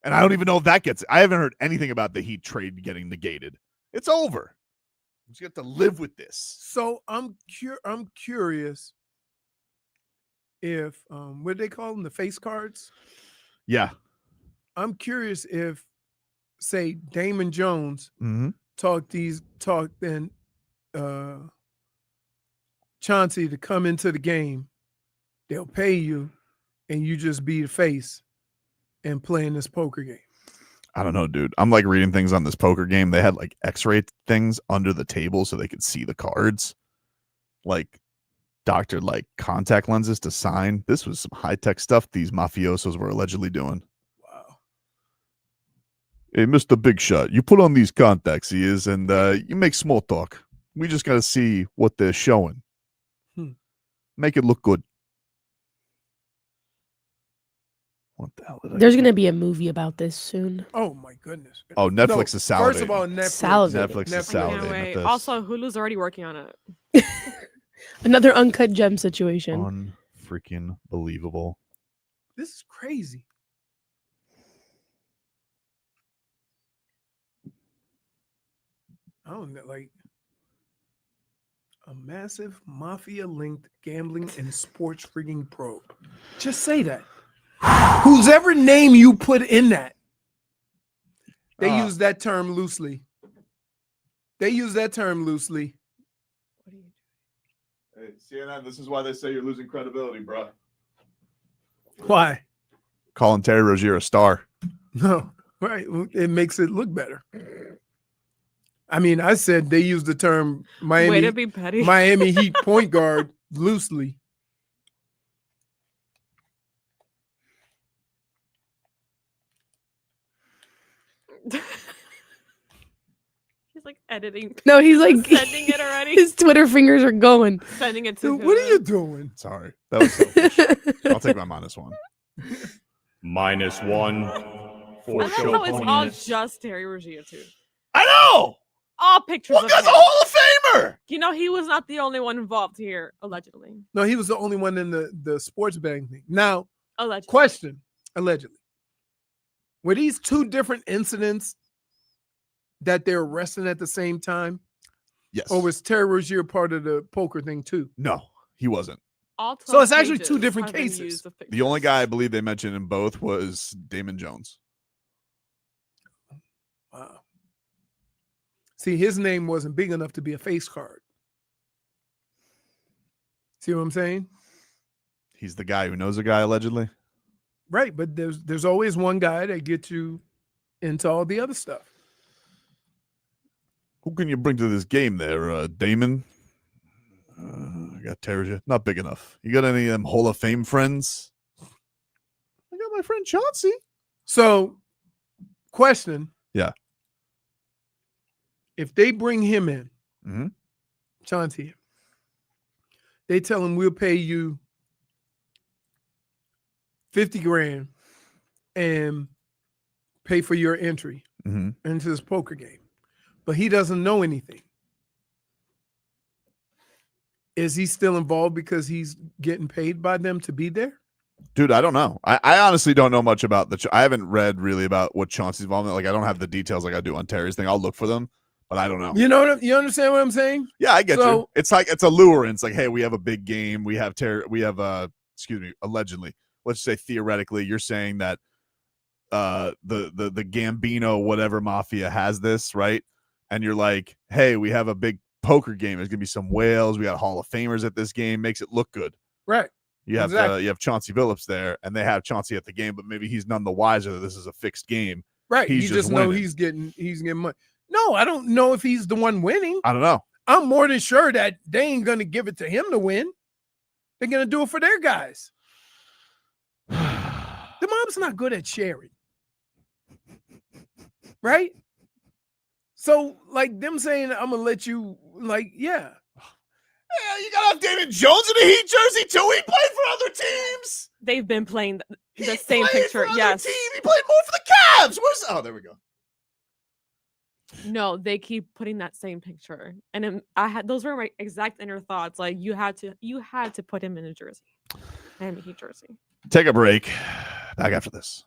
Speaker 2: And I don't even know if that I haven't heard anything about the Heat trade getting negated. It's over. You just have to live with this.
Speaker 4: So I'm curious if what do they call them? The face cards?
Speaker 2: Yeah.
Speaker 4: I'm curious if, say, Damon Jones talked then Chauncey to come into the game. They'll pay you, and you just be the face and play in this poker game.
Speaker 2: I don't know, dude. I'm reading things on this poker game. They had x-ray things under the table so they could see the cards. Doctored contact lenses to sign. This was some high-tech stuff these mafiosos were allegedly doing.
Speaker 4: Wow.
Speaker 2: Hey, Mr. Big Shot, you put on these contacts, and you make small talk. We just got to see what they're showing. Make it look good. What the hell did
Speaker 5: There's going to be a movie about this soon.
Speaker 4: Oh, my goodness.
Speaker 2: Oh, Netflix is salivating.
Speaker 4: First of all,
Speaker 2: Netflix is salivating at this.
Speaker 8: Also, Hulu's already working on it.
Speaker 5: Another uncut gem situation.
Speaker 2: Unfreaking believable.
Speaker 4: This is crazy. I don't know, a massive mafia-linked gambling and sports rigging probe. Just say that. Whose ever name you put in that. They use that term loosely.
Speaker 2: Hey, CNN, this is why they say you're losing credibility, bro.
Speaker 4: Why?
Speaker 2: Calling Terry Rozier a star.
Speaker 4: No, right. It makes it look better. I mean, I said they use the term
Speaker 8: Way to be petty.
Speaker 4: Miami Heat point guard loosely.
Speaker 8: He's like editing.
Speaker 5: No, he's like
Speaker 8: sending it already.
Speaker 5: His Twitter fingers are going.
Speaker 8: Sending it to
Speaker 4: Dude, what are you doing?
Speaker 2: Sorry. That was selfish. I'll take my -1.
Speaker 9: -1 for
Speaker 8: I
Speaker 9: show
Speaker 8: love how it's all
Speaker 9: points.
Speaker 8: just Terry Rozier too.
Speaker 2: I know.
Speaker 8: All pictures
Speaker 2: One
Speaker 8: of
Speaker 2: guy's
Speaker 8: him.
Speaker 2: a Hall of Famer.
Speaker 8: You know, he was not the only one involved here, allegedly.
Speaker 4: No, he was the only one in the sports betting thing. Now,
Speaker 8: Allegedly.
Speaker 4: question, allegedly. Were these two different incidents that they're arresting at the same time?
Speaker 2: Yes.
Speaker 4: Or was Terry Rozier part of the poker thing too?
Speaker 2: No, he wasn't.
Speaker 8: All
Speaker 4: So it's
Speaker 8: 12
Speaker 4: actually two
Speaker 8: pages
Speaker 4: different
Speaker 8: have been
Speaker 4: cases.
Speaker 8: used of
Speaker 2: The only
Speaker 8: pictures.
Speaker 2: guy I believe they mentioned in both was Damon Jones.
Speaker 4: Wow. See, his name wasn't big enough to be a face card. See what I'm saying?
Speaker 2: He's the guy who knows a guy, allegedly.
Speaker 4: Right, but there's always one guy that gets you into all the other stuff.
Speaker 2: Who can you bring to this game there, Damon? I got Terry. Not big enough. You got any of them Hall of Fame friends? I got my friend Chauncey.
Speaker 4: So, question.
Speaker 2: Yeah.
Speaker 4: If they bring him in,
Speaker 2: Mhm.
Speaker 4: Chauncey, they tell him we'll pay you 50 grand and pay for your entry
Speaker 2: Mhm.
Speaker 4: into this poker game, but he doesn't know anything. Is he still involved because he's getting paid by them to be there?
Speaker 2: Dude, I don't know. I honestly don't know much about I haven't read really about what Chauncey's involvement. Like, I don't have the details like I do on Terry's thing. I'll look for them, but I don't know.
Speaker 4: You know what you understand what I'm saying?
Speaker 2: Yeah, I get
Speaker 4: So-
Speaker 2: you. It's like it's a lure. And it's like, hey, we have a big game. We have allegedly. Let's say theoretically, you're saying that the Gambino whatever mafia has this, right? And you're like, hey, we have a big poker game. There's gonna be some whales. We got Hall of Famers at this game. Makes it look good.
Speaker 4: Right.
Speaker 2: You have
Speaker 4: Exactly.
Speaker 2: you have Chauncey Billups there, and they have Chauncey at the game, but maybe he's none the wiser that this is a fixed game.
Speaker 4: Right.
Speaker 2: He's
Speaker 4: You
Speaker 2: just
Speaker 4: just know
Speaker 2: winning.
Speaker 4: he's getting money. No, I don't know if he's the one winning.
Speaker 2: I don't know.
Speaker 4: I'm more than sure that they ain't gonna give it to him to win. They're gonna do it for their guys. The mom's not good at sharing. Right? So, like them saying, I'm gonna let you, like, yeah.
Speaker 2: Yeah, you gotta have Damon Jones in a Heat jersey too. He played for other teams.
Speaker 8: They've been playing the
Speaker 2: He
Speaker 8: same
Speaker 2: played
Speaker 8: picture.
Speaker 2: for other
Speaker 8: Yes.
Speaker 2: team. He played more for the Cavs. There we go.
Speaker 8: No, they keep putting that same picture, and those were my exact inner thoughts. Like you had to put him in a jersey, Miami Heat jersey.
Speaker 2: Take a break. Back after this.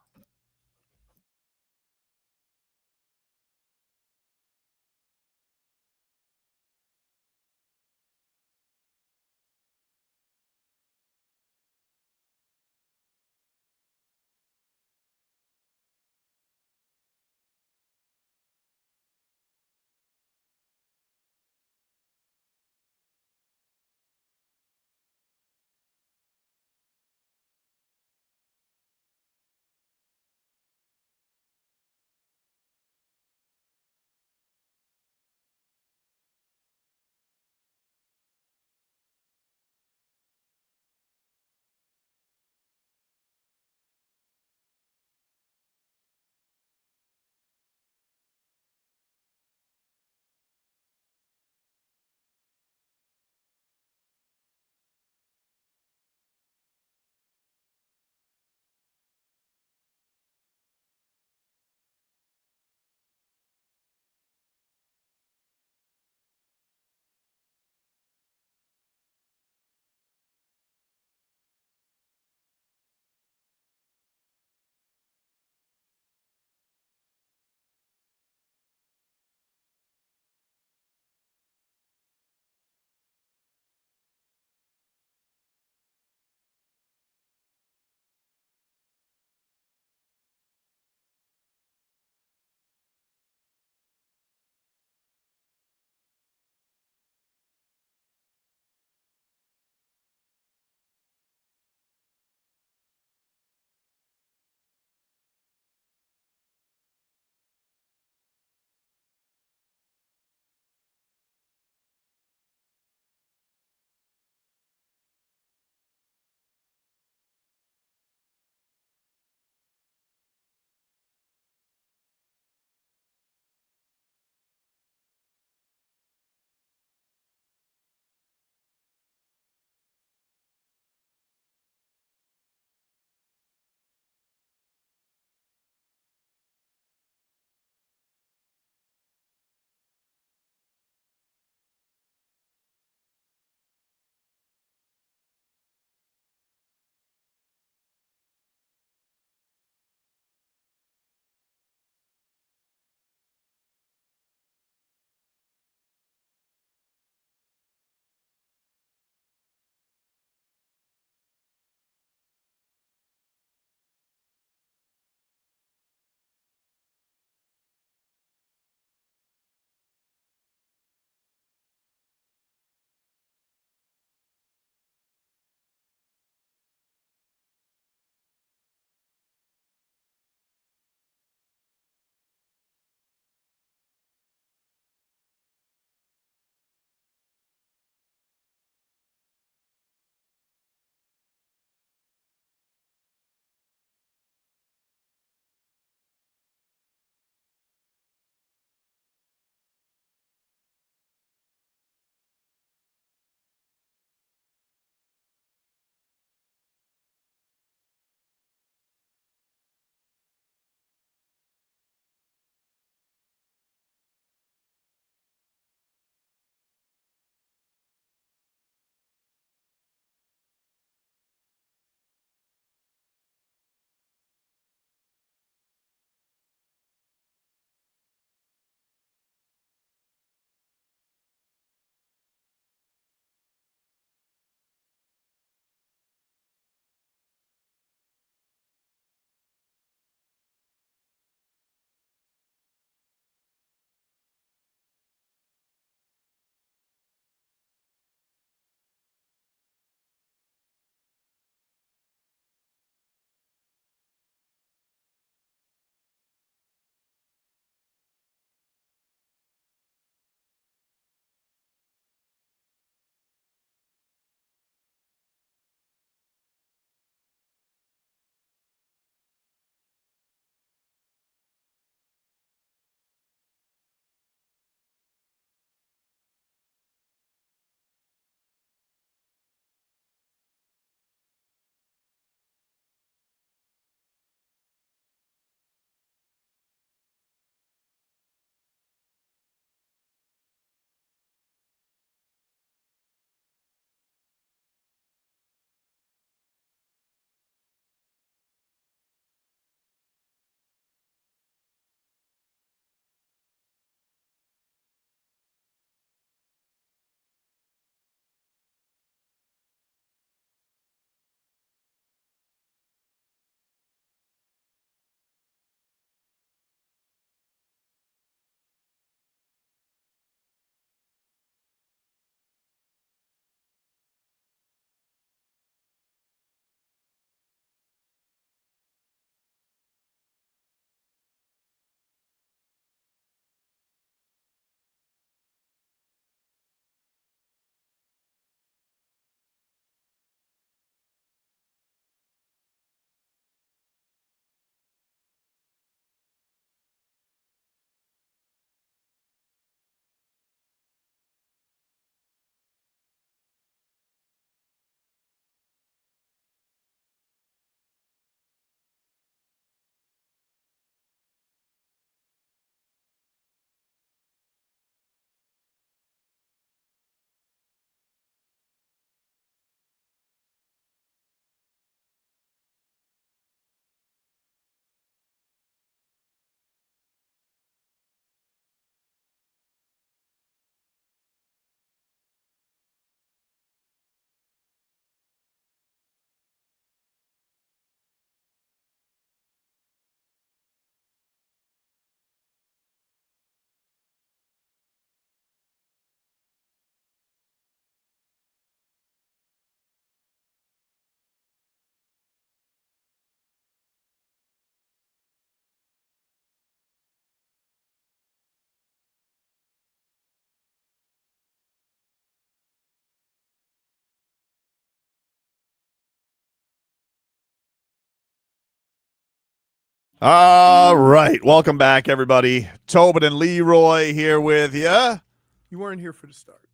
Speaker 2: All right. Welcome back, everybody. Tobin and Leroy here with you.
Speaker 4: You weren't here for the start.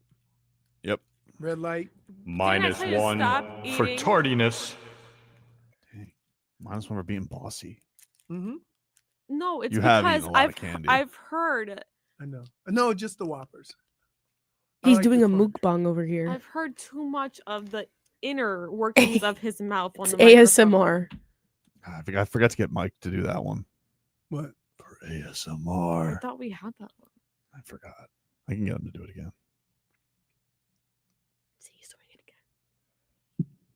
Speaker 2: Yep.
Speaker 4: Red light.
Speaker 9: Minus
Speaker 8: tell you to
Speaker 9: one
Speaker 8: stop
Speaker 9: for
Speaker 8: eating?
Speaker 9: tardiness.
Speaker 2: Minus one for being bossy.
Speaker 4: Mm-hmm.
Speaker 8: No, it's
Speaker 2: You have
Speaker 8: because
Speaker 2: eaten a lot of candy.
Speaker 8: I've heard
Speaker 4: I know. No, just the Whoppers. I
Speaker 5: He's
Speaker 4: like
Speaker 5: doing
Speaker 4: the
Speaker 5: a
Speaker 4: crunch.
Speaker 5: mukbang over here.
Speaker 8: I've heard too much of the inner workings of his mouth on
Speaker 5: It's
Speaker 8: the microphone.
Speaker 5: ASMR.
Speaker 2: I forgot to get Mike to do that one.
Speaker 4: What?
Speaker 2: For
Speaker 8: I
Speaker 2: ASMR.
Speaker 8: thought we had that one.
Speaker 2: I forgot. I can get him to do it again.
Speaker 8: See, he's doing it again.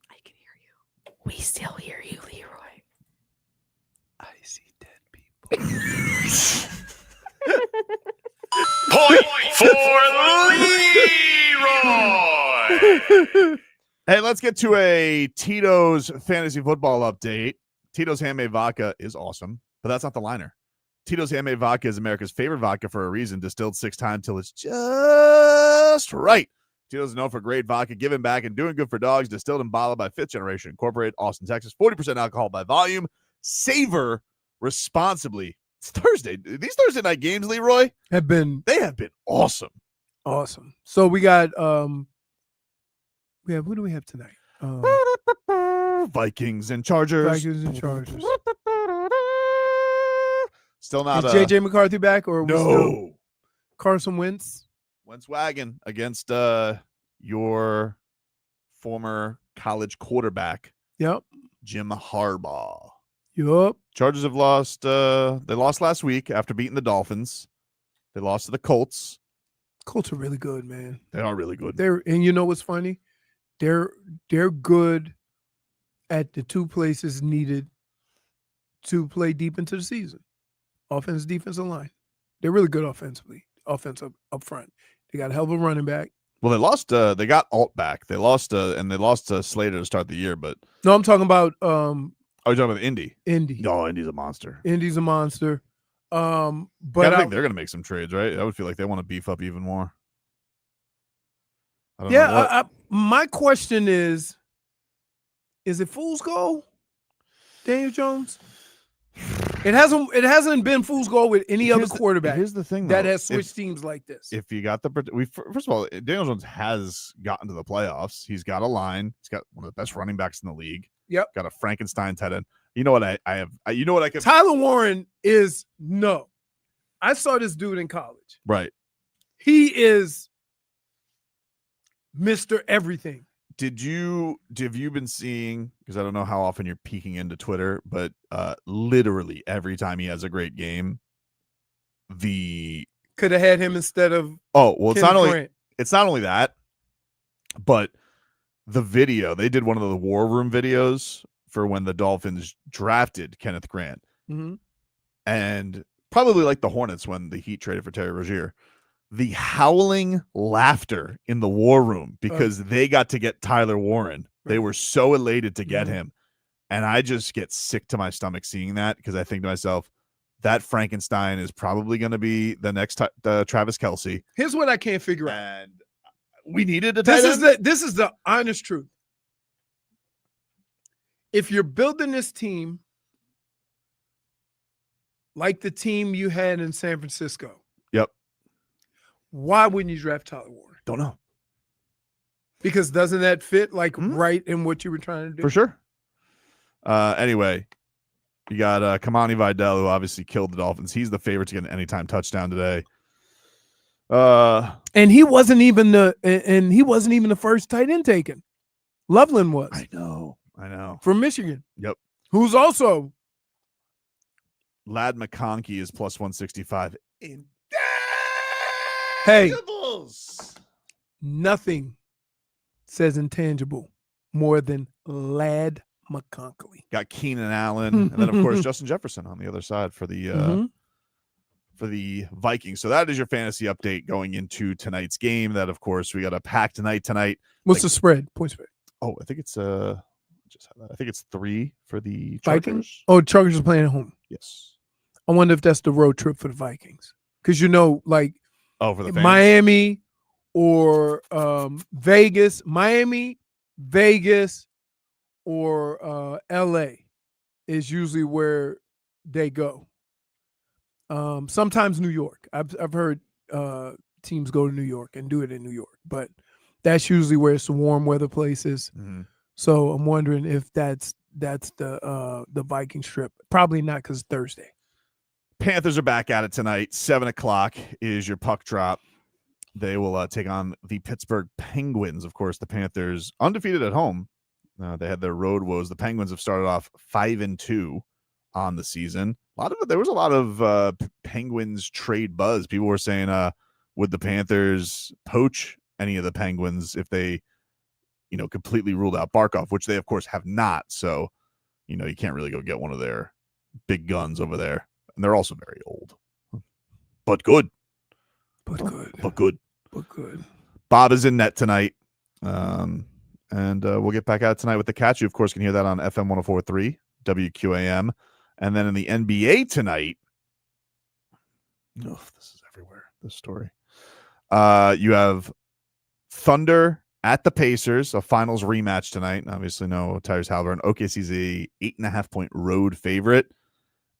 Speaker 8: I can hear you.
Speaker 5: We still hear you, Leroy.
Speaker 2: I see dead people.
Speaker 9: Point for Leroy.
Speaker 2: Hey, let's get to a Tito's fantasy football update. Tito's handmade vodka is awesome, but that's not the liner. Tito's handmade vodka is America's favorite vodka for a reason, distilled 6 times till it's just right. Tito's is known for great vodka, giving back and doing good for dogs, distilled and bottled by 5th Generation Incorporated, Austin, Texas. 40% alcohol by volume. Savor responsibly. It's Thursday. These Thursday night games, Leroy, they have been awesome.
Speaker 4: Awesome. So we got who do we have tonight?
Speaker 2: Vikings and Chargers.
Speaker 4: Vikings and Chargers.
Speaker 2: Still not
Speaker 4: Is JJ McCarthy back or
Speaker 2: no.
Speaker 4: Carson Wentz?
Speaker 2: Wentz wagon against your former college quarterback.
Speaker 4: Yep.
Speaker 2: Jim Harbaugh.
Speaker 4: Yup.
Speaker 2: Chargers have lost. They lost last week after beating the Dolphins. They lost to the Colts.
Speaker 4: Colts are really good, man.
Speaker 2: They are really good.
Speaker 4: And you know what's funny? They're good at the 2 places needed to play deep into the season. Offense, defensive line. They're really good offensively. Offensive up front. They got a hell of a running back.
Speaker 2: Well, they lost. They got Alt back. They lost, and they lost Slater to start the year. But
Speaker 4: No, I'm talking about
Speaker 2: oh, you're talking about Indy.
Speaker 4: Indy.
Speaker 2: No, Indy's a monster.
Speaker 4: Indy's a monster. But
Speaker 2: I think they're going to make some trades, right? I would feel like they want to beef up even more. I don't know what.
Speaker 4: My question is it fool's goal, Daniel Jones? It hasn't been fool's goal with any other quarterback.
Speaker 2: Here's the thing,
Speaker 4: that
Speaker 2: though.
Speaker 4: has switched teams like this.
Speaker 2: If you got first of all, Daniel Jones has gotten to the playoffs. He's got a line. He's got one of the best running backs in the league.
Speaker 4: Yep.
Speaker 2: Got a Frankenstein tight end. You know what I have? You know what I could.
Speaker 4: Tyler Warren is no. I saw this dude in college.
Speaker 2: Right.
Speaker 4: He is Mr. Everything.
Speaker 2: Have you been seeing, because I don't know how often you're peeking into Twitter, but literally every time he has a great game,
Speaker 4: could have had him instead of
Speaker 2: it's not only that, but the video, they did one of the war room videos for when the Dolphins drafted Kenneth Grant.
Speaker 4: Mm-hmm.
Speaker 2: And probably like the Hornets when the Heat traded for Terry Rozier. The howling laughter in the war room because they got to get Tyler Warren. They were so elated to get him. And I just get sick to my stomach seeing that because I think to myself, that Frankenstein is probably going to be the next Travis Kelce.
Speaker 4: Here's what I can't figure out.
Speaker 2: And we needed a tight end.
Speaker 4: This is the honest truth. If you're building this team like the team you had in San Francisco,
Speaker 2: yep.
Speaker 4: Why wouldn't you draft Tyler Warren?
Speaker 2: Don't know.
Speaker 4: Because doesn't that fit right in what you were trying to do?
Speaker 2: For sure. Anyway, you got Kamani Vidal, who obviously killed the Dolphins. He's the favorite to get an anytime touchdown today.
Speaker 4: And he wasn't even the first tight end taken. Loveland was.
Speaker 2: I know.
Speaker 4: From Michigan.
Speaker 2: Yep.
Speaker 4: Who's also
Speaker 2: Lad McConkey is plus 165.
Speaker 4: Hey, nothing says intangible more than Lad McConkey.
Speaker 2: Got Keenan Allen, and then of course Justin Jefferson on the other side for the Vikings. So that is your fantasy update going into tonight's game. That of course we got a packed night tonight.
Speaker 4: What's the spread? Point spread.
Speaker 2: Oh, I think it's I think it's 3 for the
Speaker 4: Vikings.
Speaker 2: Chargers.
Speaker 4: Oh, Chargers are playing at home.
Speaker 2: Yes.
Speaker 4: I wonder if that's the road trip for the Vikings. Because
Speaker 2: for the fans?
Speaker 4: Miami or Vegas, Miami, Vegas, or LA is usually where they go. Sometimes New York. I've heard teams go to New York and do it in New York, but that's usually where it's the warm weather places.
Speaker 2: Mm-hmm.
Speaker 4: So I'm wondering if that's the Vikings trip. Probably not because it's Thursday.
Speaker 2: Panthers are back at it tonight. 7:00 is your puck drop. They will take on the Pittsburgh Penguins. Of course, the Panthers undefeated at home. They had their road woes. The Penguins have started off 5-2 on the season. There was a lot of Penguins trade buzz. People were saying, would the Panthers poach any of the Penguins if they, completely ruled out Barkov, which they of course have not. So, you can't really go get one of their big guns over there. And they're also very old, but good.
Speaker 4: But good.
Speaker 2: But good.
Speaker 4: But good.
Speaker 2: Bob is in net tonight. And we'll get back at it tonight with the Catch. You, of course, can hear that on FM 104.3, WQAM. And then in the NBA tonight, this is everywhere, this story. You have Thunder at the Pacers, a finals rematch tonight. Obviously, no Tyrese Halliburton. OKC's a 8.5-point road favorite.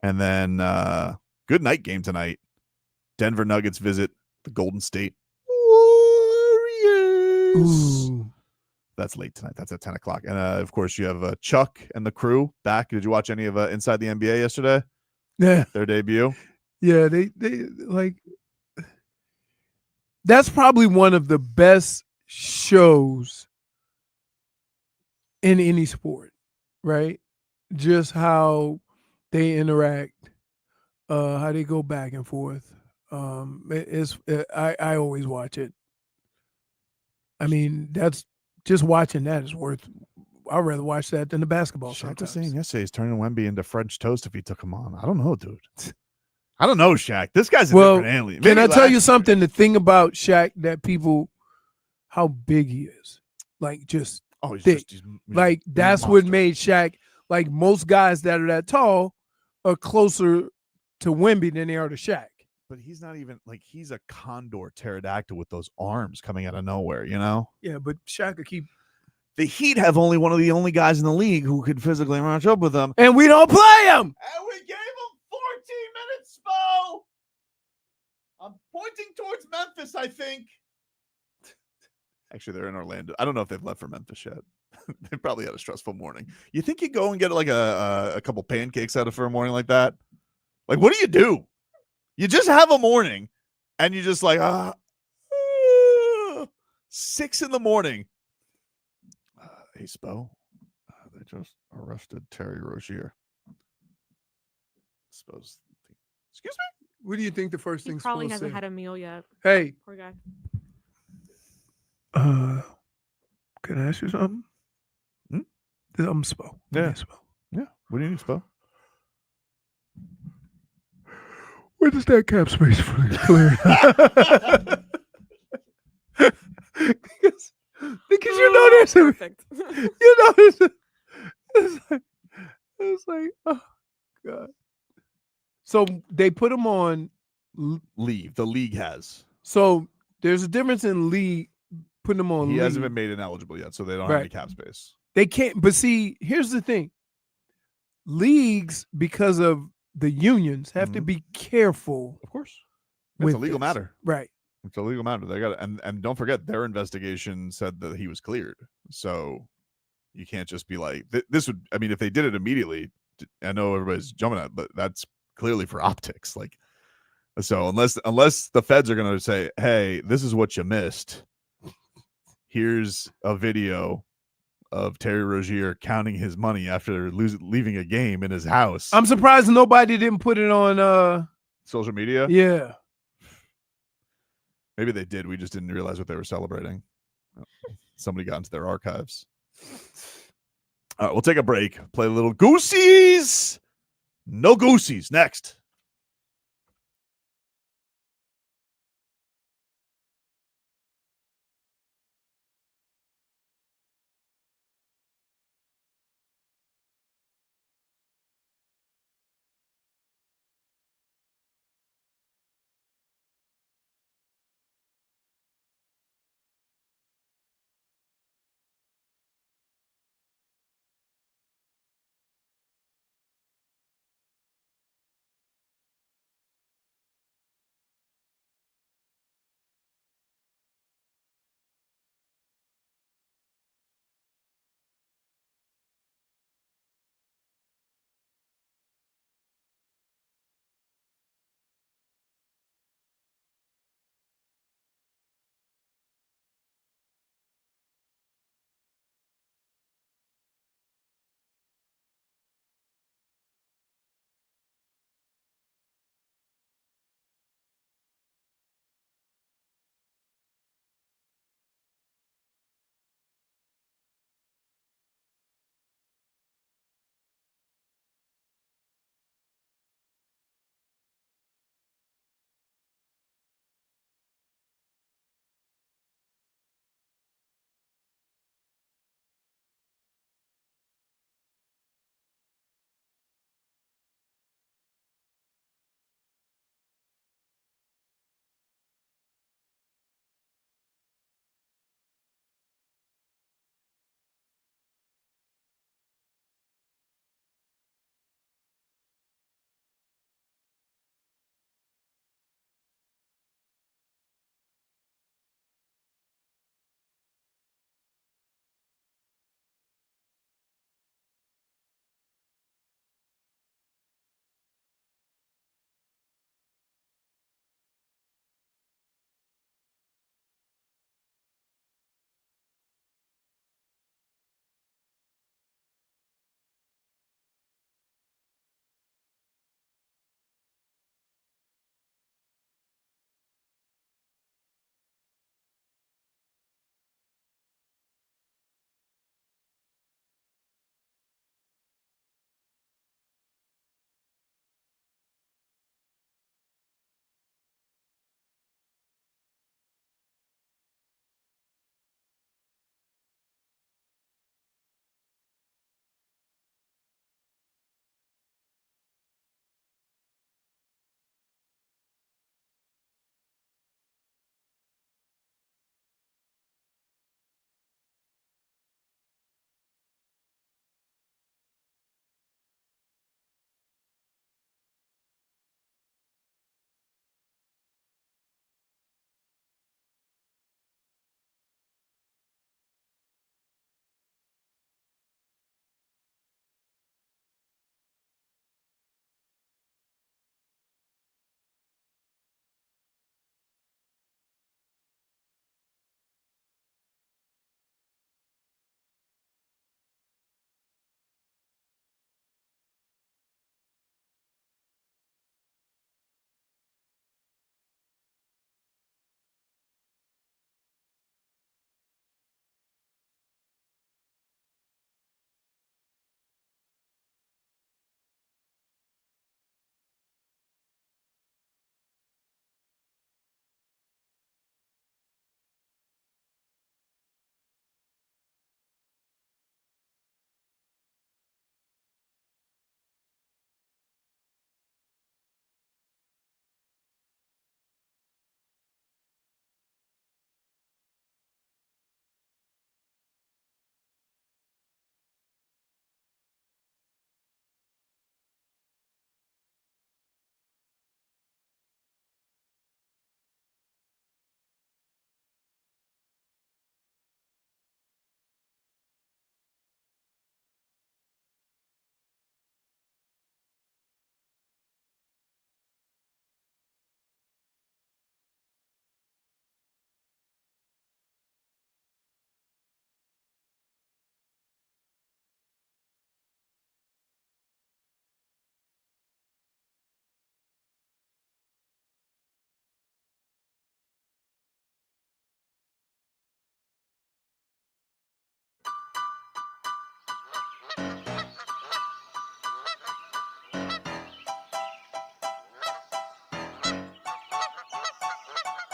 Speaker 2: And then good night game tonight. Denver Nuggets visit the Golden State Warriors.
Speaker 4: Ooh.
Speaker 2: That's late tonight. That's at 10:00. And of course, you have Chuck and the crew back. Did you watch any of Inside the NBA yesterday?
Speaker 4: Yeah.
Speaker 2: Their debut?
Speaker 4: Yeah, they like that's probably one of the best shows in any sport, right? Just how they interact, how they go back and forth. I always watch it. I mean, that's just watching that is worth. I'd rather watch that than the basketball.
Speaker 2: Shaq was saying yesterday he's turning Wemby into French toast if he took him on. I don't know, dude. I don't know, Shaq. This guy's a different alien.
Speaker 4: Can I tell you something? The thing about Shaq that people, how big he is, like just
Speaker 2: he's
Speaker 4: thick.
Speaker 2: he's
Speaker 4: like that's what made Shaq. Like most guys that are that tall are closer to Wemby than they are to Shaq.
Speaker 2: But he's not even like he's a condor pterodactyl with those arms coming out of nowhere, you know?
Speaker 4: Yeah, but Shaq could keep.
Speaker 2: The Heat have only one of the only guys in the league who could physically match up with them.
Speaker 4: And we don't play him.
Speaker 2: And we gave him 14 minutes, Spo. I'm pointing towards Memphis, I think. Actually, they're in Orlando. I don't know if they've left for Memphis yet. They probably had a stressful morning. You think you go and get like a couple pancakes out of for a morning like that? Like, what do? You just have a morning, and you just like 6 a.m. Hey, Spo, they just arrested Terry Rozier. Spo's. Excuse me?
Speaker 4: What do you think the first
Speaker 8: He
Speaker 4: thing's
Speaker 8: probably
Speaker 4: supposed to
Speaker 8: hasn't
Speaker 4: say?
Speaker 8: had a meal yet.
Speaker 4: Hey.
Speaker 8: Poor guy.
Speaker 4: Can I ask you something? I'm Spo.
Speaker 2: Yeah.
Speaker 4: Spo.
Speaker 2: Yeah. What do you need, Spo?
Speaker 4: Where does that cap space clear? because you know there's
Speaker 8: perfect.
Speaker 4: It's like, oh God. So they put him on
Speaker 2: leave. The league has.
Speaker 4: So there's a difference in league putting him on
Speaker 2: He
Speaker 4: leave.
Speaker 2: hasn't been made ineligible yet, so they don't have any cap space.
Speaker 4: They can't, but see, here's the thing. Leagues, because of the unions, have to be careful.
Speaker 2: Of course. It's a legal
Speaker 4: this.
Speaker 2: matter.
Speaker 4: Right.
Speaker 2: It's a legal matter. They got and don't forget their investigation said that he was cleared. So you can't just be like this would if they did it immediately, I know everybody's jumping at it, but that's clearly for optics. Like so unless the feds are gonna say, hey, this is what you missed. Here's a video of Terry Rozier counting his money after leaving a game in his house.
Speaker 4: I'm surprised nobody didn't put it on
Speaker 2: social media.
Speaker 4: Yeah.
Speaker 2: Maybe they did. We just didn't realize what they were celebrating. Somebody got into their archives. All right, we'll take a break. Play a little Goosies. No Goosies. Next.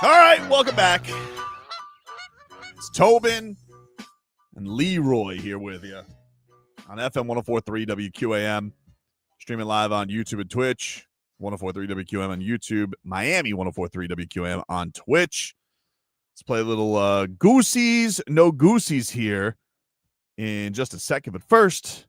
Speaker 2: All right, welcome back. It's Tobin and Leroy here with you on FM 104.3 WQAM, streaming live on YouTube and Twitch. 104.3 WQAM on YouTube, Miami 104.3 WQAM on Twitch. Let's play a little Goosies, no Goosies here in just a second. But first,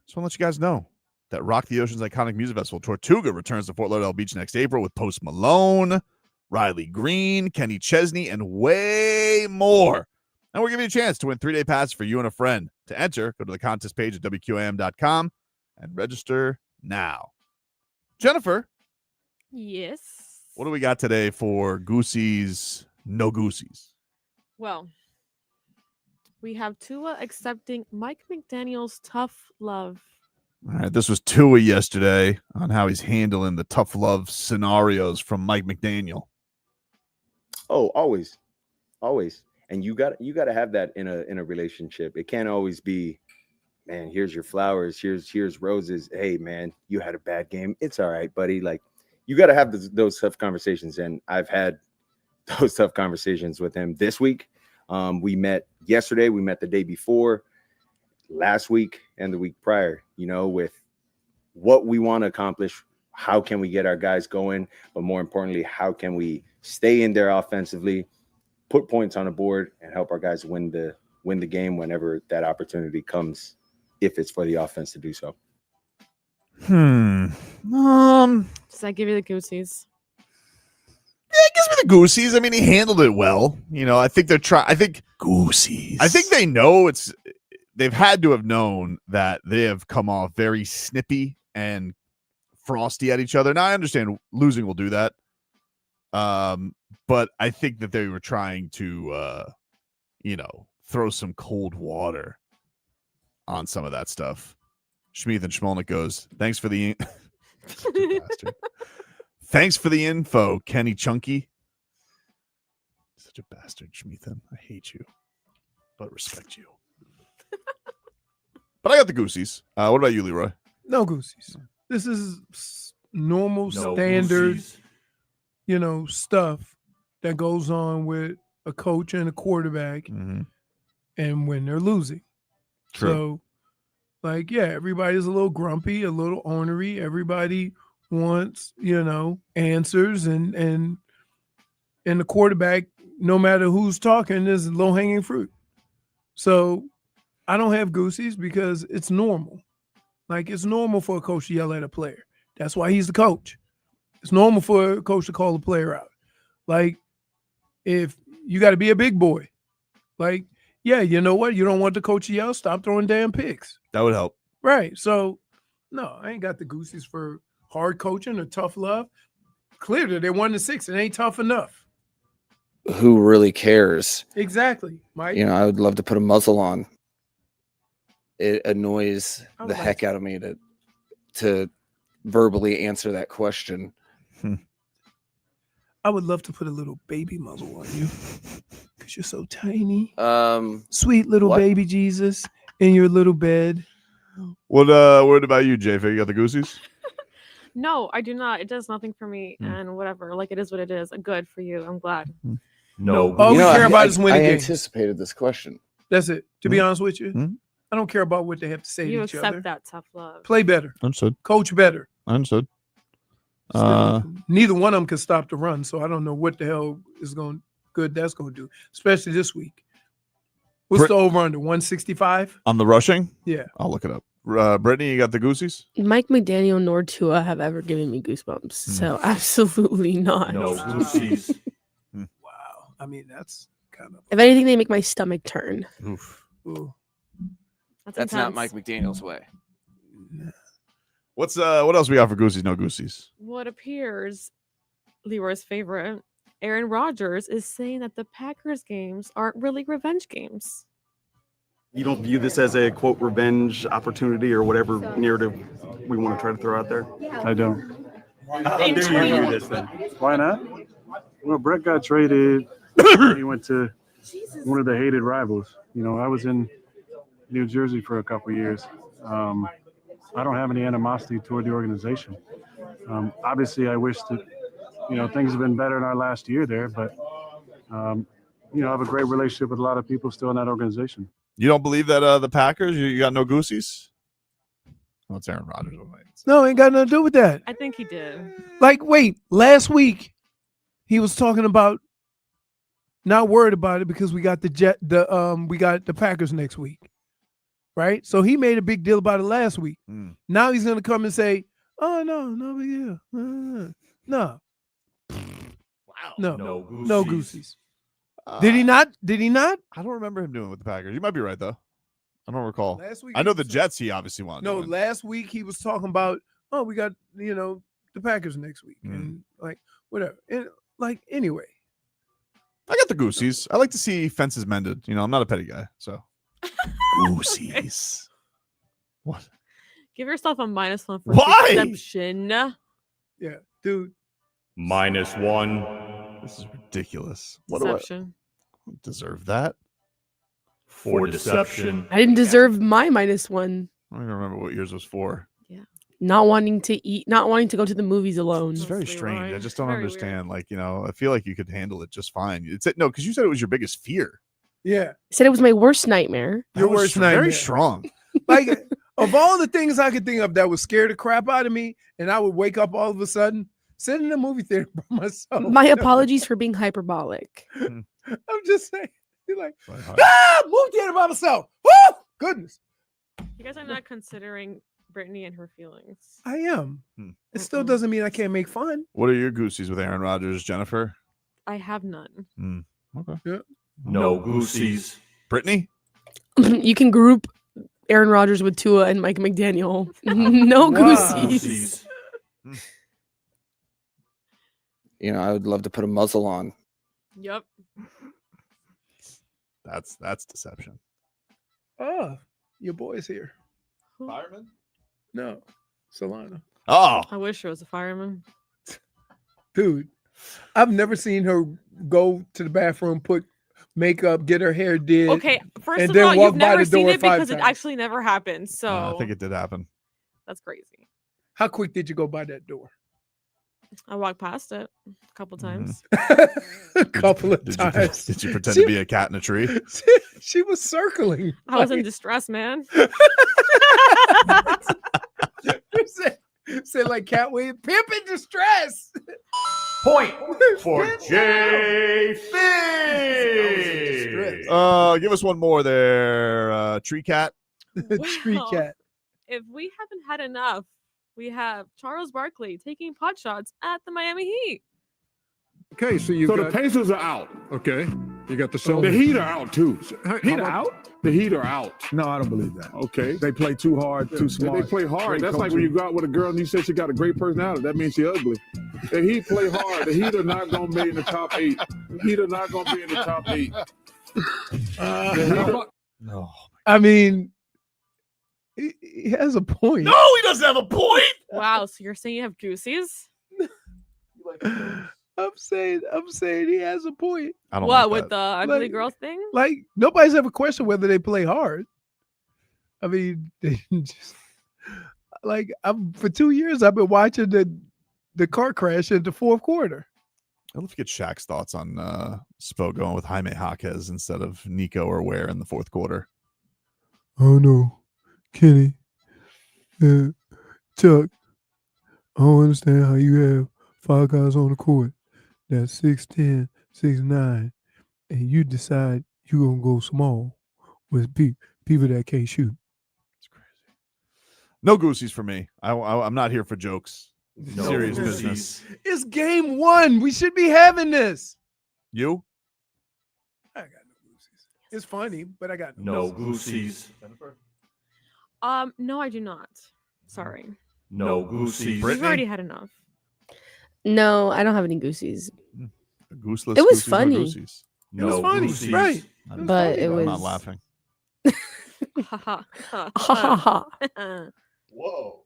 Speaker 2: just want to let you guys know that Rock the Ocean's iconic music festival, Tortuga, returns to Fort Lauderdale Beach next April with Post Malone, Riley Green, Kenny Chesney, and way more. And we're giving you a chance to win 3-day passes for you and a friend. To enter, go to the contest page at WQAM.com and register now. Jennifer.
Speaker 8: Yes.
Speaker 2: What do we got today for Goosies, no Goosies?
Speaker 8: Well, we have Tua accepting Mike McDaniel's tough love.
Speaker 2: All right, this was Tua yesterday on how he's handling the tough love scenarios from Mike McDaniel.
Speaker 10: Oh, always. And you got to have that in a relationship. It can't always be, man, here's your flowers, here's roses. Hey, man, you had a bad game. It's all right, buddy. Like, you got to have those tough conversations. And I've had those tough conversations with him this week. We met yesterday. We met the day before, last week, and the week prior, with what we want to accomplish. How can we get our guys going? But more importantly, how can we stay in there offensively, put points on the board, and help our guys win the game whenever that opportunity comes, if it's for the offense to do so.
Speaker 8: Does that give you the Goosies?
Speaker 2: Yeah, it gives me the Goosies. I mean, he handled it well. I think they're trying. I think Goosies. I think they know they've had to have known that they have come off very snippy and frosty at each other. Now, I understand losing will do that. But I think that they were trying to, throw some cold water on some of that stuff. Schmeeth and Schmolnick goes, thanks for the thanks for the info, Kenny Chunky. Such a bastard, Schmeethan. I hate you, but respect you. But I got the Goosies. What about you, Leroy?
Speaker 4: No Goosies. This is normal, standard, stuff that goes on with a coach and a quarterback,
Speaker 2: Mm-hmm.
Speaker 4: and when they're losing.
Speaker 2: True.
Speaker 4: So, everybody's a little grumpy, a little ornery. Everybody wants, answers, and the quarterback, no matter who's talking, is low-hanging fruit. So I don't have Goosies because it's normal. Like, it's normal for a coach to yell at a player. That's why he's the coach. It's normal for a coach to call a player out. Like, if you got to be a big boy, like, yeah, you know what? You don't want the coach to yell, stop throwing damn picks.
Speaker 2: That would help.
Speaker 4: Right. So, no, I ain't got the Goosies for hard coaching or tough love. Clearly, they 1-6. It ain't tough enough.
Speaker 15: Who really cares?
Speaker 4: Exactly, Mike.
Speaker 15: I would love to put a muzzle on. It annoys the heck out of me to verbally answer that question.
Speaker 4: I would love to put a little baby muzzle on you because you're so tiny. Sweet little baby Jesus in your little bed.
Speaker 2: What about you, JFig? You got the Goosies?
Speaker 8: No, I do not. It does nothing for me, and whatever. Like, it is what it is. Good for you. I'm glad.
Speaker 2: No.
Speaker 4: All we care about is winning
Speaker 15: I
Speaker 4: games.
Speaker 15: anticipated this question.
Speaker 4: That's it. To be honest with you, I don't care about what they have to say
Speaker 8: You
Speaker 4: to each
Speaker 8: accept
Speaker 4: other.
Speaker 8: that tough love.
Speaker 4: Play better.
Speaker 2: Understood.
Speaker 4: Coach better.
Speaker 2: Understood.
Speaker 4: Neither one of them can stop the run, so I don't know what the hell is that's going to do, especially this week. What's the over-under, 165?
Speaker 2: On the rushing?
Speaker 4: Yeah.
Speaker 2: I'll look it up. Brittney, you got the Goosies?
Speaker 5: Mike McDaniel nor Tua have ever given me goosebumps, so absolutely not.
Speaker 9: No Goosies.
Speaker 4: Wow. I mean, that's kind of...
Speaker 5: If anything, they make my stomach turn.
Speaker 2: Oof.
Speaker 4: Ooh.
Speaker 15: That's not Mike McDaniel's way.
Speaker 2: What else we got for Goosies? No Goosies.
Speaker 8: What appears, Leroy's favorite, Aaron Rodgers is saying that the Packers games aren't really revenge games.
Speaker 16: You don't view this as a, quote, revenge opportunity or whatever narrative we want to try to throw out there?
Speaker 17: I don't.
Speaker 16: How dare you view this then?
Speaker 17: Why not? Well, Brett got traded. He went to one of the hated rivals. I was in New Jersey for a couple of years. I don't have any animosity toward the organization. Obviously, I wish that things have been better in our last year there, but I have a great relationship with a lot of people still in that organization.
Speaker 2: You don't believe that the Packers, you got no Goosies? Well, it's Aaron Rodgers.
Speaker 4: No, ain't got nothing to do with that.
Speaker 8: I think he did.
Speaker 4: Like, wait, last week he was talking about not worried about it because we got the Packers next week, right? So he made a big deal about it last week. Now he's gonna come and say, "Oh no big deal, no, no Goosies." Did he not?
Speaker 2: I don't remember him doing it with the Packers. You might be right though. I don't recall.
Speaker 4: Last week
Speaker 2: I know the Jets. He obviously wanted.
Speaker 4: No,
Speaker 2: to win.
Speaker 4: last week he was talking about, oh, we got the Packers next week, and like whatever. And like anyway,
Speaker 2: I got the Goosies. I like to see fences mended. I'm not a petty guy, so Goosies. What?
Speaker 8: Give yourself a -1 for
Speaker 2: Why?
Speaker 8: deception.
Speaker 4: Yeah, dude.
Speaker 9: -1
Speaker 2: This is ridiculous.
Speaker 8: Deception.
Speaker 2: I don't deserve that.
Speaker 9: for deception.
Speaker 5: I didn't deserve my -1.
Speaker 2: I don't even remember what yours was for.
Speaker 5: Not wanting to eat, not wanting to go to the movies alone.
Speaker 2: It's very strange. I just don't understand. Like, I feel like you could handle it just fine. No, because you said it was your biggest fear.
Speaker 4: Yeah.
Speaker 5: I said it was my worst nightmare.
Speaker 4: Your worst nightmare.
Speaker 2: Very strong.
Speaker 4: Like, of all the things I could think of that would scare the crap out of me, and I would wake up all of a sudden, sitting in the movie theater by myself.
Speaker 5: My apologies for being hyperbolic.
Speaker 4: I'm just saying. You're like, movie theater by myself. Woo! Goodness.
Speaker 8: You guys are not considering Brittney and her feelings.
Speaker 4: I am. It still doesn't mean I can't make fun.
Speaker 2: What are your Goosies with Aaron Rodgers, Jennifer?
Speaker 8: I have none.
Speaker 2: Okay.
Speaker 4: Yeah.
Speaker 9: No Goosies.
Speaker 2: Brittney?
Speaker 5: You can group Aaron Rodgers with Tua and Mike McDaniel. No Goosies.
Speaker 15: I would love to put a muzzle on.
Speaker 8: Yep.
Speaker 2: That's deception.
Speaker 4: Oh, your boy's here.
Speaker 2: Fireman?
Speaker 4: No, Solana.
Speaker 2: Oh.
Speaker 8: I wish it was a fireman.
Speaker 4: Dude, I've never seen her go to the bathroom, put makeup, get her hair did.
Speaker 8: Okay, first
Speaker 4: and
Speaker 8: of
Speaker 4: then
Speaker 8: all,
Speaker 4: walk
Speaker 8: you've
Speaker 4: by
Speaker 8: never
Speaker 4: the
Speaker 8: seen
Speaker 4: door
Speaker 8: it
Speaker 4: 5
Speaker 8: because it
Speaker 4: times.
Speaker 8: actually never happened. So
Speaker 2: I think it did happen.
Speaker 8: that's crazy.
Speaker 4: How quick did you go by that door?
Speaker 8: I walked past it a couple times.
Speaker 4: A couple of times.
Speaker 2: Did you pretend to be a cat in a tree?
Speaker 4: She was circling.
Speaker 8: I was in distress, man.
Speaker 4: Said like Cat Williams, pimp in distress.
Speaker 9: Point for JFig.
Speaker 2: Give us one more there, Tree Cat.
Speaker 4: Tree
Speaker 8: Well,
Speaker 4: Cat.
Speaker 8: If we haven't had enough, we have Charles Barkley taking pot shots at the Miami Heat.
Speaker 18: Okay, so the Pacers are out. Okay, you got the
Speaker 19: The Heat are out too.
Speaker 18: Heat are out.
Speaker 19: The Heat are out.
Speaker 18: No, I don't believe that.
Speaker 19: Okay.
Speaker 18: They play too hard, too smart.
Speaker 19: They play hard.
Speaker 18: Great
Speaker 19: That's like
Speaker 18: coaching.
Speaker 19: when you go out with a girl and you say she got a great personality. That means she ugly. The Heat play hard. The Heat are not going to be in the top 8. The Heat are not going to be in the top 8.
Speaker 2: No.
Speaker 4: I mean, he has a point.
Speaker 2: No, he doesn't have a point.
Speaker 8: Wow, so you're saying you have Goosies?
Speaker 4: I'm saying he has a point.
Speaker 2: I don't
Speaker 8: What,
Speaker 2: like
Speaker 8: with
Speaker 2: that.
Speaker 8: the ugly
Speaker 4: Like-
Speaker 8: girl thing?
Speaker 4: Like nobody's ever questioned whether they play hard. I mean, they just like for 2 years I've been watching the car crash in the fourth quarter.
Speaker 2: I'd love to get Shaq's thoughts on Spo going with Jaime Jaquez instead of Nico or Ware in the fourth quarter.
Speaker 4: Oh no, Kenny, Chuck, I don't understand how you have 5 guys on the court that's 6'10", 6'9", and you decide you're going to go small with people that can't shoot.
Speaker 2: No Goosies for me. I'm not here for jokes. Serious business.
Speaker 4: It's game 1. We should be having this.
Speaker 2: You?
Speaker 4: I got no Goosies. It's funny, but I got
Speaker 9: No Goosies.
Speaker 8: No, I do not. Sorry.
Speaker 9: No Goosies.
Speaker 8: We've already had enough.
Speaker 5: No, I don't have any Goosies.
Speaker 2: Gooseless.
Speaker 5: It was
Speaker 2: Goosies, no
Speaker 5: funny.
Speaker 2: Goosies.
Speaker 4: It was funny,
Speaker 9: Goosies.
Speaker 4: right?
Speaker 5: But it
Speaker 2: I'm
Speaker 5: was
Speaker 2: not laughing.
Speaker 8: Ha ha ha.
Speaker 5: Ha ha
Speaker 8: ha.
Speaker 2: Whoa.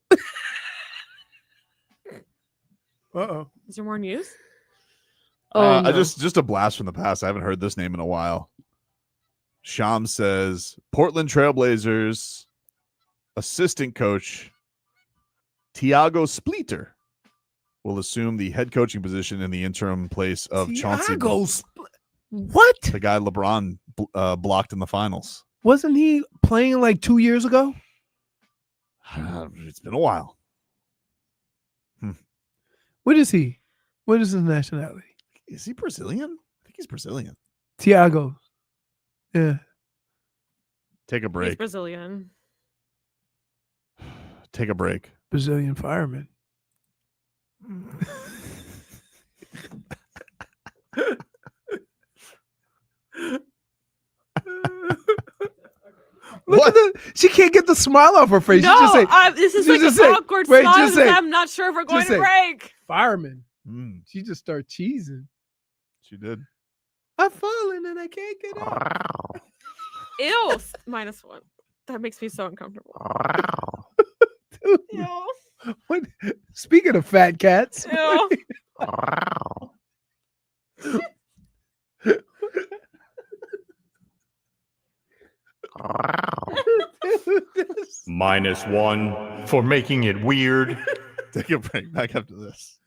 Speaker 4: Uh-oh.
Speaker 8: Is there more news?
Speaker 5: Oh,
Speaker 2: I
Speaker 5: no.
Speaker 2: just a blast from the past. I haven't heard this name in a while. Sham says Portland Trailblazers assistant coach Tiago Splitter will assume the head coaching position in the interim place of Chauncey.
Speaker 4: What?
Speaker 2: The guy LeBron blocked in the finals.
Speaker 4: Wasn't he playing like 2 years ago?
Speaker 2: It's been a while.
Speaker 4: What is he? What is his nationality?
Speaker 2: Is he Brazilian? I think he's Brazilian.
Speaker 4: Thiago. Yeah.
Speaker 2: Take a
Speaker 8: He's
Speaker 2: break.
Speaker 8: Brazilian.
Speaker 2: Take a break.
Speaker 4: Brazilian fireman. Look at she can't get the smile off her face.
Speaker 8: No,
Speaker 4: She just say,
Speaker 8: this is
Speaker 4: she
Speaker 8: like
Speaker 4: just
Speaker 8: an
Speaker 4: say-
Speaker 8: awkward
Speaker 4: wait,
Speaker 8: smile.
Speaker 4: just say-
Speaker 8: I'm not sure if we're going
Speaker 4: just
Speaker 8: to
Speaker 4: say,
Speaker 8: break.
Speaker 4: Fireman. She just start cheesing.
Speaker 2: She did.
Speaker 4: I'm falling and I can't get up.
Speaker 8: Ew. -1. That makes me so uncomfortable.
Speaker 4: Dude.
Speaker 8: Ew.
Speaker 4: What? Speaking of fat cats.
Speaker 8: Ew.
Speaker 9: -1 for making it weird.
Speaker 2: Take a break. Back after this.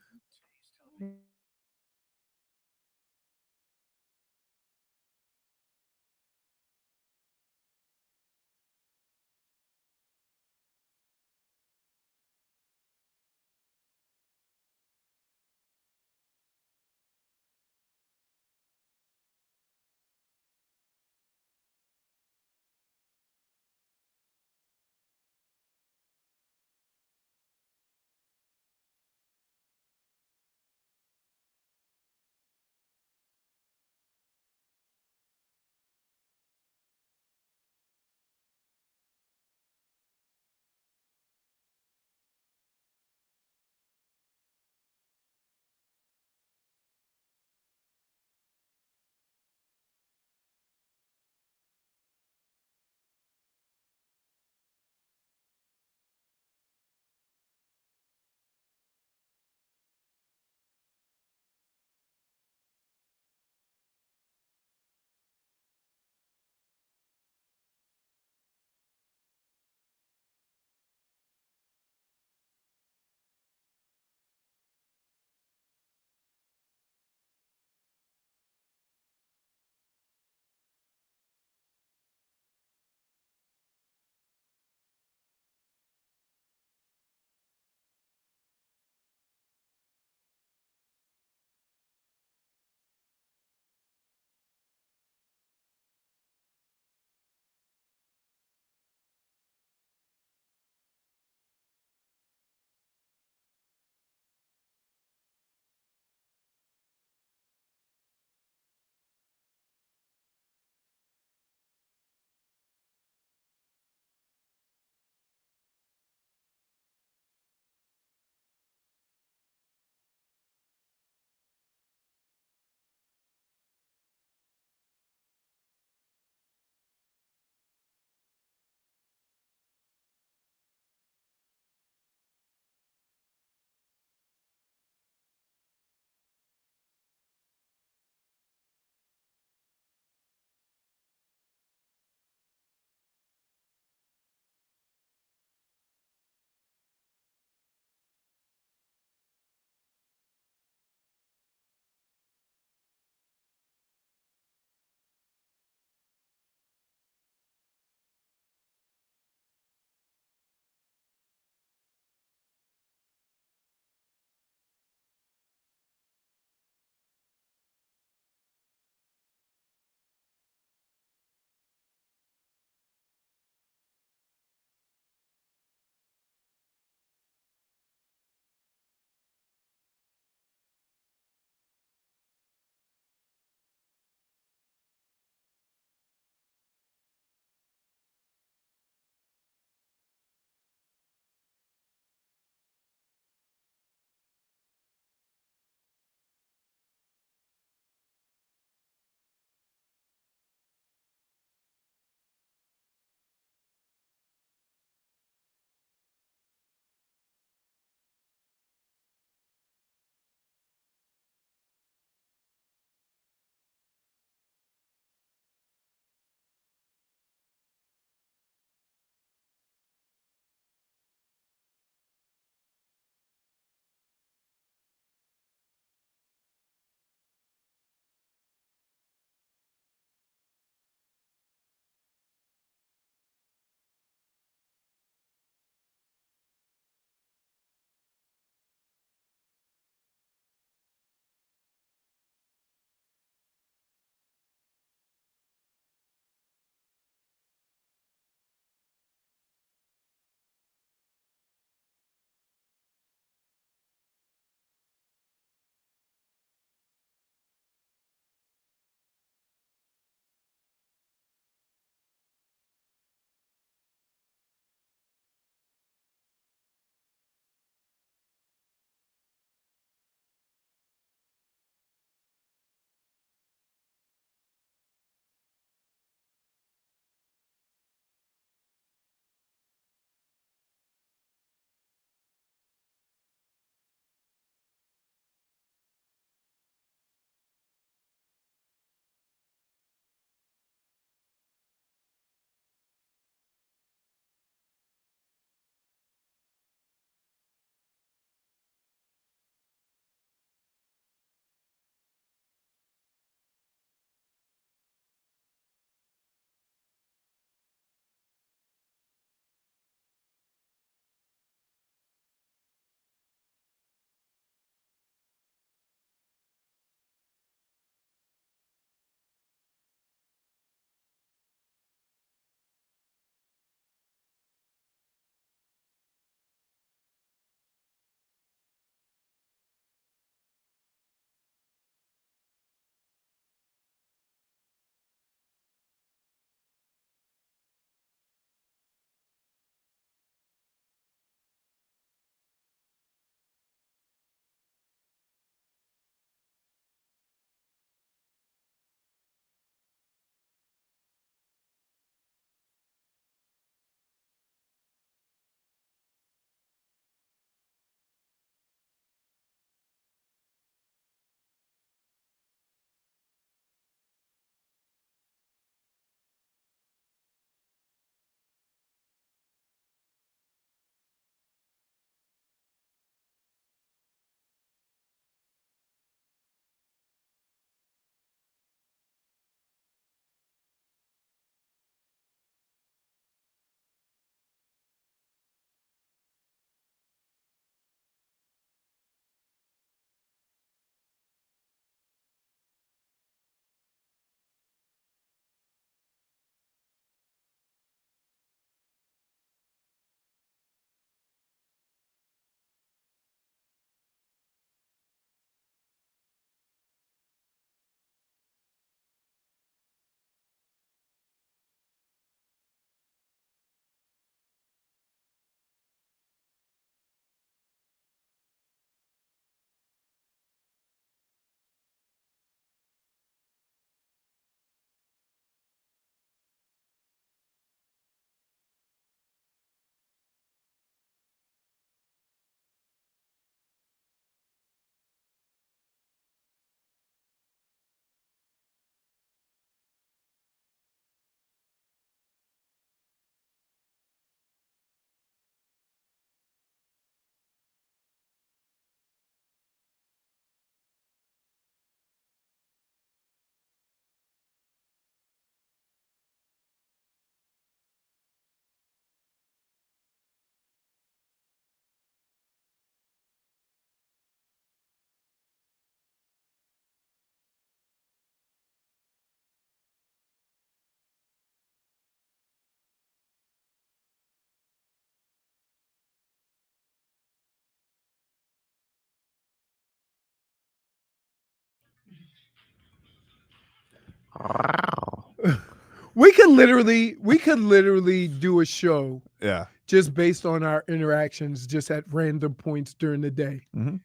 Speaker 4: We could literally do a show.
Speaker 2: Yeah.
Speaker 4: Just based on our interactions, just at random points during the day.
Speaker 2: Mm-hmm.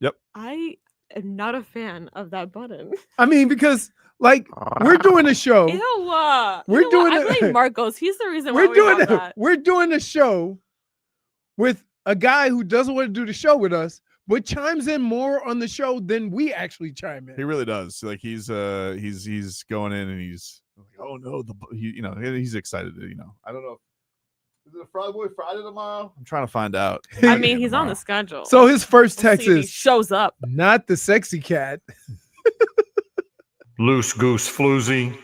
Speaker 2: Yep.
Speaker 8: I am not a fan of that button.
Speaker 4: I mean, because like we're doing a show.
Speaker 8: Ew.
Speaker 4: We're doing
Speaker 8: I blame Marcos. He's the reason why
Speaker 4: we're doing a show with a guy who doesn't want to do the show with us, but chimes in more on the show than we actually chime in.
Speaker 2: He really does. Like he's going in and he's like, oh no, he's excited. I don't know. Is it a Friday Boy Friday tomorrow? I'm trying to find out.
Speaker 8: I mean, he's on the schedule.
Speaker 4: So his first
Speaker 8: We'll
Speaker 4: text
Speaker 8: see if he
Speaker 4: is
Speaker 8: shows up.
Speaker 4: Not the sexy cat.
Speaker 9: Loose goose floozy.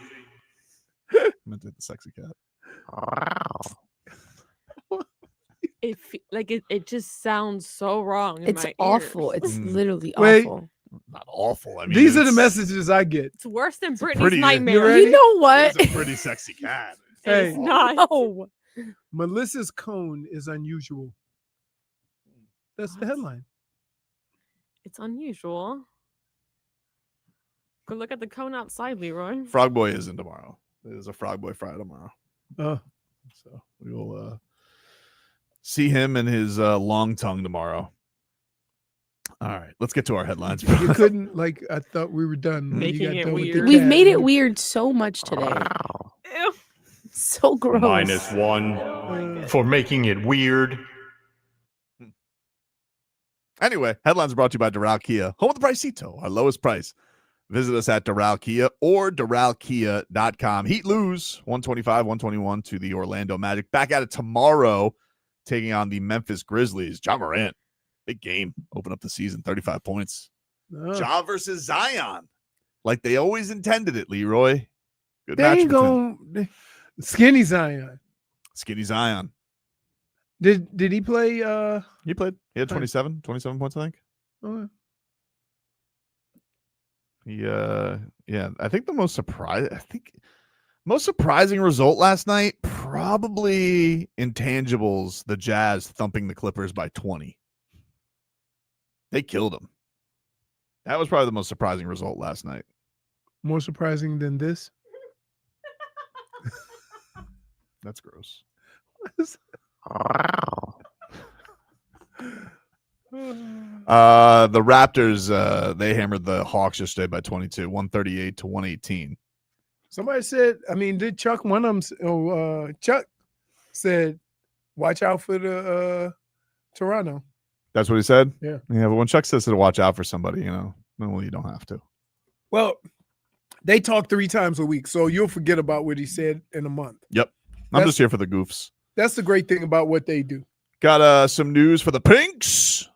Speaker 2: I meant to hit the sexy cat.
Speaker 8: It just sounds so wrong. In
Speaker 5: It's
Speaker 8: my
Speaker 5: awful.
Speaker 8: ears.
Speaker 5: It's literally
Speaker 4: Wait.
Speaker 5: awful.
Speaker 2: Not awful. I mean,
Speaker 4: These are the messages I get.
Speaker 8: It's worse than Brittany's
Speaker 2: pretty-
Speaker 8: nightmare.
Speaker 5: You know what?
Speaker 2: It's a pretty sexy cat.
Speaker 8: It's not.
Speaker 5: No.
Speaker 4: Melissa's cone is unusual. That's the headline.
Speaker 8: It's unusual. Go look at the cone outside, Leroy.
Speaker 2: Frog Boy isn't tomorrow. There's a Frog Boy Friday tomorrow.
Speaker 4: Oh.
Speaker 2: So we will see him and his long tongue tomorrow. All right, let's get to our headlines.
Speaker 4: You couldn't I thought we were done. when you
Speaker 8: Making
Speaker 4: got
Speaker 8: it
Speaker 4: done with the
Speaker 8: weird.
Speaker 5: We've
Speaker 4: cat.
Speaker 5: made it weird so much today.
Speaker 8: Ew.
Speaker 5: So gross.
Speaker 9: -1 for making it weird.
Speaker 2: Anyway, headlines brought to you by Doral Kia, home of the Pricito, our lowest price. Visit us at Doral Kia or DoralKia.com. Heat lose 125-121 to the Orlando Magic. Back at it tomorrow, taking on the Memphis Grizzlies. Ja Morant, big game. Open up the season, 35 points.
Speaker 4: Oh.
Speaker 2: Ja versus Zion, like they always intended it, Leroy. Good
Speaker 4: They
Speaker 2: match.
Speaker 4: ain't going Skinny Zion.
Speaker 2: Skinny Zion.
Speaker 4: Did he play?
Speaker 2: He played. He had 27 points, I think.
Speaker 4: Oh,
Speaker 2: I think the most surprising result last night, probably intangibles, the Jazz thumping the Clippers by 20. They killed them. That was probably the most surprising result last night.
Speaker 4: more surprising than this.
Speaker 2: That's gross. The Raptors, they hammered the Hawks yesterday by 22, 138-118.
Speaker 4: Somebody said, I mean, did Chuck one of them? Chuck said, watch out for the Toronto.
Speaker 2: That's what he said?
Speaker 4: Yeah.
Speaker 2: Yeah, but when Chuck says to watch out for somebody, well, you don't have to.
Speaker 4: Well, they talk 3 times a week, so you'll forget about what he said in a month.
Speaker 2: Yep. I'm just here for the goofs.
Speaker 4: That's the great thing about what they do.
Speaker 2: Got some news for the Pinks.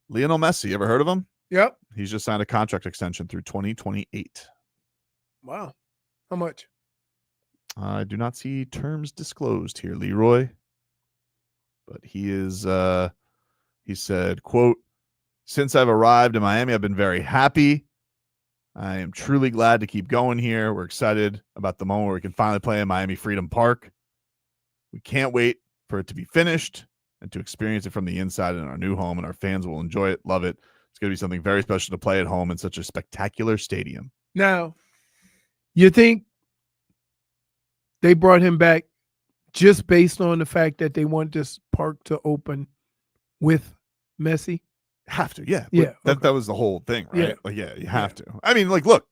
Speaker 2: Lionel Messi, ever heard of him?
Speaker 4: Yep.
Speaker 2: He's just signed a contract extension through 2028.
Speaker 4: Wow. How much?
Speaker 2: I do not see terms disclosed here, Leroy. But he is, he said, quote, "Since I've arrived in Miami, I've been very happy. I am truly glad to keep going here. We're excited about the moment where we can finally play in Miami Freedom Park. We can't wait for it to be finished and to experience it from the inside in our new home, and our fans will enjoy it, love it. It's going to be something very special to play at home in such a spectacular stadium."
Speaker 4: Now, you think they brought him back just based on the fact that they want this park to open with Messi?
Speaker 2: Have to, yeah.
Speaker 4: Yeah.
Speaker 2: That was the whole thing, right?
Speaker 4: Yeah.
Speaker 2: Like, yeah, you have to. I mean, like, look,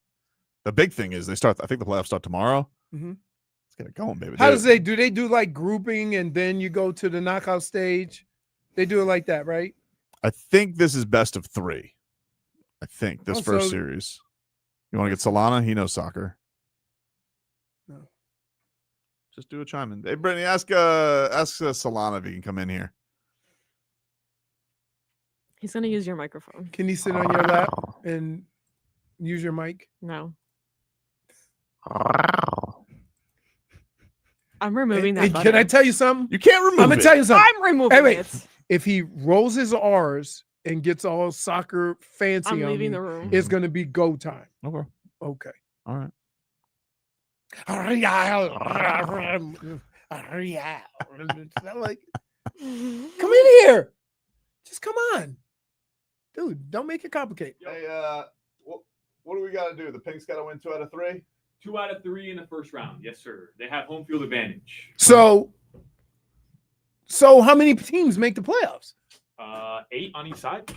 Speaker 2: the big thing is I think the playoffs start tomorrow.
Speaker 4: Mm-hmm.
Speaker 2: Let's get it going, baby.
Speaker 4: How does they do like grouping and then you go to the knockout stage? They do it like that, right?
Speaker 2: I think this is best of 3. I think this first series. You want to get Solana? He knows soccer.
Speaker 4: No.
Speaker 2: Just do a chime in. Hey, Brittney, ask Solana if he can come in here.
Speaker 8: He's gonna use your microphone.
Speaker 4: Can he sit on your lap and use your mic?
Speaker 8: No. I'm removing that.
Speaker 4: Can I tell you something?
Speaker 2: You can't remove
Speaker 4: I'm gonna tell you something.
Speaker 8: I'm removing
Speaker 4: Hey, wait.
Speaker 8: it.
Speaker 4: If he rolls his R's and gets all soccer fancy
Speaker 8: I'm
Speaker 4: on
Speaker 8: leaving
Speaker 4: me,
Speaker 8: the room.
Speaker 4: it's gonna be go time.
Speaker 2: Okay.
Speaker 4: Okay.
Speaker 2: All right.
Speaker 4: Like, come in here. Just come on. Dude, don't make it complicated.
Speaker 2: Hey, What do we got to do? The Pinks got to win 2 out of 3?
Speaker 20: 2 out of 3 in the first round. Yes, sir. They have home field advantage.
Speaker 4: So how many teams make the playoffs?
Speaker 20: 8 on each side.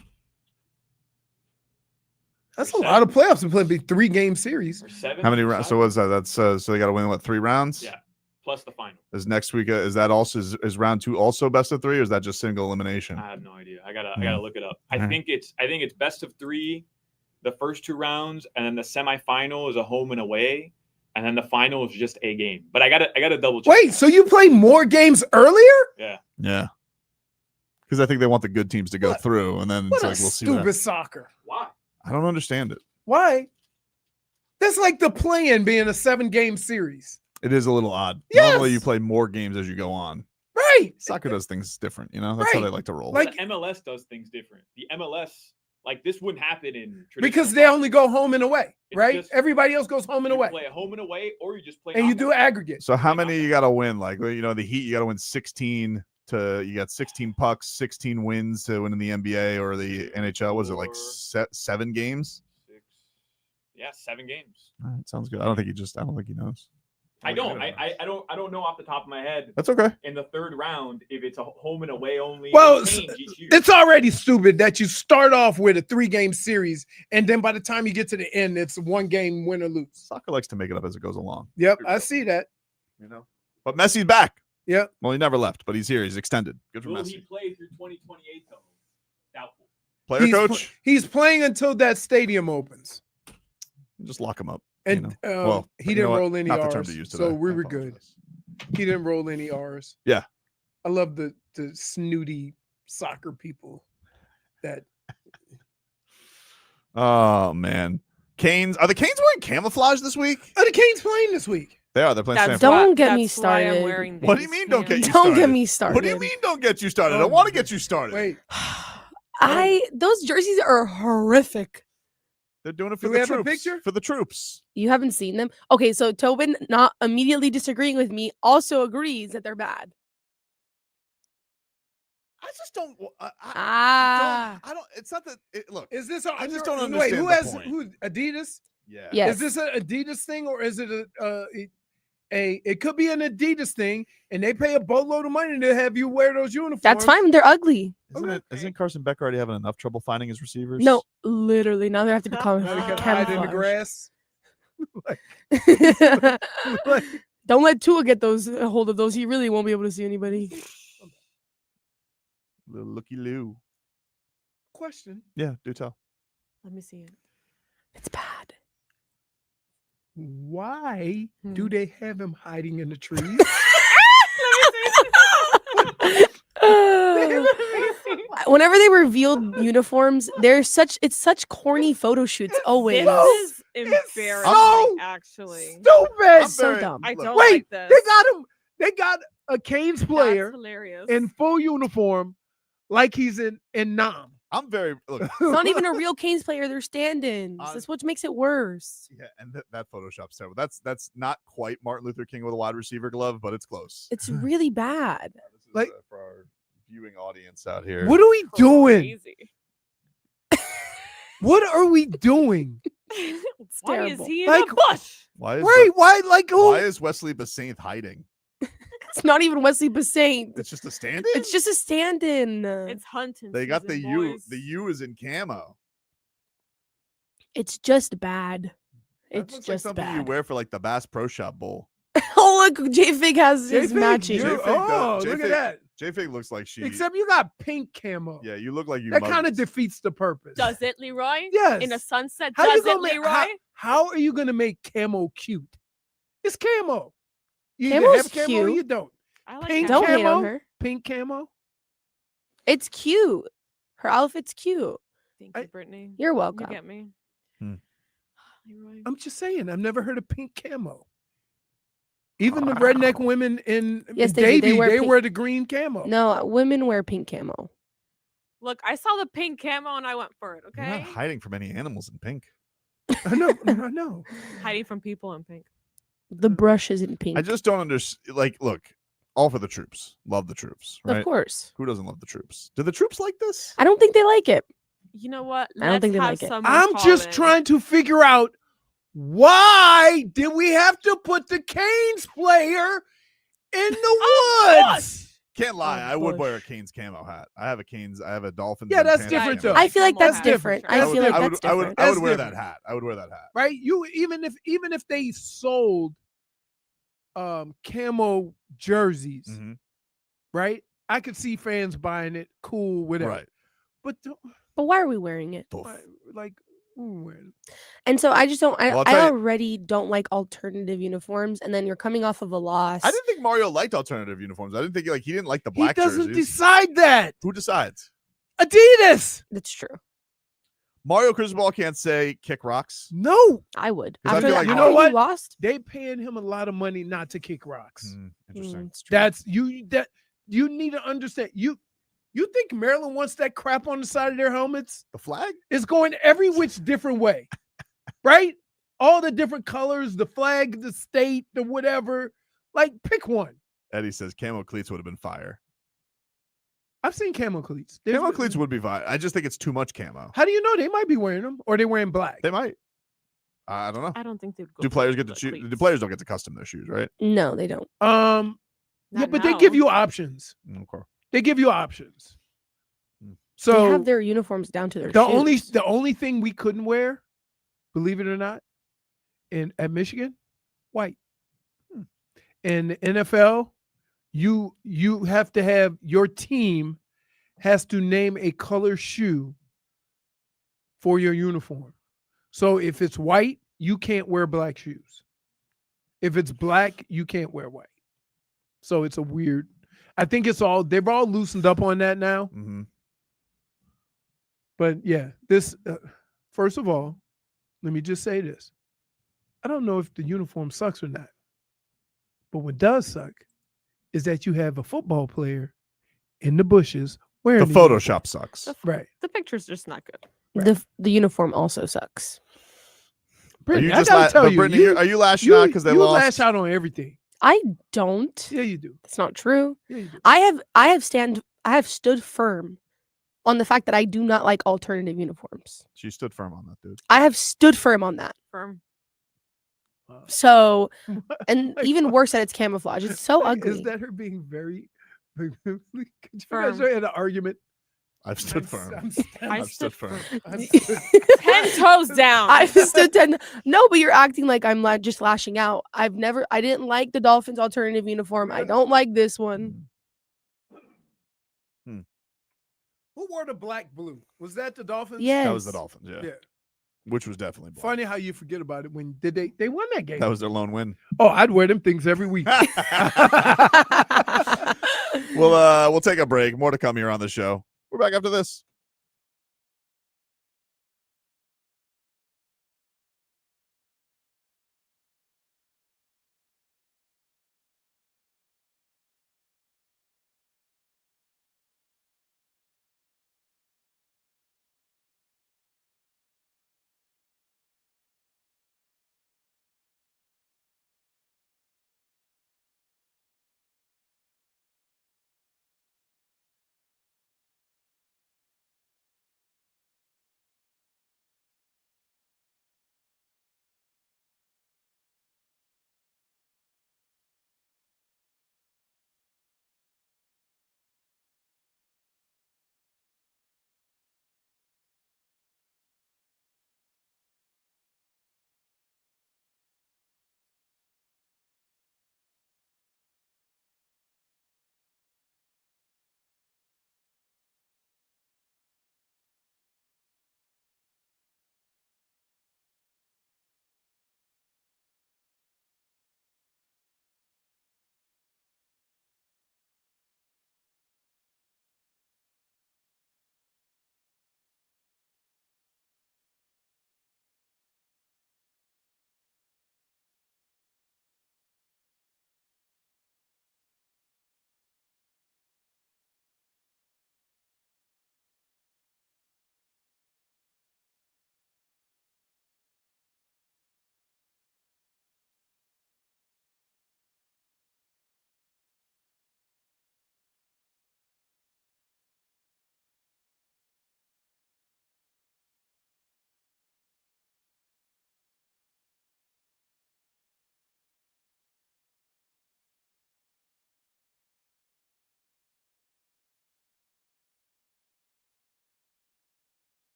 Speaker 4: That's a lot of playoffs to play. Be 3-game series.
Speaker 20: 7.
Speaker 2: How many rounds? So what's that? That's so they got to win 3 rounds?
Speaker 20: Yeah, plus the final.
Speaker 2: Is next week? Is that also is round 2 also best of 3, or is that just single elimination?
Speaker 20: I have no idea. I gotta look it up. I
Speaker 2: Alright.
Speaker 20: think it's best of 3, the first 2 rounds, and then the semifinal is a home and away, and then the final is just a game. But I gotta double check.
Speaker 4: Wait, so you play more games earlier?
Speaker 20: Yeah.
Speaker 2: Yeah. Because I think they want the good teams to go through, and then
Speaker 4: What
Speaker 2: it's
Speaker 4: a
Speaker 2: like we'll see.
Speaker 4: stupid
Speaker 2: That.
Speaker 4: soccer.
Speaker 20: Why?
Speaker 2: I don't understand it.
Speaker 4: Why? That's like the play-in being a 7-game series.
Speaker 2: It is a little odd.
Speaker 4: Yes.
Speaker 2: Normally, you play more games as you go on.
Speaker 4: Right.
Speaker 2: Soccer does things different. You know, that's how
Speaker 4: Right.
Speaker 2: they like to roll.
Speaker 20: Like the MLS does things different. The MLS, like this wouldn't happen in traditional
Speaker 4: Because they only go home and away,
Speaker 20: It's
Speaker 4: right?
Speaker 20: just-
Speaker 4: Everybody else goes home and
Speaker 20: you
Speaker 4: away.
Speaker 20: play a home and away, or you just play.
Speaker 4: And you do aggregate.
Speaker 2: So how many you got to win? Like, you know, the Heat, you got to win 16 to you got 16 pucks, 16 wins to win in the NBA or the NHL. Was it like 7 games?
Speaker 20: 6. Yeah, 7 games.
Speaker 2: All right, sounds good. I don't think he knows.
Speaker 20: I don't know off the top of my head.
Speaker 2: That's okay.
Speaker 20: In the 3rd round, if it's a home and away only,
Speaker 4: Well,
Speaker 20: it'll change each year.
Speaker 4: it's already stupid that you start off with a 3-game series, and then by the time you get to the end, it's 1-game win or lose.
Speaker 2: Soccer likes to make it up as it goes along.
Speaker 4: Yep, I see that.
Speaker 2: You know, but Messi's back.
Speaker 4: Yep.
Speaker 2: Well, he never left, but he's here. He's extended. Good for
Speaker 20: Will
Speaker 2: Messi.
Speaker 20: he play through 2028 though? Doubtful.
Speaker 2: Player coach,
Speaker 4: He's playing until that stadium opens.
Speaker 2: just lock him up.
Speaker 4: And
Speaker 2: you know? Well,
Speaker 4: he
Speaker 2: you
Speaker 4: didn't
Speaker 2: know what?
Speaker 4: roll any
Speaker 2: Not the term
Speaker 4: R's,
Speaker 2: to use
Speaker 4: so
Speaker 2: today.
Speaker 4: we
Speaker 2: I
Speaker 4: were good. He didn't roll any R's.
Speaker 2: Yeah.
Speaker 4: I love the snooty soccer people that.
Speaker 2: Oh man, Canes. Are the Canes wearing camouflage this week?
Speaker 4: Are the Canes playing this week?
Speaker 2: They are. They're playing.
Speaker 5: That's
Speaker 2: Stanford.
Speaker 5: Don't get me
Speaker 8: That's why I'm
Speaker 5: started.
Speaker 8: wearing
Speaker 2: What do you
Speaker 8: these
Speaker 2: mean? Don't get you
Speaker 5: Don't
Speaker 2: started?
Speaker 5: get me started.
Speaker 2: What do you mean? Don't get you started? I want to get you started.
Speaker 4: Wait,
Speaker 5: Those jerseys are horrific.
Speaker 2: They're doing it for
Speaker 4: Do we
Speaker 2: the
Speaker 4: have a
Speaker 2: troops.
Speaker 4: picture?
Speaker 2: For the troops.
Speaker 5: You haven't seen them? Okay, so Tobin, not immediately disagreeing with me, also agrees that they're bad.
Speaker 2: I just don't.
Speaker 5: Ah.
Speaker 2: I don't. It's not that. Look,
Speaker 4: is this?
Speaker 2: I just don't
Speaker 4: Wait,
Speaker 2: understand
Speaker 4: who
Speaker 2: the
Speaker 4: has
Speaker 2: point.
Speaker 4: who? Adidas?
Speaker 2: Yeah.
Speaker 5: Yes.
Speaker 4: Is this an Adidas thing or is it it could be an Adidas thing, and they pay a boatload of money to have you wear those uniforms?
Speaker 5: That's fine. They're ugly.
Speaker 2: Isn't Carson Beck already having enough trouble finding his receivers?
Speaker 5: No, literally. Now they have to become
Speaker 4: Now they can hide in the
Speaker 5: camouflage.
Speaker 4: grass.
Speaker 5: Don't let Tua get a hold of those. He really won't be able to see anybody.
Speaker 2: Little looky Lou.
Speaker 4: Question:
Speaker 2: Yeah, do tell.
Speaker 5: Let me see it. It's bad.
Speaker 4: Why do they have him hiding in the trees?
Speaker 5: Whenever they revealed uniforms, it's such corny photo shoots always.
Speaker 8: This is embarrassing,
Speaker 4: so
Speaker 8: actually.
Speaker 4: Stupid.
Speaker 5: So dumb.
Speaker 8: I don't
Speaker 4: Wait,
Speaker 8: like this.
Speaker 4: they got him. They got a Canes
Speaker 8: That's
Speaker 4: player
Speaker 8: hilarious.
Speaker 4: in full uniform, like he's in Nam.
Speaker 2: I'm very look.
Speaker 5: It's not even a real Canes player. They're stand-ins. That's what makes it worse.
Speaker 2: Yeah, and that Photoshop's terrible. That's not quite Martin Luther King with a wide receiver glove, but it's close.
Speaker 5: It's really bad.
Speaker 4: Like
Speaker 2: for our viewing audience out here.
Speaker 4: What are we doing?
Speaker 8: Crazy.
Speaker 4: What are we doing?
Speaker 5: It's
Speaker 8: Why
Speaker 5: terrible.
Speaker 8: is he in
Speaker 4: Like,
Speaker 8: a bush?
Speaker 2: Why is
Speaker 4: Right? Why? Like who?
Speaker 2: Why is Wesley Bassett hiding?
Speaker 5: It's not even Wesley Bassett.
Speaker 2: It's just a stand-in.
Speaker 5: It's just a stand-in.
Speaker 8: It's hunting.
Speaker 2: They got the
Speaker 8: season,
Speaker 2: U.
Speaker 8: boys.
Speaker 2: The U is in camo.
Speaker 5: It's just bad.
Speaker 2: That
Speaker 5: It's
Speaker 2: looks like
Speaker 5: just
Speaker 2: something you
Speaker 5: bad.
Speaker 2: wear for like the Bass Pro Shop Bowl.
Speaker 5: Oh, look, JFig has his
Speaker 4: JFig,
Speaker 5: matching.
Speaker 4: you're- Oh, look at that.
Speaker 2: JFig looks like she.
Speaker 4: Except you got pink camo.
Speaker 2: Yeah, you look like you.
Speaker 4: That kind of
Speaker 2: mugged.
Speaker 4: defeats the purpose.
Speaker 8: Does it, Leroy?
Speaker 4: Yes.
Speaker 8: In a sunset,
Speaker 4: How you
Speaker 8: does it,
Speaker 4: gonna make,
Speaker 8: Leroy?
Speaker 4: how are you gonna make camo cute? It's camo. You either
Speaker 5: Camo's
Speaker 4: have camo or
Speaker 5: cute.
Speaker 4: you don't.
Speaker 8: I like
Speaker 4: Pink
Speaker 8: camo.
Speaker 5: Don't hate on
Speaker 4: camo.
Speaker 5: her.
Speaker 4: Pink camo.
Speaker 5: It's cute. Her outfit's cute.
Speaker 8: Thank you, Brittany.
Speaker 5: You're
Speaker 8: You
Speaker 5: welcome.
Speaker 8: get me. Leroy.
Speaker 4: I'm just saying. I've never heard of pink camo. Even the redneck women in
Speaker 5: Yes, they do.
Speaker 4: Davie,
Speaker 5: They
Speaker 4: they,
Speaker 5: wear pink-
Speaker 4: wear the green camo.
Speaker 5: No, women wear pink camo.
Speaker 8: Look, I saw the pink camo and I went for it.
Speaker 2: You're
Speaker 8: Okay,
Speaker 2: not hiding from any animals in pink.
Speaker 4: I know. I know.
Speaker 8: hiding from people in pink.
Speaker 5: The brush isn't pink.
Speaker 2: I just don't understand. Like, look, all for the troops. Love the troops, right?
Speaker 5: Of course.
Speaker 2: Who doesn't love the troops? Do the troops like this?
Speaker 5: I don't think they like it.
Speaker 8: You know what?
Speaker 5: I don't think they
Speaker 8: have
Speaker 5: like it.
Speaker 8: someone
Speaker 4: I'm
Speaker 8: call
Speaker 4: just
Speaker 8: in.
Speaker 4: trying to figure out why did we have to put the Canes player in the woods?
Speaker 2: Can't lie,
Speaker 4: Oh,
Speaker 2: I would
Speaker 4: gosh.
Speaker 2: wear a Canes camo hat. I have a Dolphins.
Speaker 4: Yeah,
Speaker 2: and
Speaker 4: that's
Speaker 2: Panthers
Speaker 4: different,
Speaker 2: camo
Speaker 4: though.
Speaker 2: hat.
Speaker 5: I feel like that's
Speaker 8: hat.
Speaker 5: different. I feel like that's
Speaker 2: I would
Speaker 5: different.
Speaker 2: I would wear
Speaker 4: That's
Speaker 2: that
Speaker 4: different.
Speaker 2: hat. I would wear that hat.
Speaker 4: Right? You even if they sold camo jerseys, right? I could see fans buying it, cool, whatever.
Speaker 2: Right.
Speaker 4: But
Speaker 5: why are we wearing it?
Speaker 4: like, wearing it?
Speaker 5: And so I just don't.
Speaker 2: Well, I'll
Speaker 5: I
Speaker 2: tell you-
Speaker 5: already don't like alternative uniforms, and then you're coming off of a loss.
Speaker 2: I didn't think Mario liked alternative uniforms. I didn't think he didn't like the
Speaker 4: He
Speaker 2: black
Speaker 4: doesn't
Speaker 2: jerseys.
Speaker 4: decide that.
Speaker 2: Who decides?
Speaker 4: Adidas.
Speaker 5: That's true.
Speaker 2: Mario Cristobal can't say kick rocks.
Speaker 4: No,
Speaker 5: I would.
Speaker 2: 'Cause I
Speaker 5: After
Speaker 2: feel
Speaker 5: that,
Speaker 2: like
Speaker 4: you
Speaker 5: after
Speaker 4: know
Speaker 5: he
Speaker 4: what?
Speaker 5: lost.
Speaker 4: They paying him a lot of money not to kick rocks.
Speaker 2: Interesting.
Speaker 4: That's you need to understand. You think Maryland wants that crap on the side of their helmets?
Speaker 2: The flag?
Speaker 4: It's going every which different way, right? All the different colors, the flag, the state, the whatever. Like, pick one.
Speaker 2: Eddie says camo cleats would have been fire.
Speaker 4: I've seen camo cleats.
Speaker 2: Camo cleats would be fire. I just think it's too much camo.
Speaker 4: How do you know? They might be wearing them, or they're wearing black.
Speaker 2: They might. I don't know.
Speaker 8: I don't think they'd go.
Speaker 2: Do
Speaker 8: for
Speaker 2: players get to
Speaker 8: the
Speaker 2: choose?
Speaker 8: cleats.
Speaker 2: The players don't get to custom their shoes, right?
Speaker 5: No, they don't.
Speaker 4: Yeah,
Speaker 8: Not
Speaker 4: but they
Speaker 8: now.
Speaker 4: give you options.
Speaker 2: Okay.
Speaker 4: They give you options.
Speaker 5: They
Speaker 4: So
Speaker 5: have their uniforms down to their
Speaker 4: the
Speaker 5: shoes.
Speaker 4: only thing we couldn't wear, believe it or not, at Michigan, white. In the NFL, you have to have your team has to name a color shoe for your uniform. So if it's white, you can't wear black shoes. If it's black, you can't wear white. So it's a weird. I think they've all loosened up on that now.
Speaker 2: Mm-hmm.
Speaker 4: But yeah, this first of all, let me just say this. I don't know if the uniform sucks or not. But what does suck is that you have a football player in the bushes wearing
Speaker 2: The Photoshop sucks.
Speaker 4: Right.
Speaker 8: The picture's just not good.
Speaker 5: The uniform also sucks.
Speaker 4: Brittney,
Speaker 2: you
Speaker 4: I
Speaker 2: just
Speaker 4: gotta
Speaker 2: la-
Speaker 4: tell
Speaker 2: but
Speaker 4: you,
Speaker 2: Brittney, are you lashing out because they
Speaker 4: you
Speaker 2: lost?
Speaker 4: lash out on everything.
Speaker 5: I don't.
Speaker 4: Yeah, you do.
Speaker 5: That's not true.
Speaker 4: Yeah, you do.
Speaker 5: I have stood firm on the fact that I do not like alternative uniforms.
Speaker 2: She stood firm on that, dude.
Speaker 5: I have stood firm on that.
Speaker 8: Firm.
Speaker 5: So, and even worse that it's camouflage. It's so ugly.
Speaker 4: Is that her being very? Could you
Speaker 8: Firm.
Speaker 4: guys had an argument?
Speaker 2: I've stood firm.
Speaker 8: I
Speaker 2: I've stood firm.
Speaker 8: 10 toes down.
Speaker 5: I've stood 10. No, but you're acting like I'm just lashing out. I didn't like the Dolphins alternative uniform. I don't like this one.
Speaker 4: Who wore the black blue? Was that the Dolphins?
Speaker 5: Yes.
Speaker 2: That was the Dolphins, yeah.
Speaker 4: Yeah.
Speaker 2: Which was definitely black.
Speaker 4: Funny how you forget about it when they won that game.
Speaker 2: That was their lone win.
Speaker 4: Oh, I'd wear them things every week.
Speaker 2: We'll take a break. More to come here on the show. We're back after this.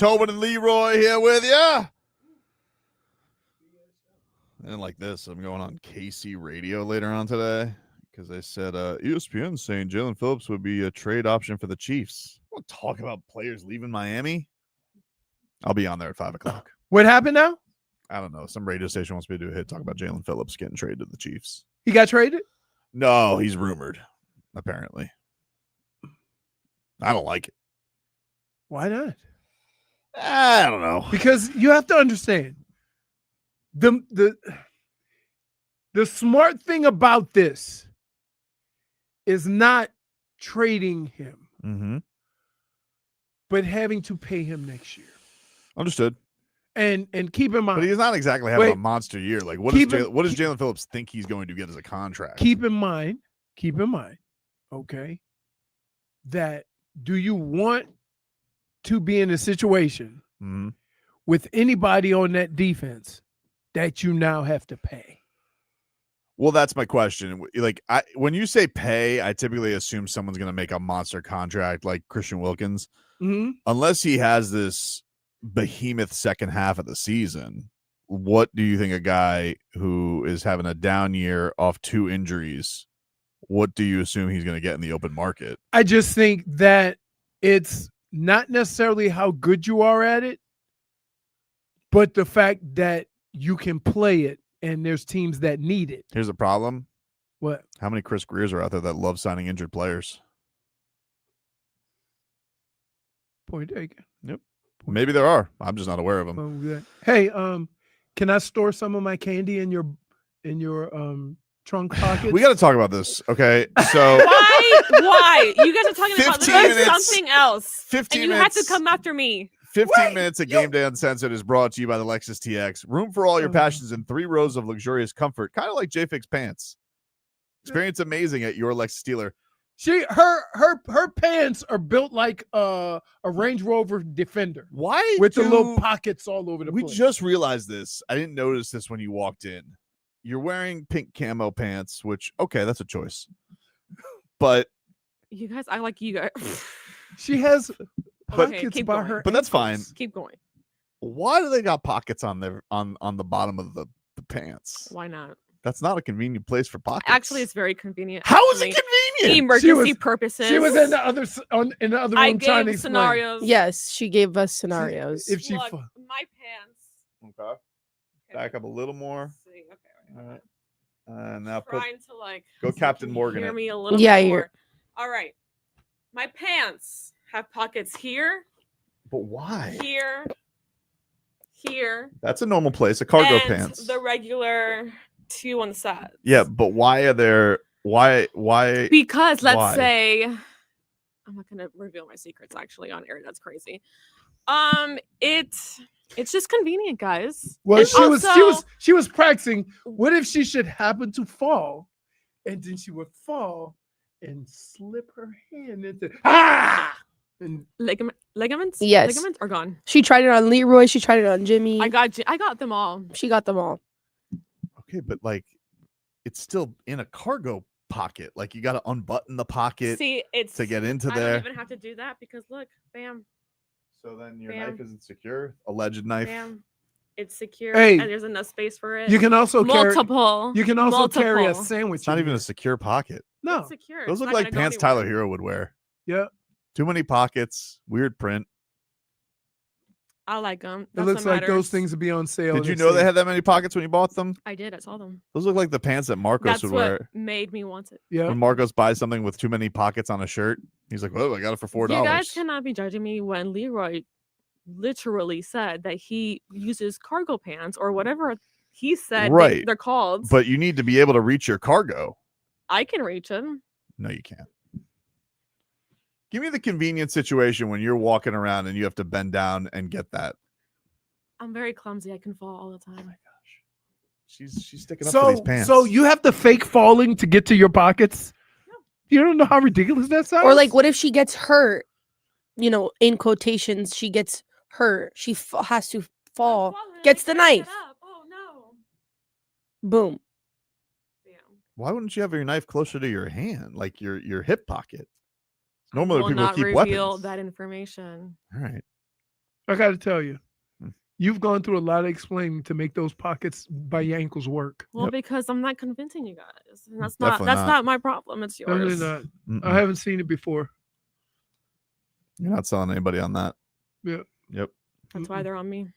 Speaker 2: Tobin and Leroy here with you. And like this, I'm going on KC Radio later on today because they said ESPN saying Jalen Phillips would be a trade option for the Chiefs. I want to talk about players leaving Miami. I'll be on there at 5 o'clock.
Speaker 4: What happened now?
Speaker 2: I don't know. Some radio station wants me to do a hit talk about Jalen Phillips getting traded to the Chiefs.
Speaker 4: He got traded?
Speaker 2: No, he's rumored, apparently. I don't like it.
Speaker 4: Why not?
Speaker 2: I don't know.
Speaker 4: Because you have to understand the smart thing about this is not trading him, but having to pay him next year.
Speaker 2: Understood.
Speaker 4: And keep in mind,
Speaker 2: but he's not exactly having a monster year. Like, what does Jalen Phillips think he's going to get as a contract?
Speaker 4: Keep in mind, okay, that do you want to be in a situation with anybody on that defense that you now have to pay?
Speaker 2: Well, that's my question. Like, when you say pay, I typically assume someone's going to make a monster contract like Christian Wilkins, unless he has this behemoth second half of the season. What do you think a guy who is having a down year off 2 injuries, what do you assume he's going to get in the open market?
Speaker 4: I just think that it's not necessarily how good you are at it, but the fact that you can play it and there's teams that need it.
Speaker 2: Here's the problem.
Speaker 4: What?
Speaker 2: How many Chris Greers are out there that love signing injured players?
Speaker 4: Point taken.
Speaker 2: Yep. Maybe there are. I'm just not aware of them.
Speaker 4: Hey, can I store some of my candy in your trunk pocket?
Speaker 2: We got to talk about this, okay? So
Speaker 8: Why? You guys are talking about
Speaker 2: 15 minutes,
Speaker 8: something else.
Speaker 2: 15
Speaker 8: and you
Speaker 2: minutes.
Speaker 8: had to come after me.
Speaker 2: 15 minutes of Game Day Uncensored is brought to you by the Lexus TX. Room for all your passions in 3 rows of luxurious comfort, kind of like JFig's pants. Experience amazing at your Lexus dealer.
Speaker 4: Her pants are built like a Range Rover Defender.
Speaker 2: Why?
Speaker 4: With the little pockets all over the
Speaker 2: We
Speaker 4: place.
Speaker 2: just realized this. I didn't notice this when you walked in. You're wearing pink camo pants, which, okay, that's a choice. But
Speaker 8: You guys, I like you guys.
Speaker 4: She has
Speaker 8: Okay, keep
Speaker 2: by
Speaker 8: going.
Speaker 2: her but that's fine.
Speaker 8: Keep going.
Speaker 2: Why do they got pockets on their on the bottom of the pants?
Speaker 8: Why not?
Speaker 2: That's not a convenient place for pockets.
Speaker 8: Actually, it's very convenient.
Speaker 2: How is
Speaker 8: for
Speaker 2: it
Speaker 8: me.
Speaker 2: convenient?
Speaker 8: Emergency purposes.
Speaker 4: She was in the other in the other room
Speaker 8: I
Speaker 4: trying to
Speaker 8: gave
Speaker 4: explain.
Speaker 8: scenarios.
Speaker 5: Yes, she gave us scenarios.
Speaker 4: If she
Speaker 8: Look, my pants.
Speaker 2: Okay. Back up a little more.
Speaker 8: See, okay.
Speaker 2: All right. Now put
Speaker 8: Trying to like
Speaker 2: go Captain Morgan.
Speaker 8: hear
Speaker 2: it.
Speaker 8: me a little
Speaker 5: Yeah,
Speaker 8: bit
Speaker 5: you're-
Speaker 8: more. All right. My pants have pockets here,
Speaker 2: But why?
Speaker 8: here,
Speaker 2: That's a normal place. A cargo
Speaker 8: and
Speaker 2: pants.
Speaker 8: the regular 2 on the side.
Speaker 2: Yeah, but why are there? Why?
Speaker 8: Because let's
Speaker 2: why?
Speaker 8: say I'm not gonna reveal my secrets actually on air. That's crazy. It's just convenient, guys.
Speaker 4: Well,
Speaker 8: And
Speaker 4: she was practicing. What if she should happen to fall, and then she would fall and slip her hand into and
Speaker 8: ligaments.
Speaker 5: Yes.
Speaker 8: Ligaments are gone.
Speaker 5: She tried it on Leroy. She tried it on Jimmy.
Speaker 8: I got them all.
Speaker 5: She got them all.
Speaker 2: Okay, but like, it's still in a cargo pocket. Like, you got to unbutton the pocket.
Speaker 8: See, it's
Speaker 2: to get into
Speaker 8: I
Speaker 2: there.
Speaker 8: don't even have to do that because look, bam,
Speaker 2: So then your
Speaker 8: Bam.
Speaker 2: knife isn't secure. Alleged knife.
Speaker 8: bam. It's secure
Speaker 4: Hey,
Speaker 8: and there's enough space for it.
Speaker 4: you can also
Speaker 8: multiple.
Speaker 4: You can also carry a
Speaker 8: multiple.
Speaker 4: sandwich.
Speaker 2: It's not
Speaker 4: in
Speaker 2: even
Speaker 4: there.
Speaker 2: a secure pocket.
Speaker 4: No.
Speaker 8: It's secure.
Speaker 2: Those
Speaker 8: It's
Speaker 2: look
Speaker 8: not
Speaker 2: like
Speaker 8: gonna go
Speaker 2: pants
Speaker 8: anywhere.
Speaker 2: Tyler Hero would wear.
Speaker 4: Yeah.
Speaker 2: Too many pockets. Weird print.
Speaker 8: I like them.
Speaker 4: It looks like those things would be on sale.
Speaker 2: Did you know they had that many pockets when you bought them?
Speaker 8: I did. I saw them.
Speaker 2: Those look like the pants that Marcos
Speaker 8: That's
Speaker 2: would
Speaker 8: what
Speaker 2: wear.
Speaker 8: made me want it.
Speaker 4: Yeah.
Speaker 2: When Marcos buys something with too many pockets on a shirt, he's like, "Oh, I got it for $4."
Speaker 8: You guys cannot be judging me when Leroy literally said that he uses cargo pants or whatever he said
Speaker 2: Right.
Speaker 8: they're called.
Speaker 2: But you need to be able to reach your cargo.
Speaker 8: I can reach them.
Speaker 2: No, you can't. Give me the convenient situation when you're walking around and you have to bend down and get that.
Speaker 8: I'm very clumsy. I can fall all the time.
Speaker 2: She's sticking up for these pants.
Speaker 4: So you have to fake falling to get to your pockets? You don't know how ridiculous that sounds?
Speaker 5: Or like, what if she gets hurt? You know, in quotations, she gets hurt. She has to fall. Gets the knife.
Speaker 8: Oh no.
Speaker 5: Boom.
Speaker 2: Why wouldn't you have your knife closer to your hand, like your hip pocket? Normally
Speaker 8: Will
Speaker 2: people
Speaker 8: not
Speaker 2: keep
Speaker 8: reveal
Speaker 2: weapons.
Speaker 8: that information.
Speaker 2: All right.
Speaker 4: I got to tell you,
Speaker 2: Hmm.
Speaker 4: you've gone through a lot of explaining to make those pockets by your ankles work.
Speaker 8: Well, because I'm not convincing you guys. And that's
Speaker 2: Definitely
Speaker 8: not
Speaker 2: not.
Speaker 8: my problem. It's
Speaker 4: Definitely
Speaker 8: yours.
Speaker 4: not.
Speaker 2: Mm-mm.
Speaker 4: I haven't seen it before.
Speaker 2: You're not selling anybody on that.
Speaker 4: Yeah.
Speaker 2: Yep.
Speaker 8: That's why they're on me.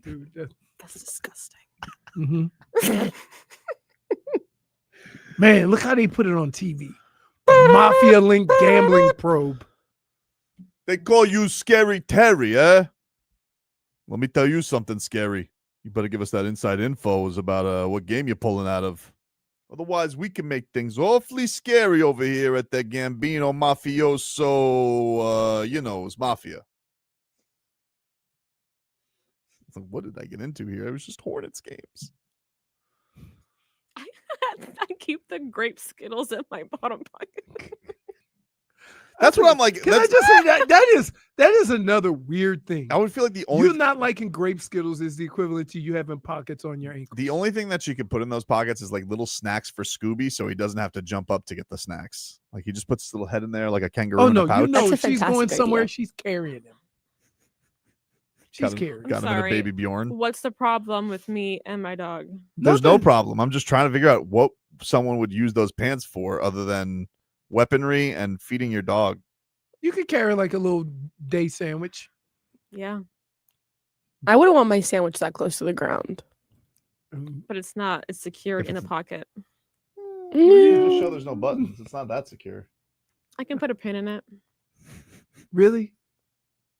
Speaker 4: Dude,
Speaker 8: That's disgusting.
Speaker 4: Mhm. Man, look how they put it on TV. Mafia link gambling probe.
Speaker 2: They call you Scary Terry, eh? Let me tell you something scary. You better give us that inside info about what game you're pulling out of. Otherwise, we can make things awfully scary over here at the Gambino Mafioso, it's Mafia. It's like, what did I get into here? It was just Hornets games.
Speaker 8: I keep the grape Skittles in my bottom pocket.
Speaker 2: That's what I'm like.
Speaker 4: Can I just say that is another weird thing.
Speaker 2: I would feel like the only
Speaker 4: You not liking grape Skittles is the equivalent to you having pockets on your ankle.
Speaker 2: the only thing that she could put in those pockets is like little snacks for Scooby, so he doesn't have to jump up to get the snacks. Like he just puts his little head in there like a kangaroo.
Speaker 4: Oh
Speaker 2: in
Speaker 4: no,
Speaker 2: a pouch.
Speaker 4: you know
Speaker 5: That's a
Speaker 4: she's going
Speaker 5: fantastic
Speaker 4: somewhere.
Speaker 5: idea.
Speaker 4: She's carrying him.
Speaker 2: Got
Speaker 4: She's
Speaker 2: him-
Speaker 4: carrying.
Speaker 2: got him in a
Speaker 8: Sorry.
Speaker 2: baby Bjorn.
Speaker 8: What's the problem with me and my dog?
Speaker 2: There's no
Speaker 4: Nothing.
Speaker 2: problem. I'm just trying to figure out what someone would use those pants for other than weaponry and feeding your dog.
Speaker 4: You could carry like a little day sandwich.
Speaker 8: Yeah,
Speaker 5: I wouldn't want my sandwich that close to the ground.
Speaker 8: but it's not. It's secured in a pocket.
Speaker 2: You just show there's no buttons. It's not that secure.
Speaker 8: I can put a pin in it.
Speaker 4: Really?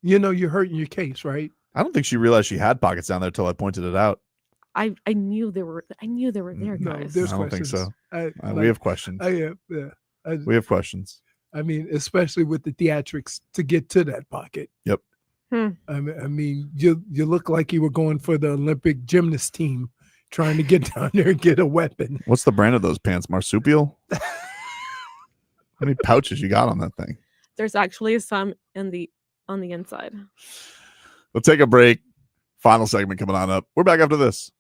Speaker 4: You know you're hurting your case, right?
Speaker 2: I don't think she realized she had pockets down there till I pointed it out.
Speaker 8: I knew they were. I knew they were there,
Speaker 4: No,
Speaker 8: guys.
Speaker 4: there's
Speaker 2: I don't think
Speaker 4: questions.
Speaker 2: so. We have questions.
Speaker 4: Yeah.
Speaker 2: We have questions.
Speaker 4: I mean, especially with the theatrics to get to that pocket.
Speaker 2: Yep.
Speaker 4: I mean, you look like you were going for the Olympic gymnast team, trying to get down there and get a weapon.
Speaker 2: What's the brand of those pants? Marsupial? How many pouches you got on that thing?
Speaker 8: There's actually some on the inside.
Speaker 2: We'll take a break. Final segment coming on up. We're back after this.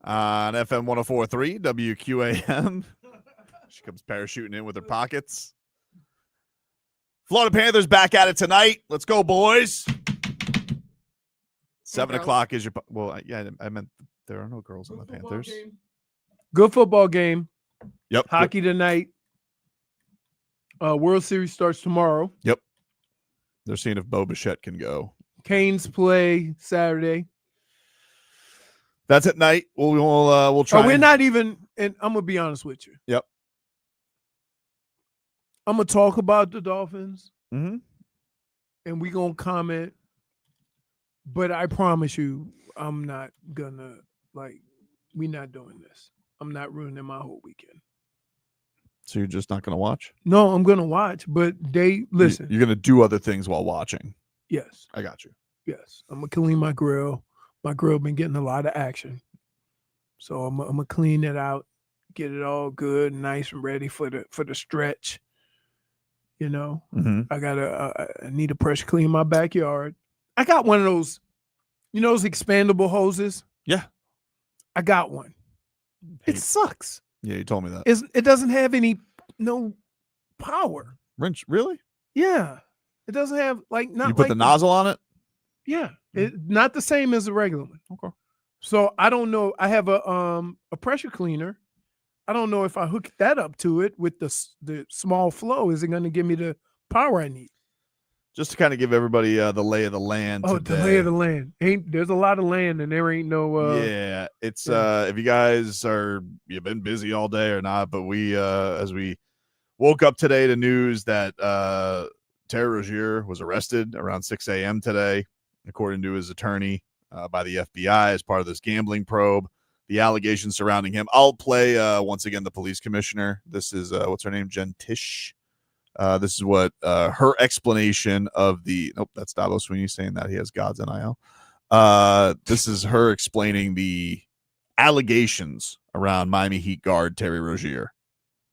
Speaker 2: On FM 104.3 WQAM. She comes parachuting in with her pockets. Florida Panthers back at it tonight. Let's go, boys. 7 o'clock is your. Well, yeah, I meant there are no girls on the Panthers.
Speaker 4: Good football game.
Speaker 2: Yep.
Speaker 4: Hockey tonight. World Series starts tomorrow.
Speaker 2: Yep. They're seeing if Bo Bichette can go.
Speaker 4: Canes play Saturday.
Speaker 2: That's at night. We'll try.
Speaker 4: We're not even. And I'm gonna be honest with you.
Speaker 2: Yep.
Speaker 4: I'm gonna talk about the Dolphins,
Speaker 2: mm-hmm.
Speaker 4: and we're gonna comment. But I promise you, I'm not gonna we're not doing this. I'm not ruining my whole weekend.
Speaker 2: So you're just not gonna watch?
Speaker 4: No, I'm gonna watch. But listen.
Speaker 2: You're gonna do other things while watching.
Speaker 4: Yes,
Speaker 2: I got you.
Speaker 4: Yes, I'm gonna clean my grill. My grill been getting a lot of action, so I'm gonna clean it out, get it all good, nice and ready for the stretch. You know, I need to pressure clean my backyard. I got one of those, those expandable hoses.
Speaker 2: Yeah,
Speaker 4: I got one. It sucks.
Speaker 2: Yeah, you told me that.
Speaker 4: It doesn't have no power.
Speaker 2: Wrench, really?
Speaker 4: Yeah, it doesn't have not.
Speaker 2: You put the nozzle on it?
Speaker 4: Yeah, not the same as a regular one.
Speaker 2: Okay.
Speaker 4: So I don't know. I have a pressure cleaner. I don't know if I hook that up to it with the small flow. Is it going to give me the power I need?
Speaker 2: Just to kind of give everybody the lay of the land.
Speaker 4: Oh,
Speaker 2: today.
Speaker 4: the lay of the land. There's a lot of land, and there ain't no.
Speaker 2: Yeah, it's if you guys you've been busy all day or not, but we as we woke up today to news that Terry Rozier was arrested around 6 a.m. today, according to his attorney, by the FBI as part of this gambling probe. The allegations surrounding him. I'll play once again the police commissioner. This is what's her name, Tish. This is what her explanation of the. Nope, that's Dabo Sweeney saying that he has God's NIL. This is her explaining the allegations around Miami Heat guard Terry Rozier.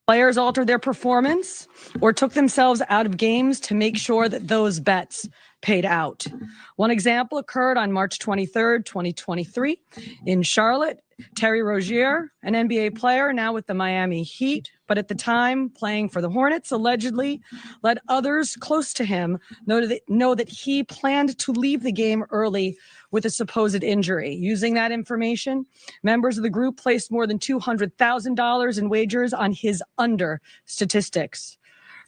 Speaker 13: Players altered their performance or took themselves out of games to make sure that those bets paid out. One example occurred on March 23rd, 2023 in Charlotte. Terry Rozier, an NBA player now with the Miami Heat, but at the time playing for the Hornets, allegedly let others close to him know that he planned to leave the game early with a supposed injury. Using that information, members of the group placed more than $200,000 in wagers on his under statistics.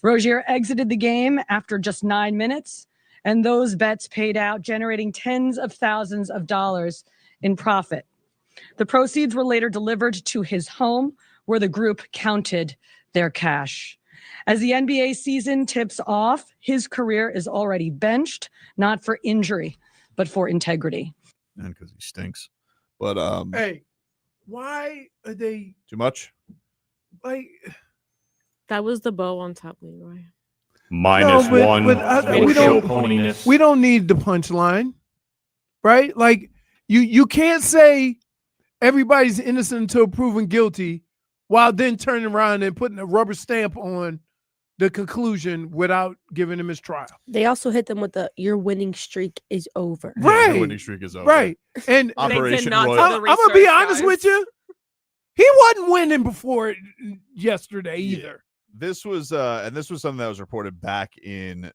Speaker 13: Rozier exited the game after just 9 minutes, and those bets paid out, generating tens of thousands of dollars in profit. The proceeds were later delivered to his home, where the group counted their cash. As the NBA season tips off, his career is already benched, not for injury, but for integrity.
Speaker 2: And because he stinks. But
Speaker 4: hey, why are they
Speaker 2: too much?
Speaker 8: That was the bow on top, Leroy.
Speaker 18: -1.
Speaker 4: We don't need the punchline, right? Like you can't say everybody's innocent until proven guilty, while then turning around and putting a rubber stamp on the conclusion without giving him his trial.
Speaker 5: They also hit them with your winning streak is over.
Speaker 4: Right.
Speaker 2: Your winning streak is over.
Speaker 4: Right. And
Speaker 2: Operation
Speaker 4: I'm
Speaker 2: Royal.
Speaker 4: gonna be honest with you. He wasn't winning before yesterday either.
Speaker 2: This was something that was reported back in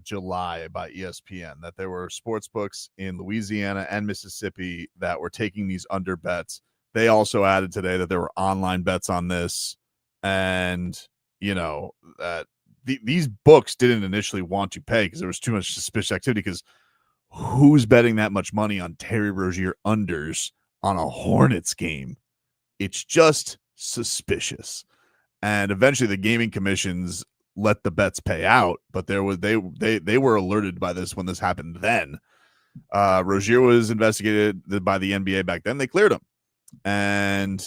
Speaker 2: July by ESPN, that there were sports books in Louisiana and Mississippi that were taking these under bets. They also added today that there were online bets on this, and that these books didn't initially want to pay because there was too much suspicious activity. Because who's betting that much money on Terry Rozier unders on a Hornets game? It's just suspicious. And eventually the gaming commissions let the bets pay out, but they were alerted by this when this happened then. Rozier was investigated by the NBA back then. They cleared him. And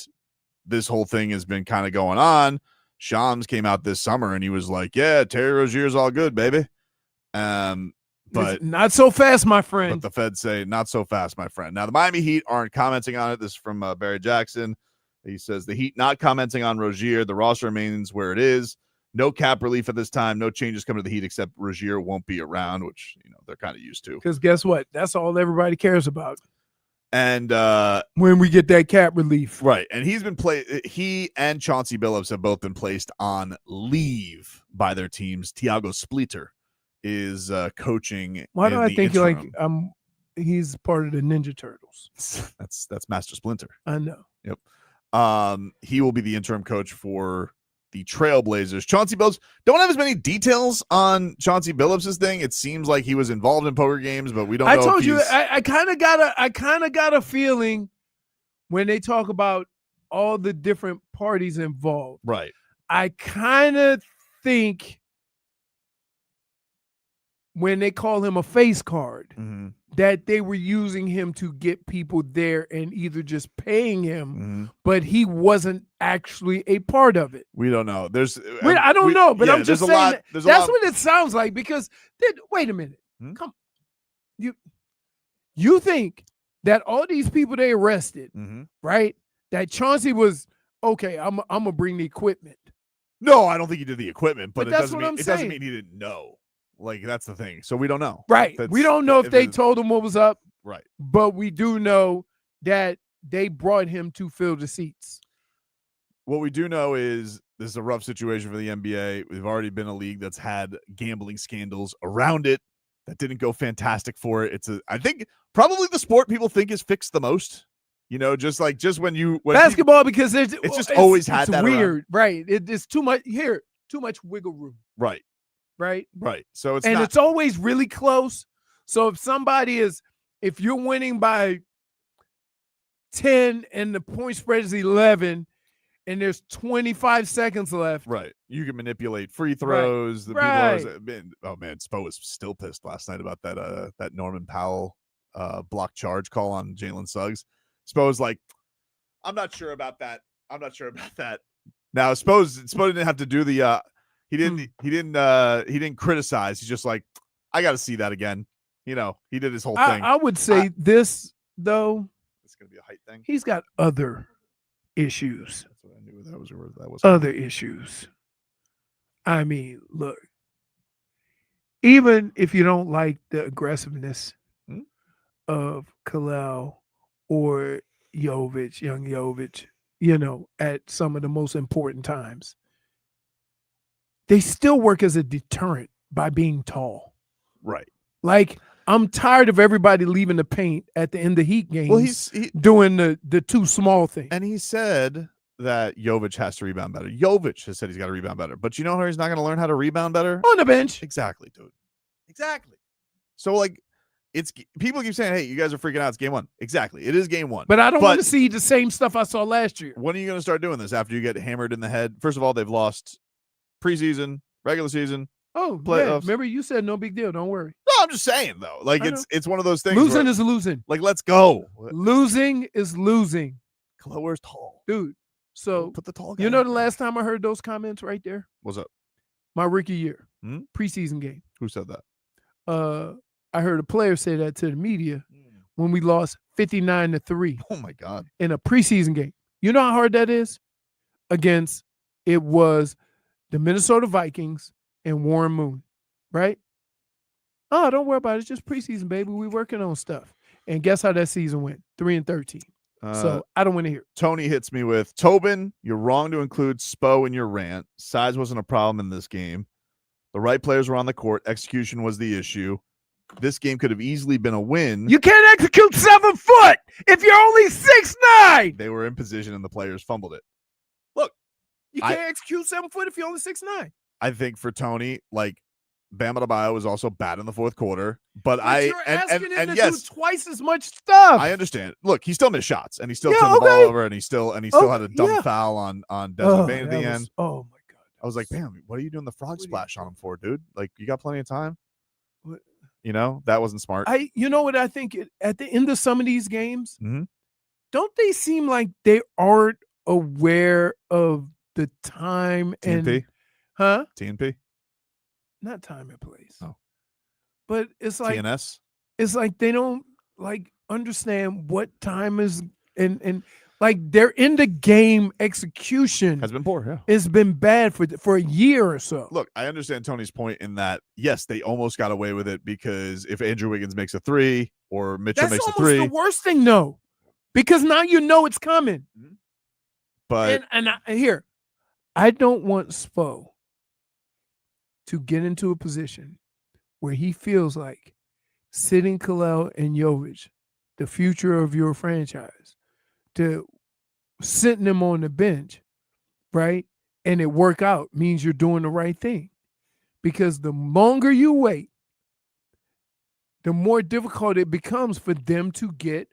Speaker 2: this whole thing has been kind of going on. Shams came out this summer and he was like, yeah, Terry Rozier's all good, baby. But
Speaker 4: not so fast, my friend.
Speaker 2: But the feds say not so fast, my friend. Now the Miami Heat aren't commenting on it. This is from Barry Jackson. He says the Heat not commenting on Rozier. The roster remains where it is. No cap relief at this time. No changes coming to the Heat except Rozier won't be around, which they're kind of used to.
Speaker 4: Because guess what? That's all everybody cares about.
Speaker 2: And
Speaker 4: when we get that cap relief.
Speaker 2: Right. And he and Chauncey Billups have both been placed on leave by their teams. Tiago Splitter is coaching.
Speaker 4: Why do
Speaker 2: in
Speaker 4: I
Speaker 2: the
Speaker 4: think
Speaker 2: interim.
Speaker 4: he's part of the Ninja Turtles?
Speaker 2: That's Master Splinter.
Speaker 4: I know.
Speaker 2: Yep. He will be the interim coach for the Trailblazers. Chauncey Billups, don't have as many details on Chauncey Billups' thing. It seems like he was involved in poker games, but we don't know.
Speaker 4: I told you, I kind of got a feeling when they talk about all the different parties involved.
Speaker 2: Right.
Speaker 4: I kind of think when they call him a face card, that they were using him to get people there and either just paying him, but he wasn't actually a part of it.
Speaker 2: We don't know.
Speaker 4: I don't know, but I'm just saying that's what it sounds like. Because wait a minute, come, you think that all these people they arrested, right? That Chauncey was okay. I'm gonna bring the equipment.
Speaker 2: No, I don't think he did the equipment, but
Speaker 4: that's what I'm saying.
Speaker 2: It doesn't mean he didn't know. Like, that's the thing. So we don't know.
Speaker 4: Right. We don't know if they told him what was up.
Speaker 2: Right.
Speaker 4: But we do know that they brought him to fill the seats.
Speaker 2: What we do know is this is a rough situation for the NBA. We've already been a league that's had gambling scandals around it that didn't go fantastic for it. I think probably the sport people think is fixed the most. You know, just when
Speaker 4: basketball, because it's
Speaker 2: just always had that
Speaker 4: weird,
Speaker 2: around.
Speaker 4: Right? It's too much here, too much wiggle room.
Speaker 2: Right.
Speaker 4: Right.
Speaker 2: So
Speaker 4: it's always really close. So if you're winning by 10 and the point spread is 11 and there's 25 seconds left.
Speaker 2: Right. You can manipulate free throws.
Speaker 4: Right.
Speaker 2: Oh man, Spo was still pissed last night about that Norman Powell block charge call on Jalen Suggs. Spo was like, I'm not sure about that. Now Spo didn't have to do the He didn't criticize. He's just like, I got to see that again. You know, he did his whole thing.
Speaker 4: I would say this though.
Speaker 2: It's gonna be a height thing.
Speaker 4: He's got other issues.
Speaker 2: That's what I knew that was
Speaker 4: other issues. I mean, look. Even if you don't like the aggressiveness of Kalel or young Jovic, you know, at some of the most important times. They still work as a deterrent by being tall.
Speaker 2: Right.
Speaker 4: Like, I'm tired of everybody leaving the paint at the end of Heat games.
Speaker 2: Well, he's
Speaker 4: doing the too small thing.
Speaker 2: And he said that Jovic has to rebound better. Jovic has said he's got to rebound better. But you know how he's not going to learn how to rebound better?
Speaker 4: On the bench.
Speaker 2: Exactly, dude. Exactly. So, like, it's people keep saying, hey, you guys are freaking out. It's game one. Exactly. It is game one.
Speaker 4: But I don't want to see the same stuff I saw last year.
Speaker 2: When are you going to start doing this after you get hammered in the head? First of all, they've lost preseason, regular season, playoffs.
Speaker 4: Yeah. Remember, you said no big deal. Don't worry.
Speaker 2: No, I'm just saying, though. Like, it's one of those things.
Speaker 4: Losing is losing.
Speaker 2: Like, let's go.
Speaker 4: Losing is losing.
Speaker 2: Where's tall?
Speaker 4: Dude, so
Speaker 2: put the tall guy.
Speaker 4: You know the last time I heard those comments right there?
Speaker 2: What's up?
Speaker 4: My rookie year. Preseason game.
Speaker 2: Who said that?
Speaker 4: I heard a player say that to the media when we lost 59-3.
Speaker 2: Oh, my God.
Speaker 4: In a preseason game. You know how hard that is? It was the Minnesota Vikings and Warren Moon, right? Oh, don't worry about it. It's just preseason, baby. We're working on stuff. And guess how that season went? 3-13. So I don't want to hear it.
Speaker 2: Tony hits me with, Tobin, you're wrong to include Spo in your rant. Size wasn't a problem in this game. The right players were on the court. Execution was the issue. This game could have easily been a win.
Speaker 4: You can't execute 7 foot if you're only 6'9".
Speaker 2: They were in position and the players fumbled it. Look,
Speaker 4: you can't execute 7 foot if you're only 6'9".
Speaker 2: I think for Tony, like, Bam Adebayo was also bad in the fourth quarter, but
Speaker 4: you're asking him to do twice as much stuff.
Speaker 2: I understand. Look, he still missed shots, and he still turned the ball over, and he still had a dumb foul on Desmond Bain at the end.
Speaker 4: Oh my God!
Speaker 2: I was like, "Bam, what are you doing the frog splash on him for, dude? Like, you got plenty of time." You know, that wasn't smart.
Speaker 4: You know what I think? At the end of some of these games, don't they seem like they aren't aware of the time
Speaker 2: TNP?
Speaker 4: and
Speaker 2: TNP?
Speaker 4: Not time and place.
Speaker 2: Oh.
Speaker 4: But it's like
Speaker 2: TNS?
Speaker 4: It's like they don't like understand what time is and Like their in the game execution
Speaker 2: has been poor. Yeah,
Speaker 4: it's been bad for a year or so.
Speaker 2: Look, I understand Tony's point in that yes, they almost got away with it because if Andrew Wiggins makes a 3 or Mitchell makes a 3,
Speaker 4: that's the worst thing though, because now you know it's coming.
Speaker 2: But
Speaker 4: I don't want Spo to get into a position where he feels like sitting Kalel and Jovic, the future of your franchise, to sitting them on the bench, right? And it work out means you're doing the right thing. Because the longer you wait, the more difficult it becomes for them to get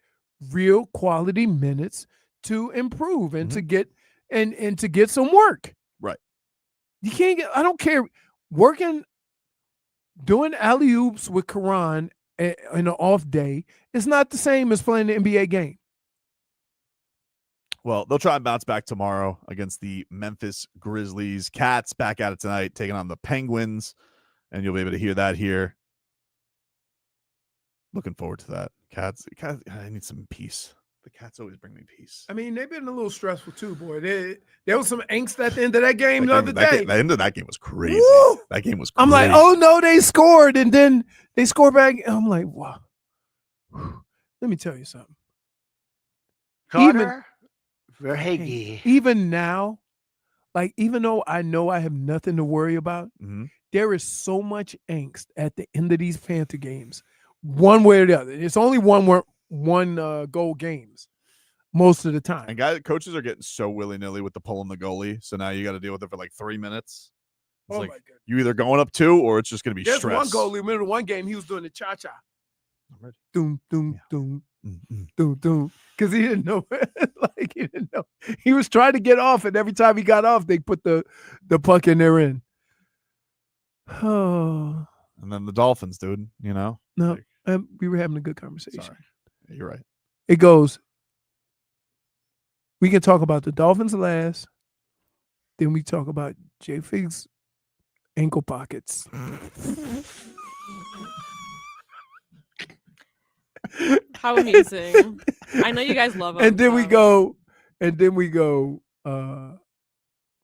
Speaker 4: real quality minutes to improve and to get and to get some work.
Speaker 2: Right.
Speaker 4: You can't get, I don't care, doing alley-oops with Karan in an off day is not the same as playing the NBA game.
Speaker 2: Well, they'll try and bounce back tomorrow against the Memphis Grizzlies. Cats back at it tonight, taking on the Penguins, and you'll be able to hear that here. Looking forward to that. Cats, I need some peace. The Cats always bring me peace.
Speaker 4: I mean, they've been a little stressful too, boy. There was some angst at the end of that game the other day.
Speaker 2: The end of that game was crazy.
Speaker 4: Woo!
Speaker 2: That game was crazy.
Speaker 4: I'm like, oh no, they scored, and then they scored back. I'm like, wow. Let me tell you something. Even now, like, even though I know I have nothing to worry about, there is so much angst at the end of these Panther games, one way or the other. It's only one goal games most of the time.
Speaker 2: And coaches are getting so willy-nilly with the pulling the goalie, so now you got to deal with it for like 3 minutes. It's
Speaker 4: Oh
Speaker 2: like
Speaker 4: my goodness.
Speaker 2: you either going up 2 or it's just going to be
Speaker 4: There's
Speaker 2: stress.
Speaker 4: one goalie in the middle of one game, he was doing the cha-cha. Doom, doom, doom, doom, doom. Because he didn't know. Like, he didn't know. He was trying to get off, and every time he got off, they put the puck in their end. Oh.
Speaker 2: And then the Dolphins, dude, you know?
Speaker 4: No, we were having a good conversation.
Speaker 2: Sorry. You're right.
Speaker 4: It goes, we can talk about the Dolphins last, then we talk about JFig's ankle pockets.
Speaker 8: How amazing. I know you guys love him.
Speaker 4: And then we go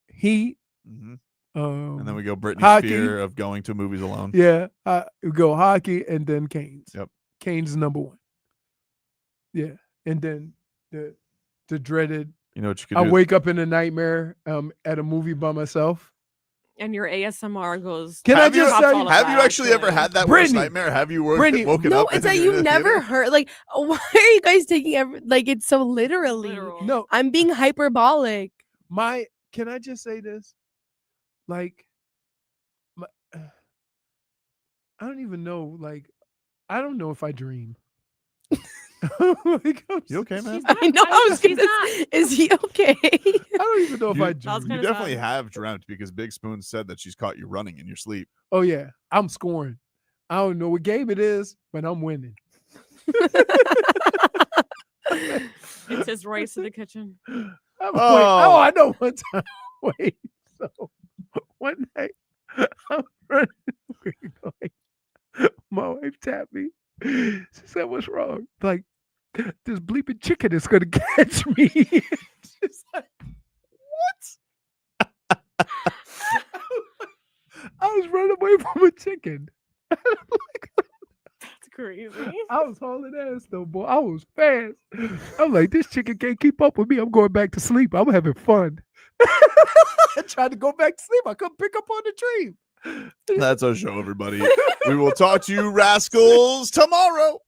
Speaker 4: Heat.
Speaker 2: And then we go Brittney's
Speaker 4: hockey.
Speaker 2: fear of going to movies alone.
Speaker 4: Yeah. We go hockey and then Canes.
Speaker 2: Yep.
Speaker 4: Canes is number 1. Yeah. And then the dreaded,
Speaker 2: You know what you could
Speaker 4: I
Speaker 2: do?
Speaker 4: wake up in a nightmare at a movie by myself.
Speaker 8: And your ASMR goes.
Speaker 4: Can I just tell you?
Speaker 2: Have you actually ever had that worst
Speaker 4: Brittney,
Speaker 2: nightmare? Have you
Speaker 4: Brittney,
Speaker 2: woken
Speaker 5: No,
Speaker 2: up?
Speaker 5: it's
Speaker 2: and
Speaker 5: that
Speaker 2: you're in
Speaker 5: you
Speaker 2: a
Speaker 5: never
Speaker 2: theater?
Speaker 5: heard. Like, why are you guys taking it so literally?
Speaker 4: No,
Speaker 5: I'm being hyperbolic.
Speaker 4: Can I just say this? Like, I don't even know. Like, I don't know if I dream. Like,
Speaker 2: You okay, man?
Speaker 5: I know. I was gonna. Is he okay?
Speaker 4: I don't even know if I dream.
Speaker 2: You definitely have dreamt because Big Spoon said that she's caught you running in your sleep.
Speaker 4: Oh yeah, I'm scoring. I don't know what game it is, but I'm winning.
Speaker 8: It's his race to the kitchen.
Speaker 4: I know one time. Wait, so one night I'm running. My wife tapped me. She said, "What's wrong?" Like, this bleeping chicken is gonna catch me. She's like, "What?" I was running away from a chicken.
Speaker 8: That's crazy.
Speaker 4: I was hauling ass though, boy. I was fast. I'm like, this chicken can't keep up with me. I'm going back to sleep. I'm having fun. I tried to go back to sleep. I couldn't pick up on the tree.
Speaker 2: That's our show, everybody. We will talk to you rascals tomorrow.